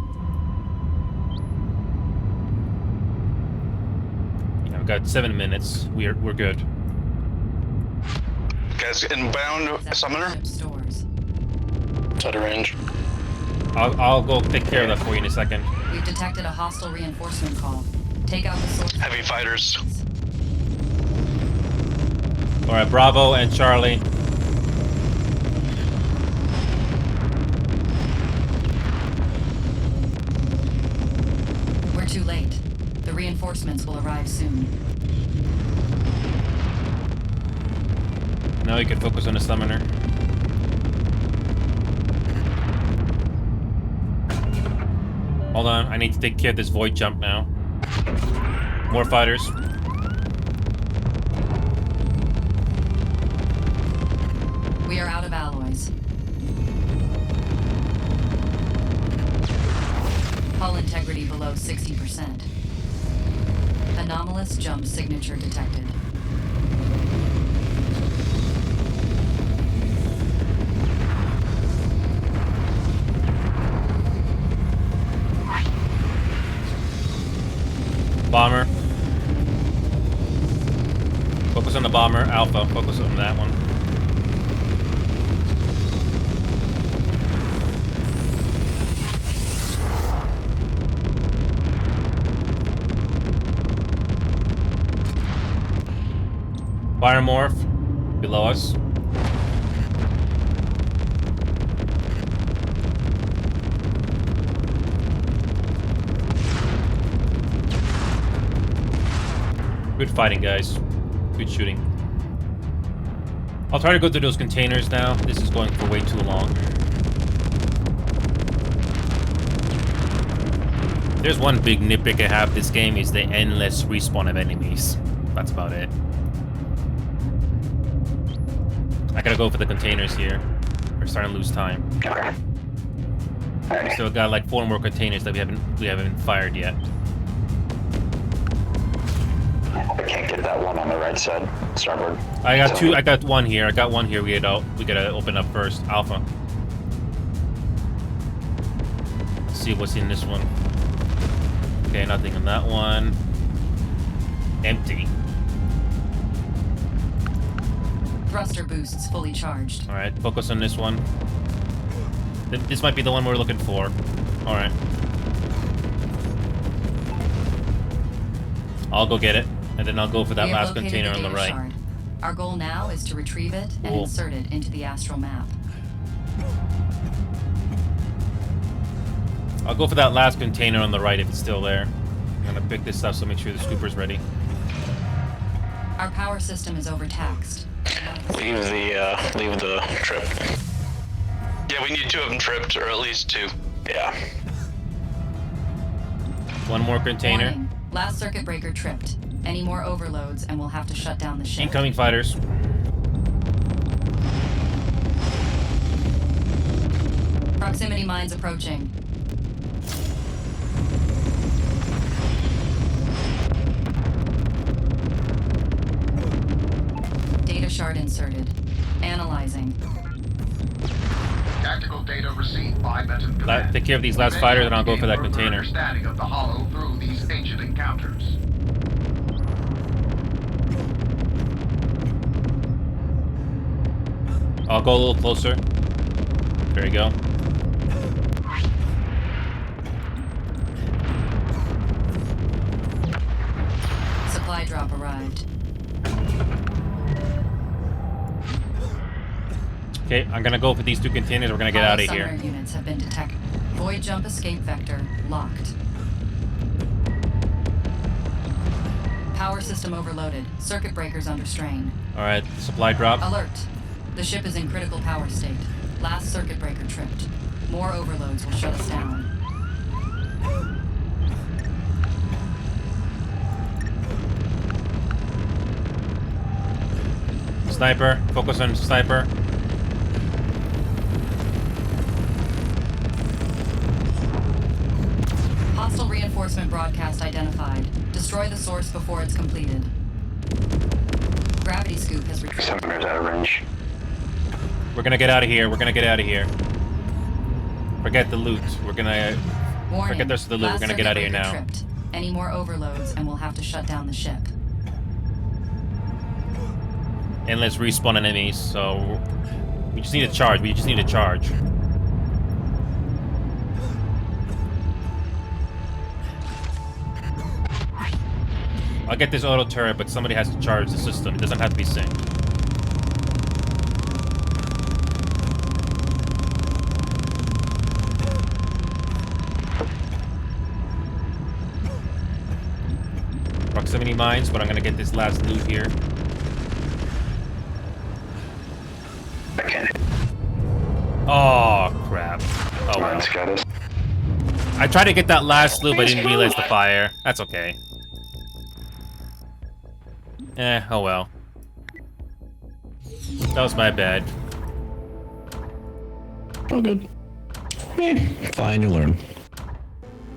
Yeah, we've got 7 minutes. We're good. Guys, inbound summoner. It's out of range. I'll go take care of that for you in a second. We've detected a hostile reinforcement call. Take out the source. Heavy fighters. All right, Bravo and Charlie. We're too late. The reinforcements will arrive soon. Now you can focus on the summoner. Hold on, I need to take care of this void jump now. More fighters. We are out of alloys. Hull integrity below 60%. Anomalous jump signature detected. Bomber. Focus on the bomber. Alpha. Focus on that one. Fire morph. Below us. Good fighting, guys. Good shooting. I'll try to go through those containers now. This is going for way too long. There's one big nitpick I have this game is the endless respawn of enemies. That's about it. I gotta go for the containers here. We're starting to lose time. Okay. We still got like 4 more containers that we haven't fired yet. I can't get that one on the right side, starboard. I got two. I got one here. I got one here. We gotta open up first. Alpha. Let's see what's in this one. Okay, nothing in that one. Empty. Thruster boosts fully charged. All right, focus on this one. This might be the one we're looking for. All right. I'll go get it, and then I'll go for that last container on the right. Shard. Our goal now is to retrieve it and insert it into the astral map. I'll go for that last container on the right if it's still there. I'm gonna pick this up, so make sure the scooper's ready. Our power system is overtaxed. Leave the trip. Yeah, we need 2 of them tripped, or at least 2. Yeah. One more container. Warning. Last circuit breaker tripped. Any more overloads and we'll have to shut down the ship. Incoming fighters. Proximity mines approaching. Data shard inserted. Analyzing. Tactical data received by Benton Command. Take care of these last fighters and I'll go for that container. Understanding of the hollow through these ancient encounters. I'll go a little closer. There you go. Supply drop arrived. Okay, I'm gonna go for these 2 containers. We're gonna get out of here. Summoner units have been detected. Void jump escape vector locked. Power system overloaded. Circuit breakers under strain. All right, supply drop. Alert. The ship is in critical power state. Last circuit breaker tripped. More overloads will shut us down. Sniper, focus on sniper. Hostile reinforcement broadcast identified. Destroy the source before it's completed. Gravity scoop has returned. Summoner's out of range. We're gonna get out of here. We're gonna get out of here. Forget the loot. We're gonna Warning. forget the rest of the loot. We're Last gonna get out of here circuit now. breaker tripped. Any more overloads and we'll have to shut down the ship. And let's respawn enemies. So we just need a charge. We just need a charge. I'll get this auto turret, but somebody has to charge the system. It doesn't have to be synced. Proximity mines, but I'm gonna get this last loot here. Oh crap! Oh well. I tried to get that last loot, but I didn't realize the fire. That's okay. Oh well. That was my bad. Oh, good. Fine, you learn.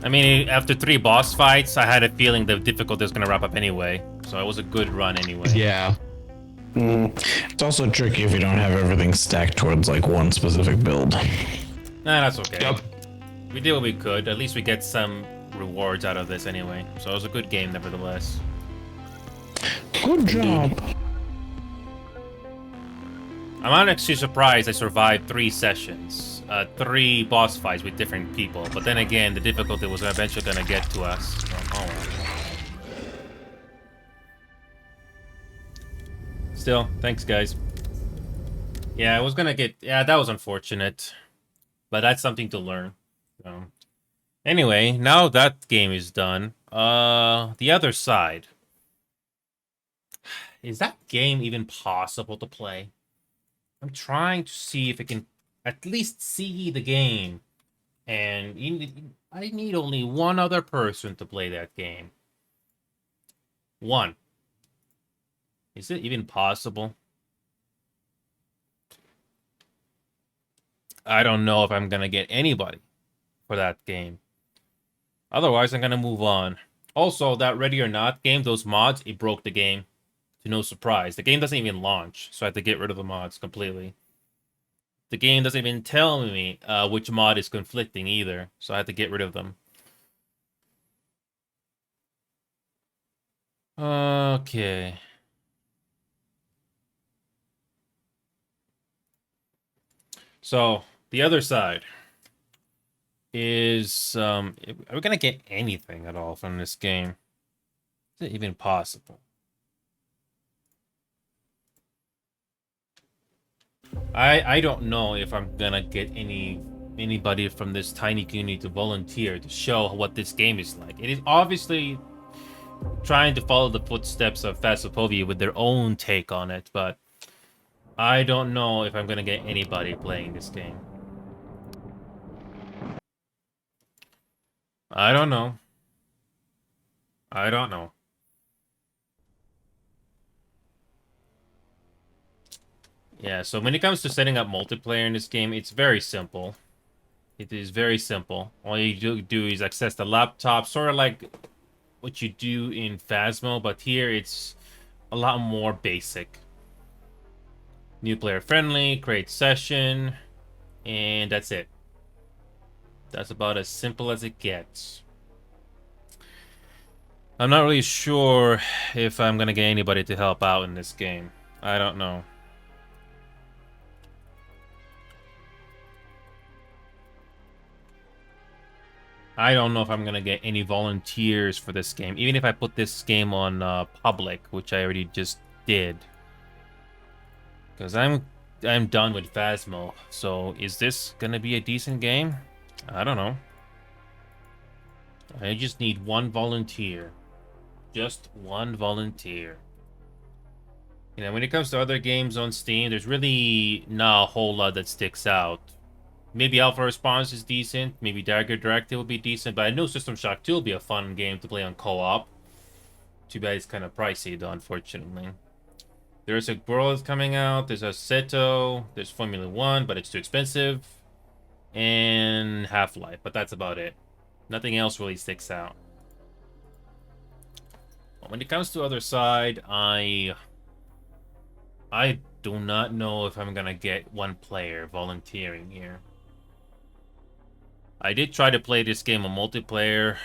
I mean, after 3 boss fights, I had a feeling the difficulty was gonna wrap up anyway. So it was a good run anyway. Yeah. It's also tricky if you don't have everything stacked towards like one specific build. Nah, that's okay. Yep. We did what we could. At least we get some rewards out of this anyway. So it was a good game nevertheless. Good job. I'm actually surprised I survived 3 sessions. 3 boss fights with different people. But then again, the difficulty was eventually gonna get to us. So, oh well. Still, thanks guys. Yeah, I was gonna get... Yeah, that was unfortunate. But that's something to learn. So. Anyway, now that game is done. The other side. Is that game even possible to play? I'm trying to see if I can at least see the game. And I need only one other person to play that game. One. Is it even possible? I don't know if I'm gonna get anybody for that game. Otherwise, I'm gonna move on. Also, that Ready or Not game, those mods, it broke the game. To no surprise. The game doesn't even launch, so I have to get rid of the mods completely. The game doesn't even tell me which mod is conflicting either, so I have to get rid of them. Okay. So, the other side is, are we gonna get anything at all from this game? Is it even possible? I don't know if I'm gonna get anybody from this tiny community to volunteer to show what this game is like. It is obviously trying to follow the footsteps of Phasmophobia with their own take on it, but I don't know if I'm gonna get anybody playing this game. I don't know. I don't know. Yeah, so when it comes to setting up multiplayer in this game, it's very simple. It is very simple. All you do is access the laptop, sort of like what you do in Phasmo, but here it's a lot more basic. New player friendly, create session, and that's it. That's about as simple as it gets. I'm not really sure if I'm gonna get anybody to help out in this game. I don't know. I don't know if I'm gonna get any volunteers for this game, even if I put this game on public, which I already just did. Because I'm done with Phasmo. So is this gonna be a decent game? I don't know. I just need one volunteer. Just one volunteer. You know, when it comes to other games on Steam, there's really not a whole lot that sticks out. Maybe Alpha Response is decent. Maybe Dagger Directive will be decent. But I know System Shock 2 will be a fun game to play on co-op. Too bad it's kind of pricey, though, unfortunately. There's a World coming out. There's a Seto. There's Formula 1, but it's too expensive. And Half-Life, but that's about it. Nothing else really sticks out. When it comes to other side, I do not know if I'm gonna get one player volunteering here. I did try to play this game on multiplayer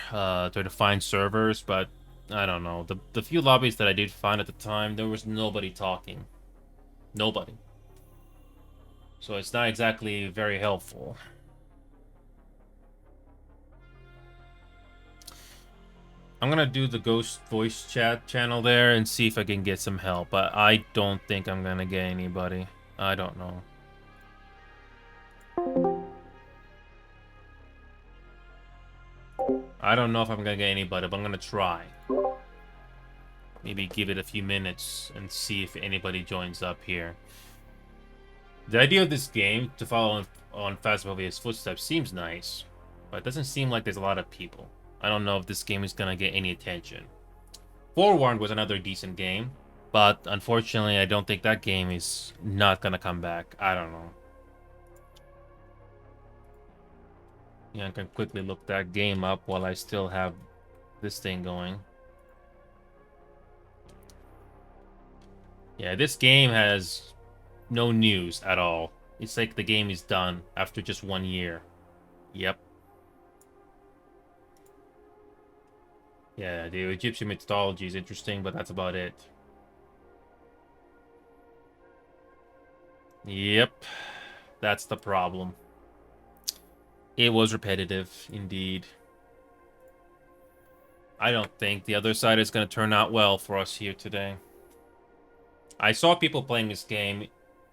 to find servers, but I don't know. The few lobbies that I did find at the time, there was nobody talking. Nobody. So it's not exactly very helpful. I'm gonna do the ghost voice chat channel there and see if I can get some help, but I don't think I'm gonna get anybody. I don't know. I don't know if I'm gonna get anybody, but I'm gonna try. Maybe give it a few minutes and see if anybody joins up here. The idea of this game, to follow on Phasmophia's footsteps, seems nice, but it doesn't seem like there's a lot of people. I don't know if this game is gonna get any attention. Forewarned was another decent game, but unfortunately I don't think that game is not gonna come back. I don't know. Yeah, I can quickly look that game up while I still have this thing going. Yeah, this game has no news at all. It's like the game is done after just 1 year. Yep. Yeah, the Egyptian mythology is interesting, but that's about it. Yep. That's the problem. It was repetitive, indeed. I don't think the other side is going to turn out well for us here today. I saw people playing this game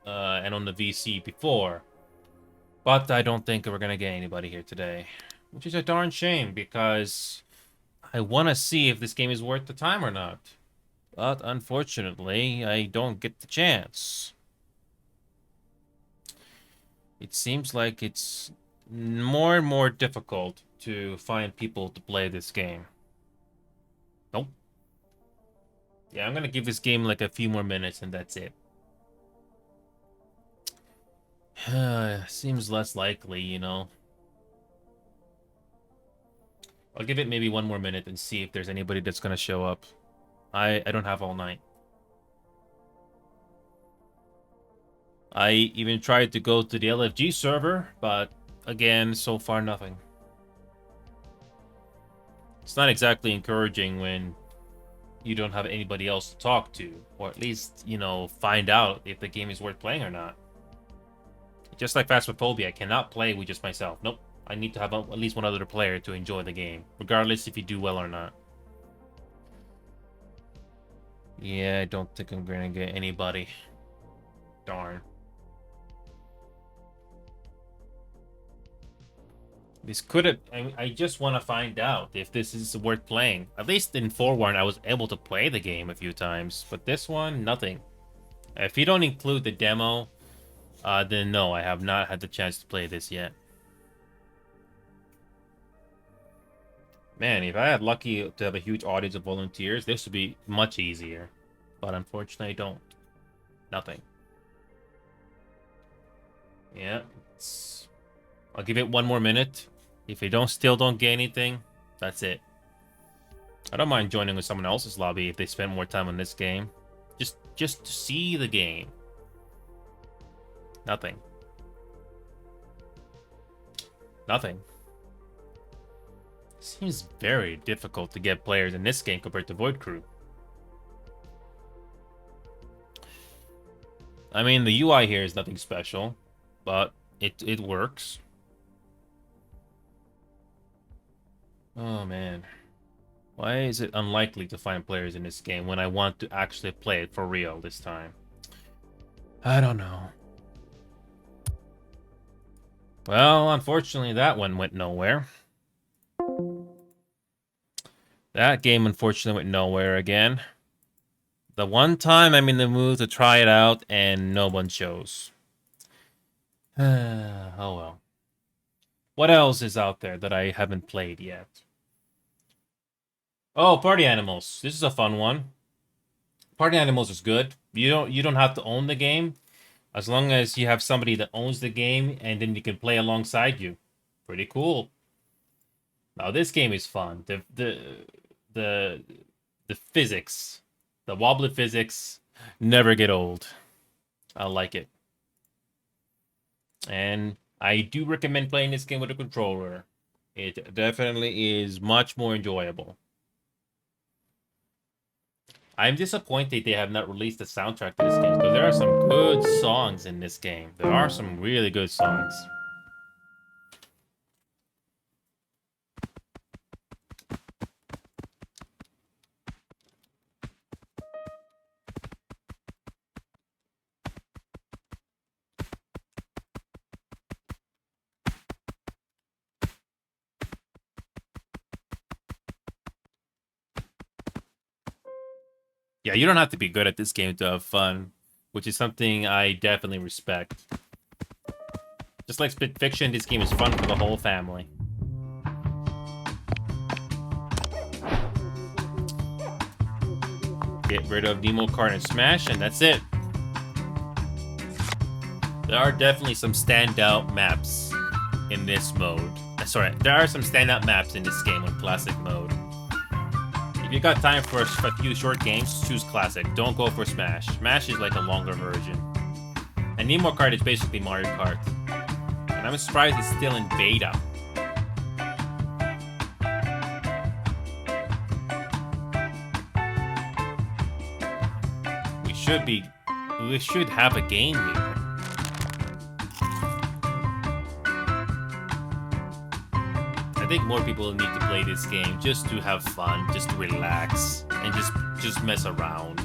and on the VC before, but I don't think we're going to get anybody here today, which is a darn shame because I want to see if this game is worth the time or not. But unfortunately, I don't get the chance. It seems like it's more and more difficult to find people to play this game. Nope. Yeah, I'm gonna give this game like a few more minutes and that's it. Seems less likely, you know. I'll give it maybe one more minute and see if there's anybody that's gonna show up. I don't have all night. I even tried to go to the LFG server, but again, so far nothing. It's not exactly encouraging when you don't have anybody else to talk to, or at least, you know, find out if the game is worth playing or not. Just like Phasmophobia, I cannot play with just myself. Nope. I need to have at least one other player to enjoy the game, regardless if you do well or not. Yeah, I don't think I'm gonna get anybody. Darn. This could have... I just want to find out if this is worth playing. At least in Forewarned, I was able to play the game a few times. But this one, nothing. If you don't include the demo, then no, I have not had the chance to play this yet. Man, if I had lucky to have a huge audience of volunteers, this would be much easier. But unfortunately, I don't. Nothing. Yeah, I'll give it one more minute. If you still don't get anything, that's it. I don't mind joining with someone else's lobby if they spend more time on this game. Just to see the game. Nothing. Nothing. Seems very difficult to get players in this game compared to Void Crew. I mean, the UI here is nothing special, but it works. Oh, man. Why is it unlikely to find players in this game when I want to actually play it for real this time? I don't know. Well, unfortunately, that one went nowhere. That game, unfortunately, went nowhere again. The one time I'm in the mood to try it out and no one shows. Oh well. What else is out there that I haven't played yet? Oh, Party Animals. This is a fun one. Party Animals is good. You don't have to own the game, as long as you have somebody that owns the game, and then you can play alongside you. Pretty cool. Now this game is fun. The physics, the wobbly physics, never get old. I like it, and I do recommend playing this game with a controller. It definitely is much more enjoyable. I'm disappointed they have not released the soundtrack to this game, because there are some good songs in this game. There are some really good songs. Yeah, you don't have to be good at this game to have fun, which is something I definitely respect. Just like Spit Fiction, this game is fun for the whole family. Get rid of Nemo Kart and Smash, and that's it. There are definitely some standout maps in this mode. Sorry, there are some standout maps in this game in Classic mode. If you got time for a few short games, choose Classic. Don't go for Smash. Smash is like a longer version. And Nemo Kart is basically Mario Kart. And I'm surprised it's still in beta. We should have a game here. I think more people need to play this game just to have fun, just to relax, and just mess around.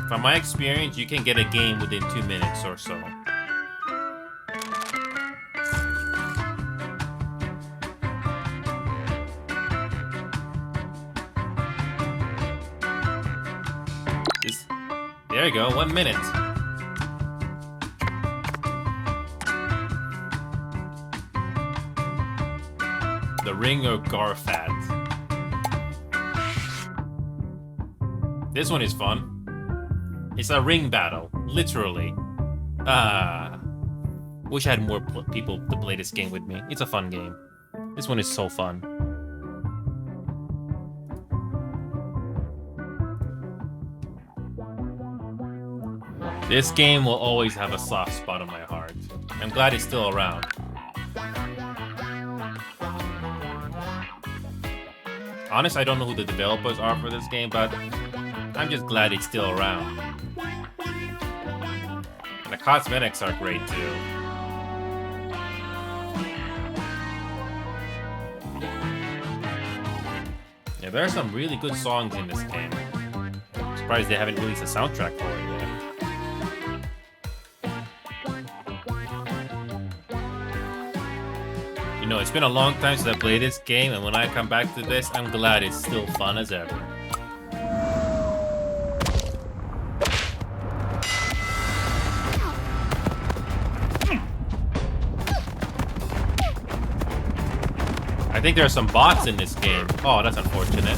From my experience, you can get a game within 2 minutes or so. There you go, 1 minute. The Ring of Garfat. This one is fun. It's a ring battle, literally. Wish I had more people to play this game with me. It's a fun game. This one is so fun. This game will always have a soft spot on my heart. I'm glad it's still around. Honestly, I don't know who the developers are for this game, but I'm just glad it's still around. And the cosmetics are great too. Yeah, there are some really good songs in this game. I'm surprised they haven't released a soundtrack for it yet. You know, it's been a long time since I played this game, and when I come back to this, I'm glad it's still fun as ever. I think there are some bots in this game. Oh, that's unfortunate.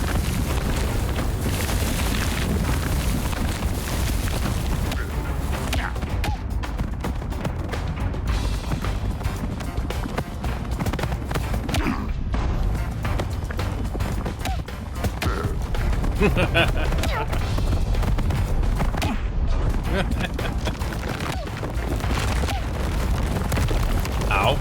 Ow.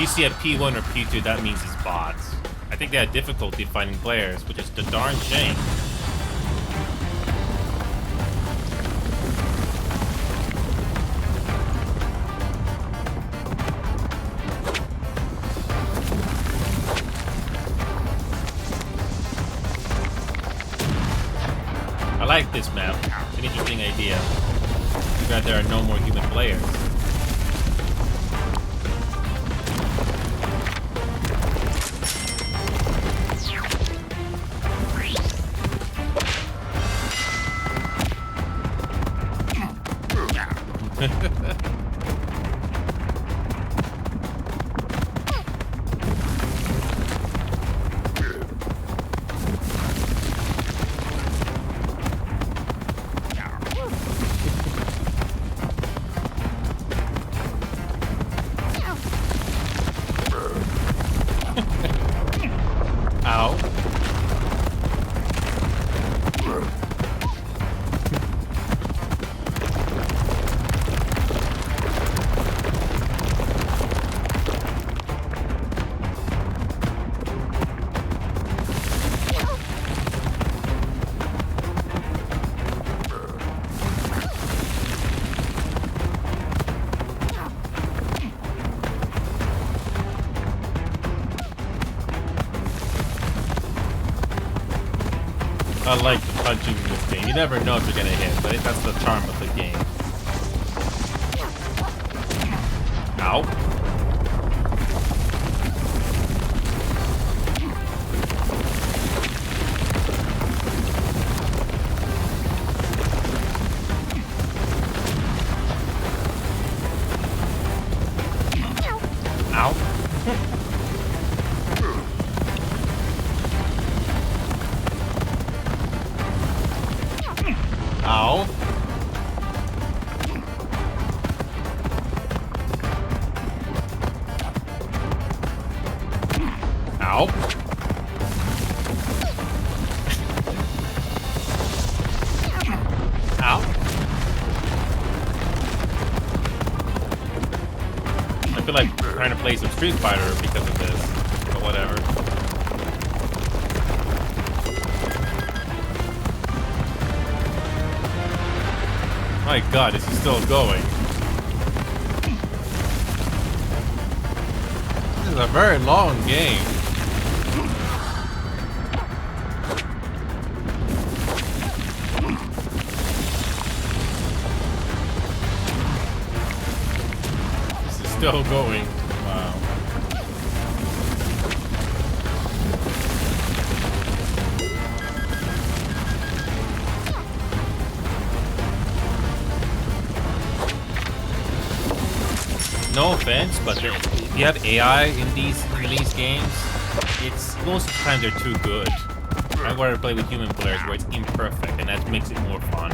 you see a P1 or P2, that means it's bots. I think they had difficulty finding players, which is the darn shame. I like this map. It's an interesting idea. Too bad there are no more human players. Ow. I like the punching in this game. You never know if you're gonna hit, but that's the charm of the game. Ow. Ow. Ow. Ow. I feel like trying to play some Street Fighter because of this, but whatever. My god, this is still going. This is a very long game. This is still going. Wow. No offense, but if you have AI in these games, it's most of the time they're too good. I'd rather play with human players where it's imperfect, and that makes it more fun.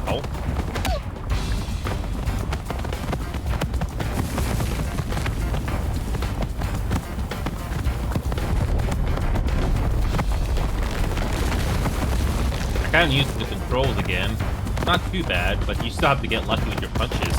Oh. I kind of used the controls again. Not too bad, but you still have to get lucky with your punches.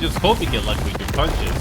You just hope you get lucky with your punches.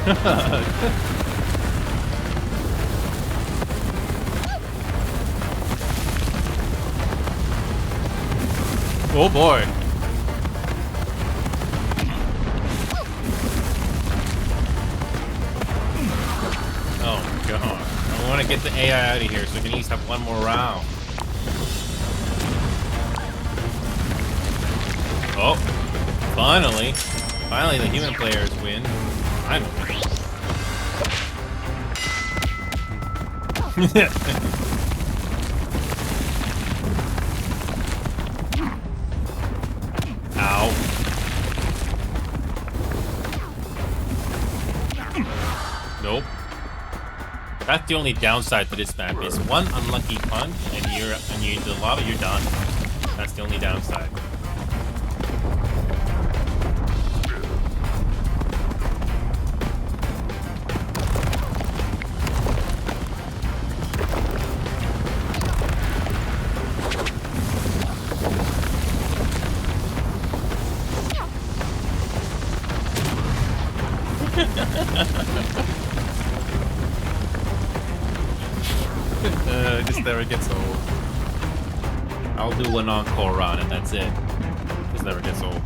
Oh boy. Oh god. I want to get the AI out of here so we can at least have one more round. Oh. Finally. Finally the human players win. Finally. Ow. Nope. That's the only downside to this map is one unlucky punch and you're in the lava, you're done. That's the only downside. This never gets old. I'll do one encore run and that's it. This never gets old.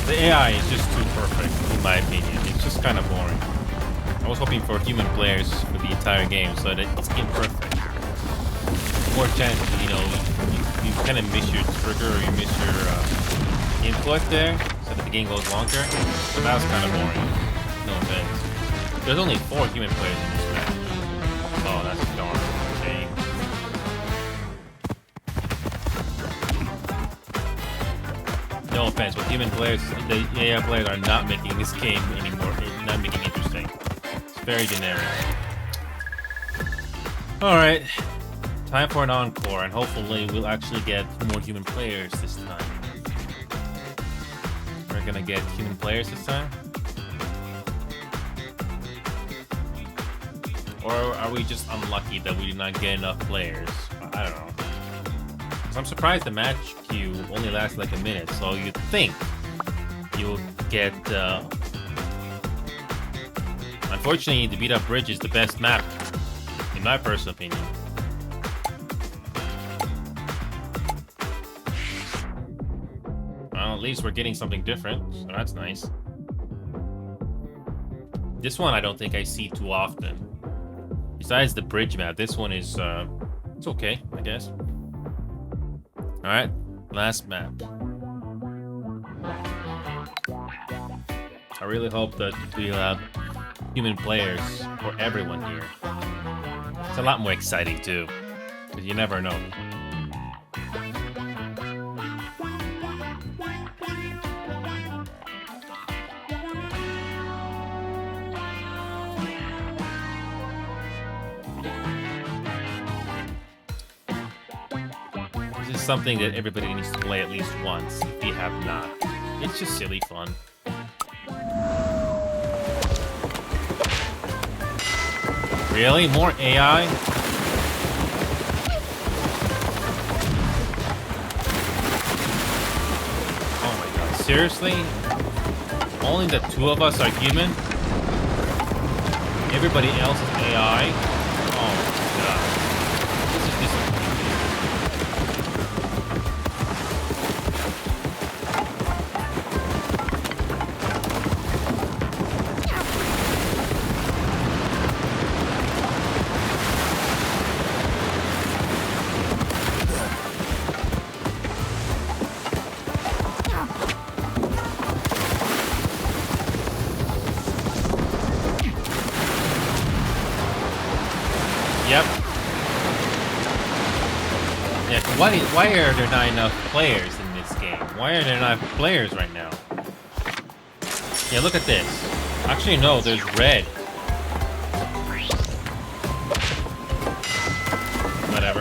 The AI is just too perfect, in my opinion. It's just kind of boring. I was hoping for human players for the entire game, so that it's imperfect. More chances, you know, you kind of miss your trigger or you miss your input there, so that the game goes longer. So that was kind of boring. No offense. There's only 4 human players in this match. Oh, that's a darn shame. No offense, but human players, the AI players are not making this game anymore, not making it interesting. It's very generic. Alright, time for an encore, and hopefully we'll actually get more human players this time. We're gonna get human players this time? Or are we just unlucky that we did not get enough players? I don't know. I'm surprised the match queue only lasts like a minute, so you'd think you'll get, Unfortunately, the beat-up bridge is the best map, in my personal opinion. Well, at least we're getting something different, so that's nice. This one I don't think I see too often. Besides the bridge map, this one is, it's okay, I guess. Alright, last map. I really hope that we'll have human players for everyone here. It's a lot more exciting too, because you never know. This is something that everybody needs to play at least once if they have not. It's just silly fun. Really? More AI? Oh my god, seriously? Only the 2 of us are human? Everybody else is AI? Oh my god. This is disappointing. Yep. Yeah, why are there not enough players in this game? Why are there not players right now? Yeah, look at this. Actually, no, there's red. Whatever.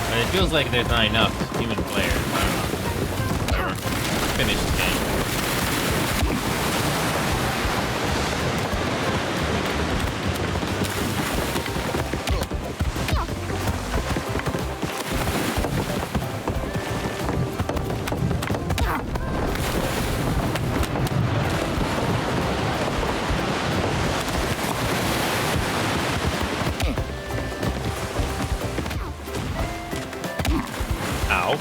But it feels like there's not enough human players. I don't know. Whatever. Finish the game. Ow.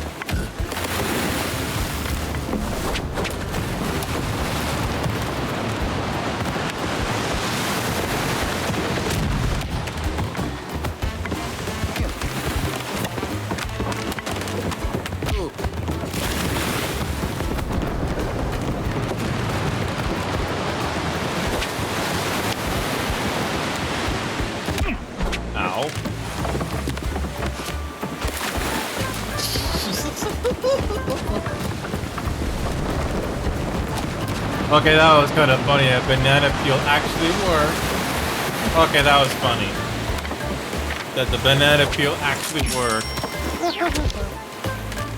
Ow. Okay, that was kind of funny. A banana peel actually worked. Okay, that was funny. That the banana peel actually worked.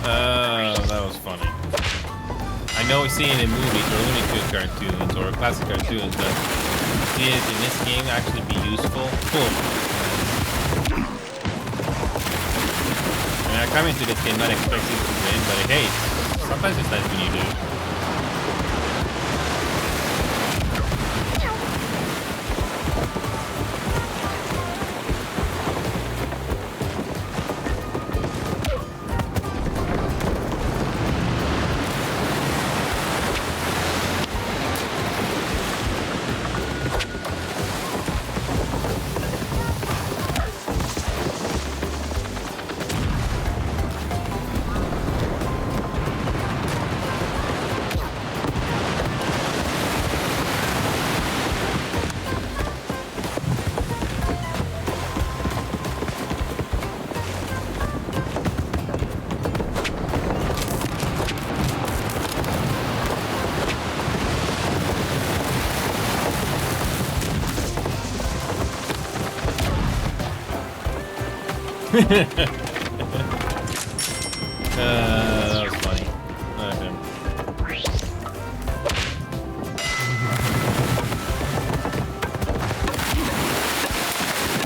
That was funny. I know we see it in movies or Looney Tunes cartoons or classic cartoons, but to see it in this game actually be useful. Cool. I mean, I come into this game not expecting to win, but hey, sometimes it's nice when you do. That was funny. Okay.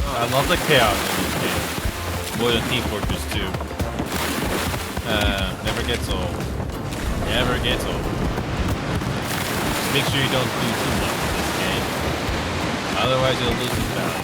I love the chaos in this game. Boy, the Team Fortress 2. Never gets old. Never gets old. Just make sure you don't do too much in this game. Otherwise, you'll lose the balance.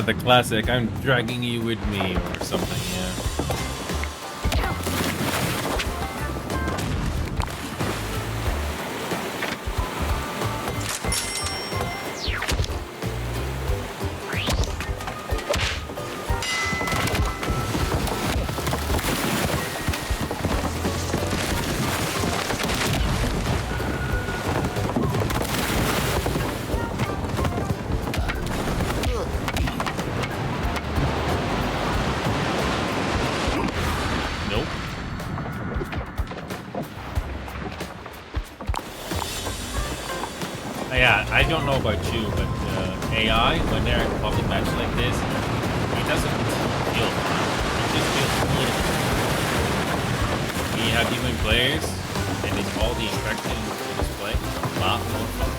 The classic, I'm dragging you with me, or something, yeah. Yeah, I don't know about you, but AI, when they're in public match like this, it doesn't feel fun. It just feels political. When you have human players, and it's all the interactions in display, it's a lot more fun.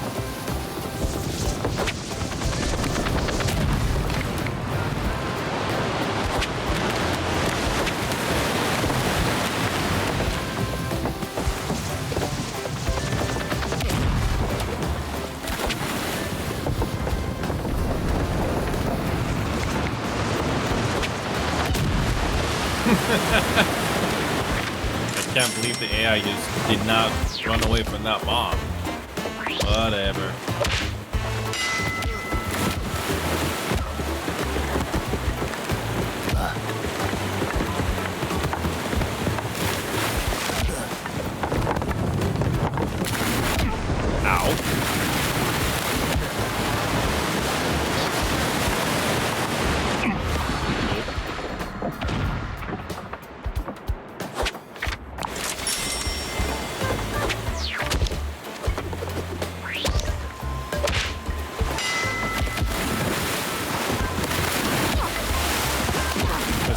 can't believe the AI just did not run away from that bomb. Whatever.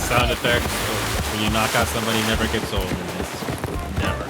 Sound effects when you knock out somebody never gets old in this. Never.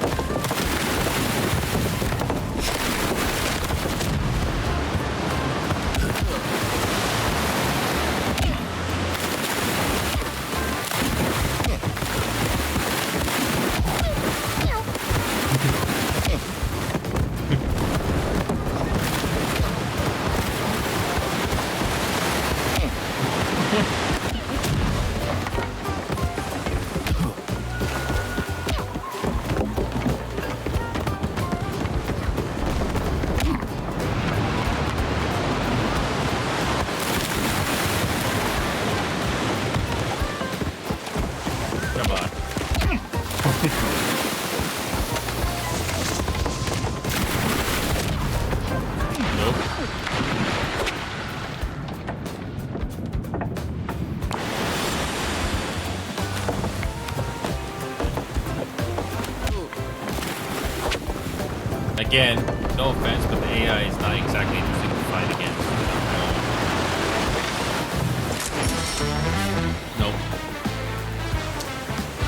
Come on. Nope. Again, no offense, but the AI is not exactly interesting to fight against. Nope.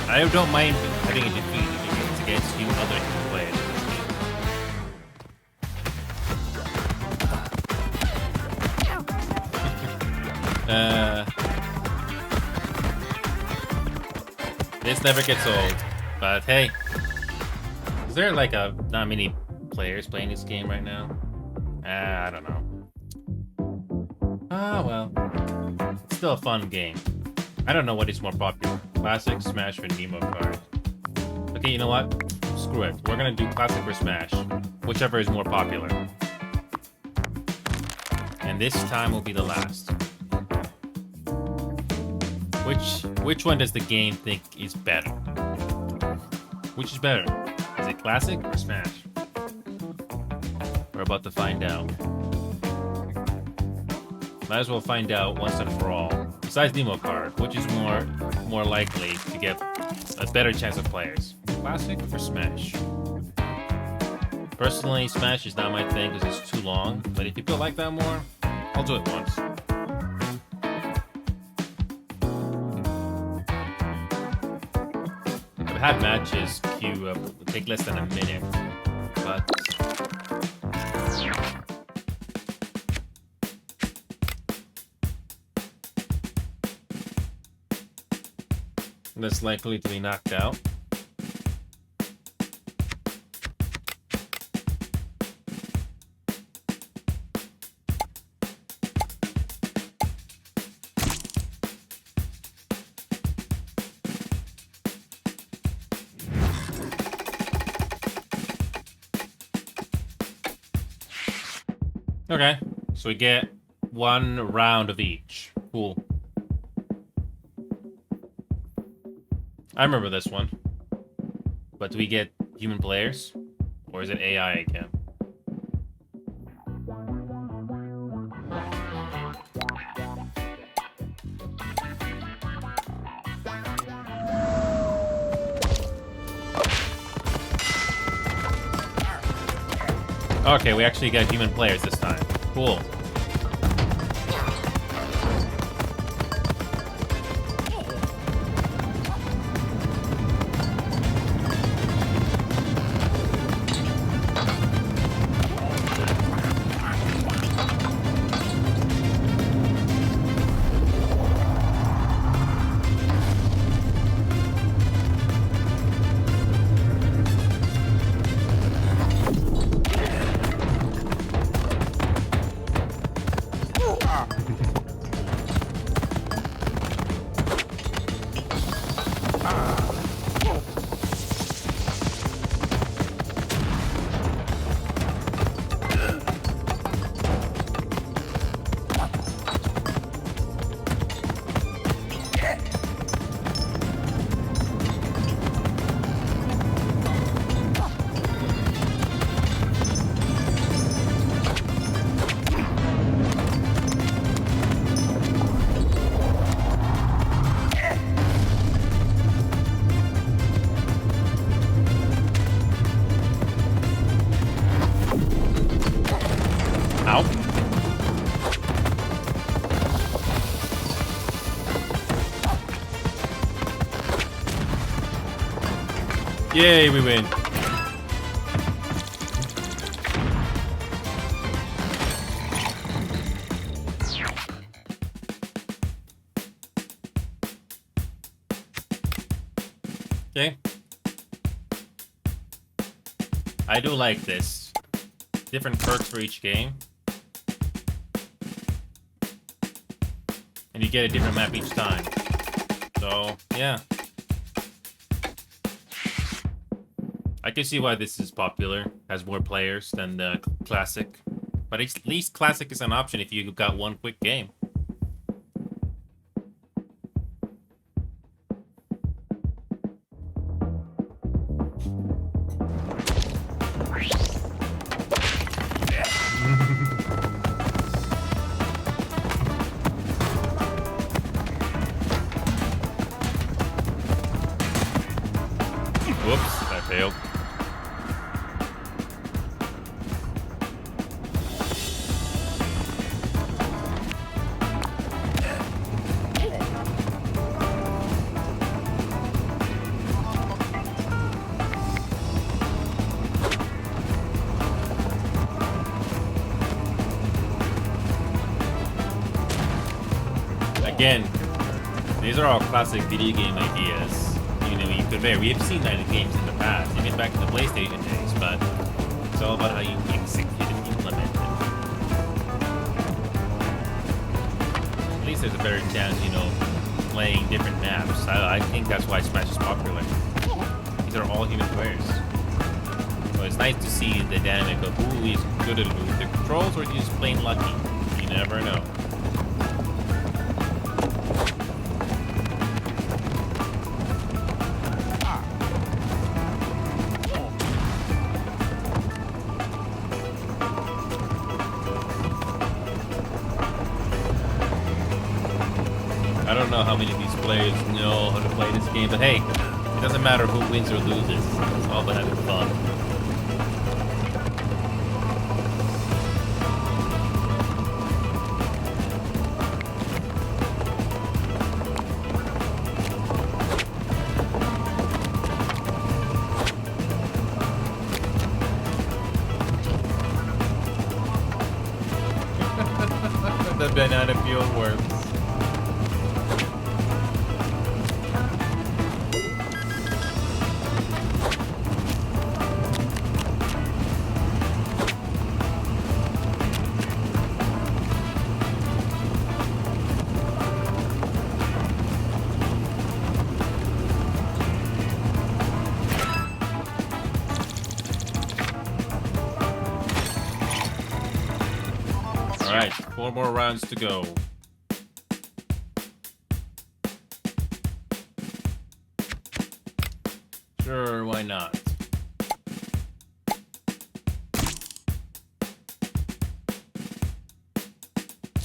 I don't mind having a defeat if it's against you other players in this game. This never gets old, but hey, is there like not many players playing this game right now? I don't know. Ah, well, it's still a fun game. I don't know what is more popular, Classic, Smash, or Nemo card. Okay, you know what? Screw it. We're gonna do Classic or Smash, whichever is more popular. And this time will be the last. Which one does the game think is better? Which is better? Is it Classic or Smash? We're about to find out. Might as well find out once and for all. Besides Nemo card, which is more likely to get a better chance of players? Classic or Smash? Personally, Smash is not my thing because it's too long, but if people like that more, I'll do it once. I've had matches queue up take less than a minute, but less likely to be knocked out. Okay, so we get 1 round of each. Cool. I remember this one. But do we get human players? Or is it AI again? Okay, we actually got human players this time. Cool. Yay, we win. Okay. I do like this. Different perks for each game. And you get a different map each time. So, yeah. I can see why this is popular. Has more players than the Classic. But at least Classic is an option if you've got one quick game. Whoops, I failed. Again, these are all classic video game ideas. You know, you could vary. We have seen that in games in the past, even back in the PlayStation days, but it's all about how you execute and implement it. At least there's a better chance, you know, playing different maps. I think that's why Smash is popular. These are all human players. So it's nice to see the dynamic of who is good at the controls or just plain lucky. You never know. I don't know how many of these players know how to play this game, but hey, it doesn't matter who wins or loses. It's all about having fun. The banana peel worms. Alright, 4 more rounds to go. Sure, why not?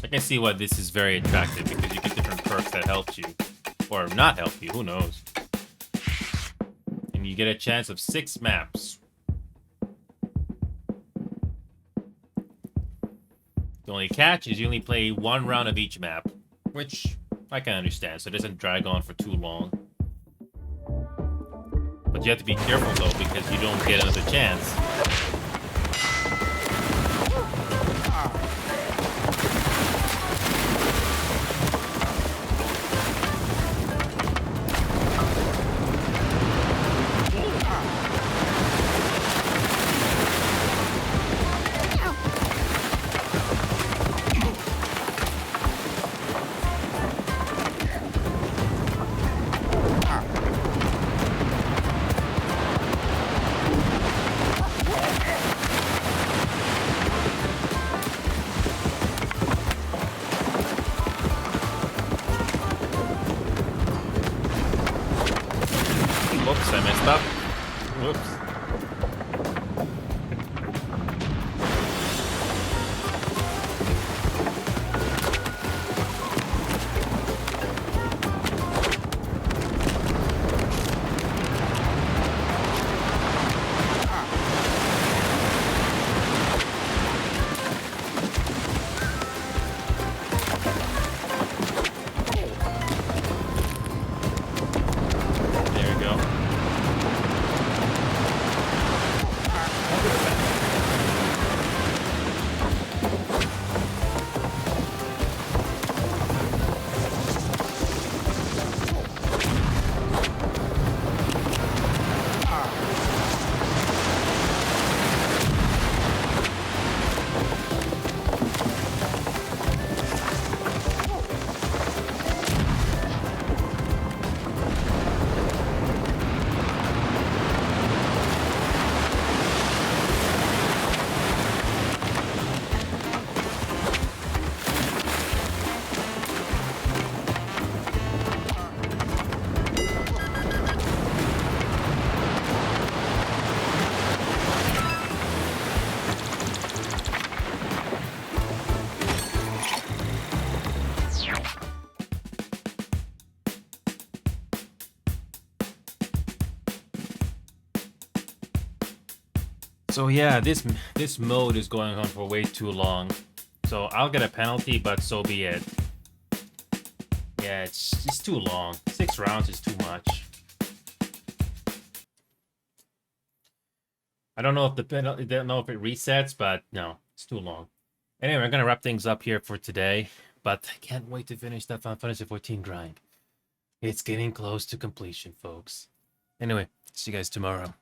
I can see why this is very attractive, because you get different perks that help you. Or not help you, who knows? And you get a chance of 6 maps. The only catch is you only play 1 round of each map, which I can understand, so it doesn't drag on for too long. But you have to be careful though, because you don't get another chance. So yeah, this mode is going on for way too long. So I'll get a penalty, but so be it. Yeah, it's too long. 6 rounds is too much. I don't know if the penalty, don't know if it resets, but no, it's too long. Anyway, I'm gonna wrap things up here for today, but I can't wait to finish that Final Fantasy 14 grind. It's getting close to completion, folks. Anyway, see you guys tomorrow.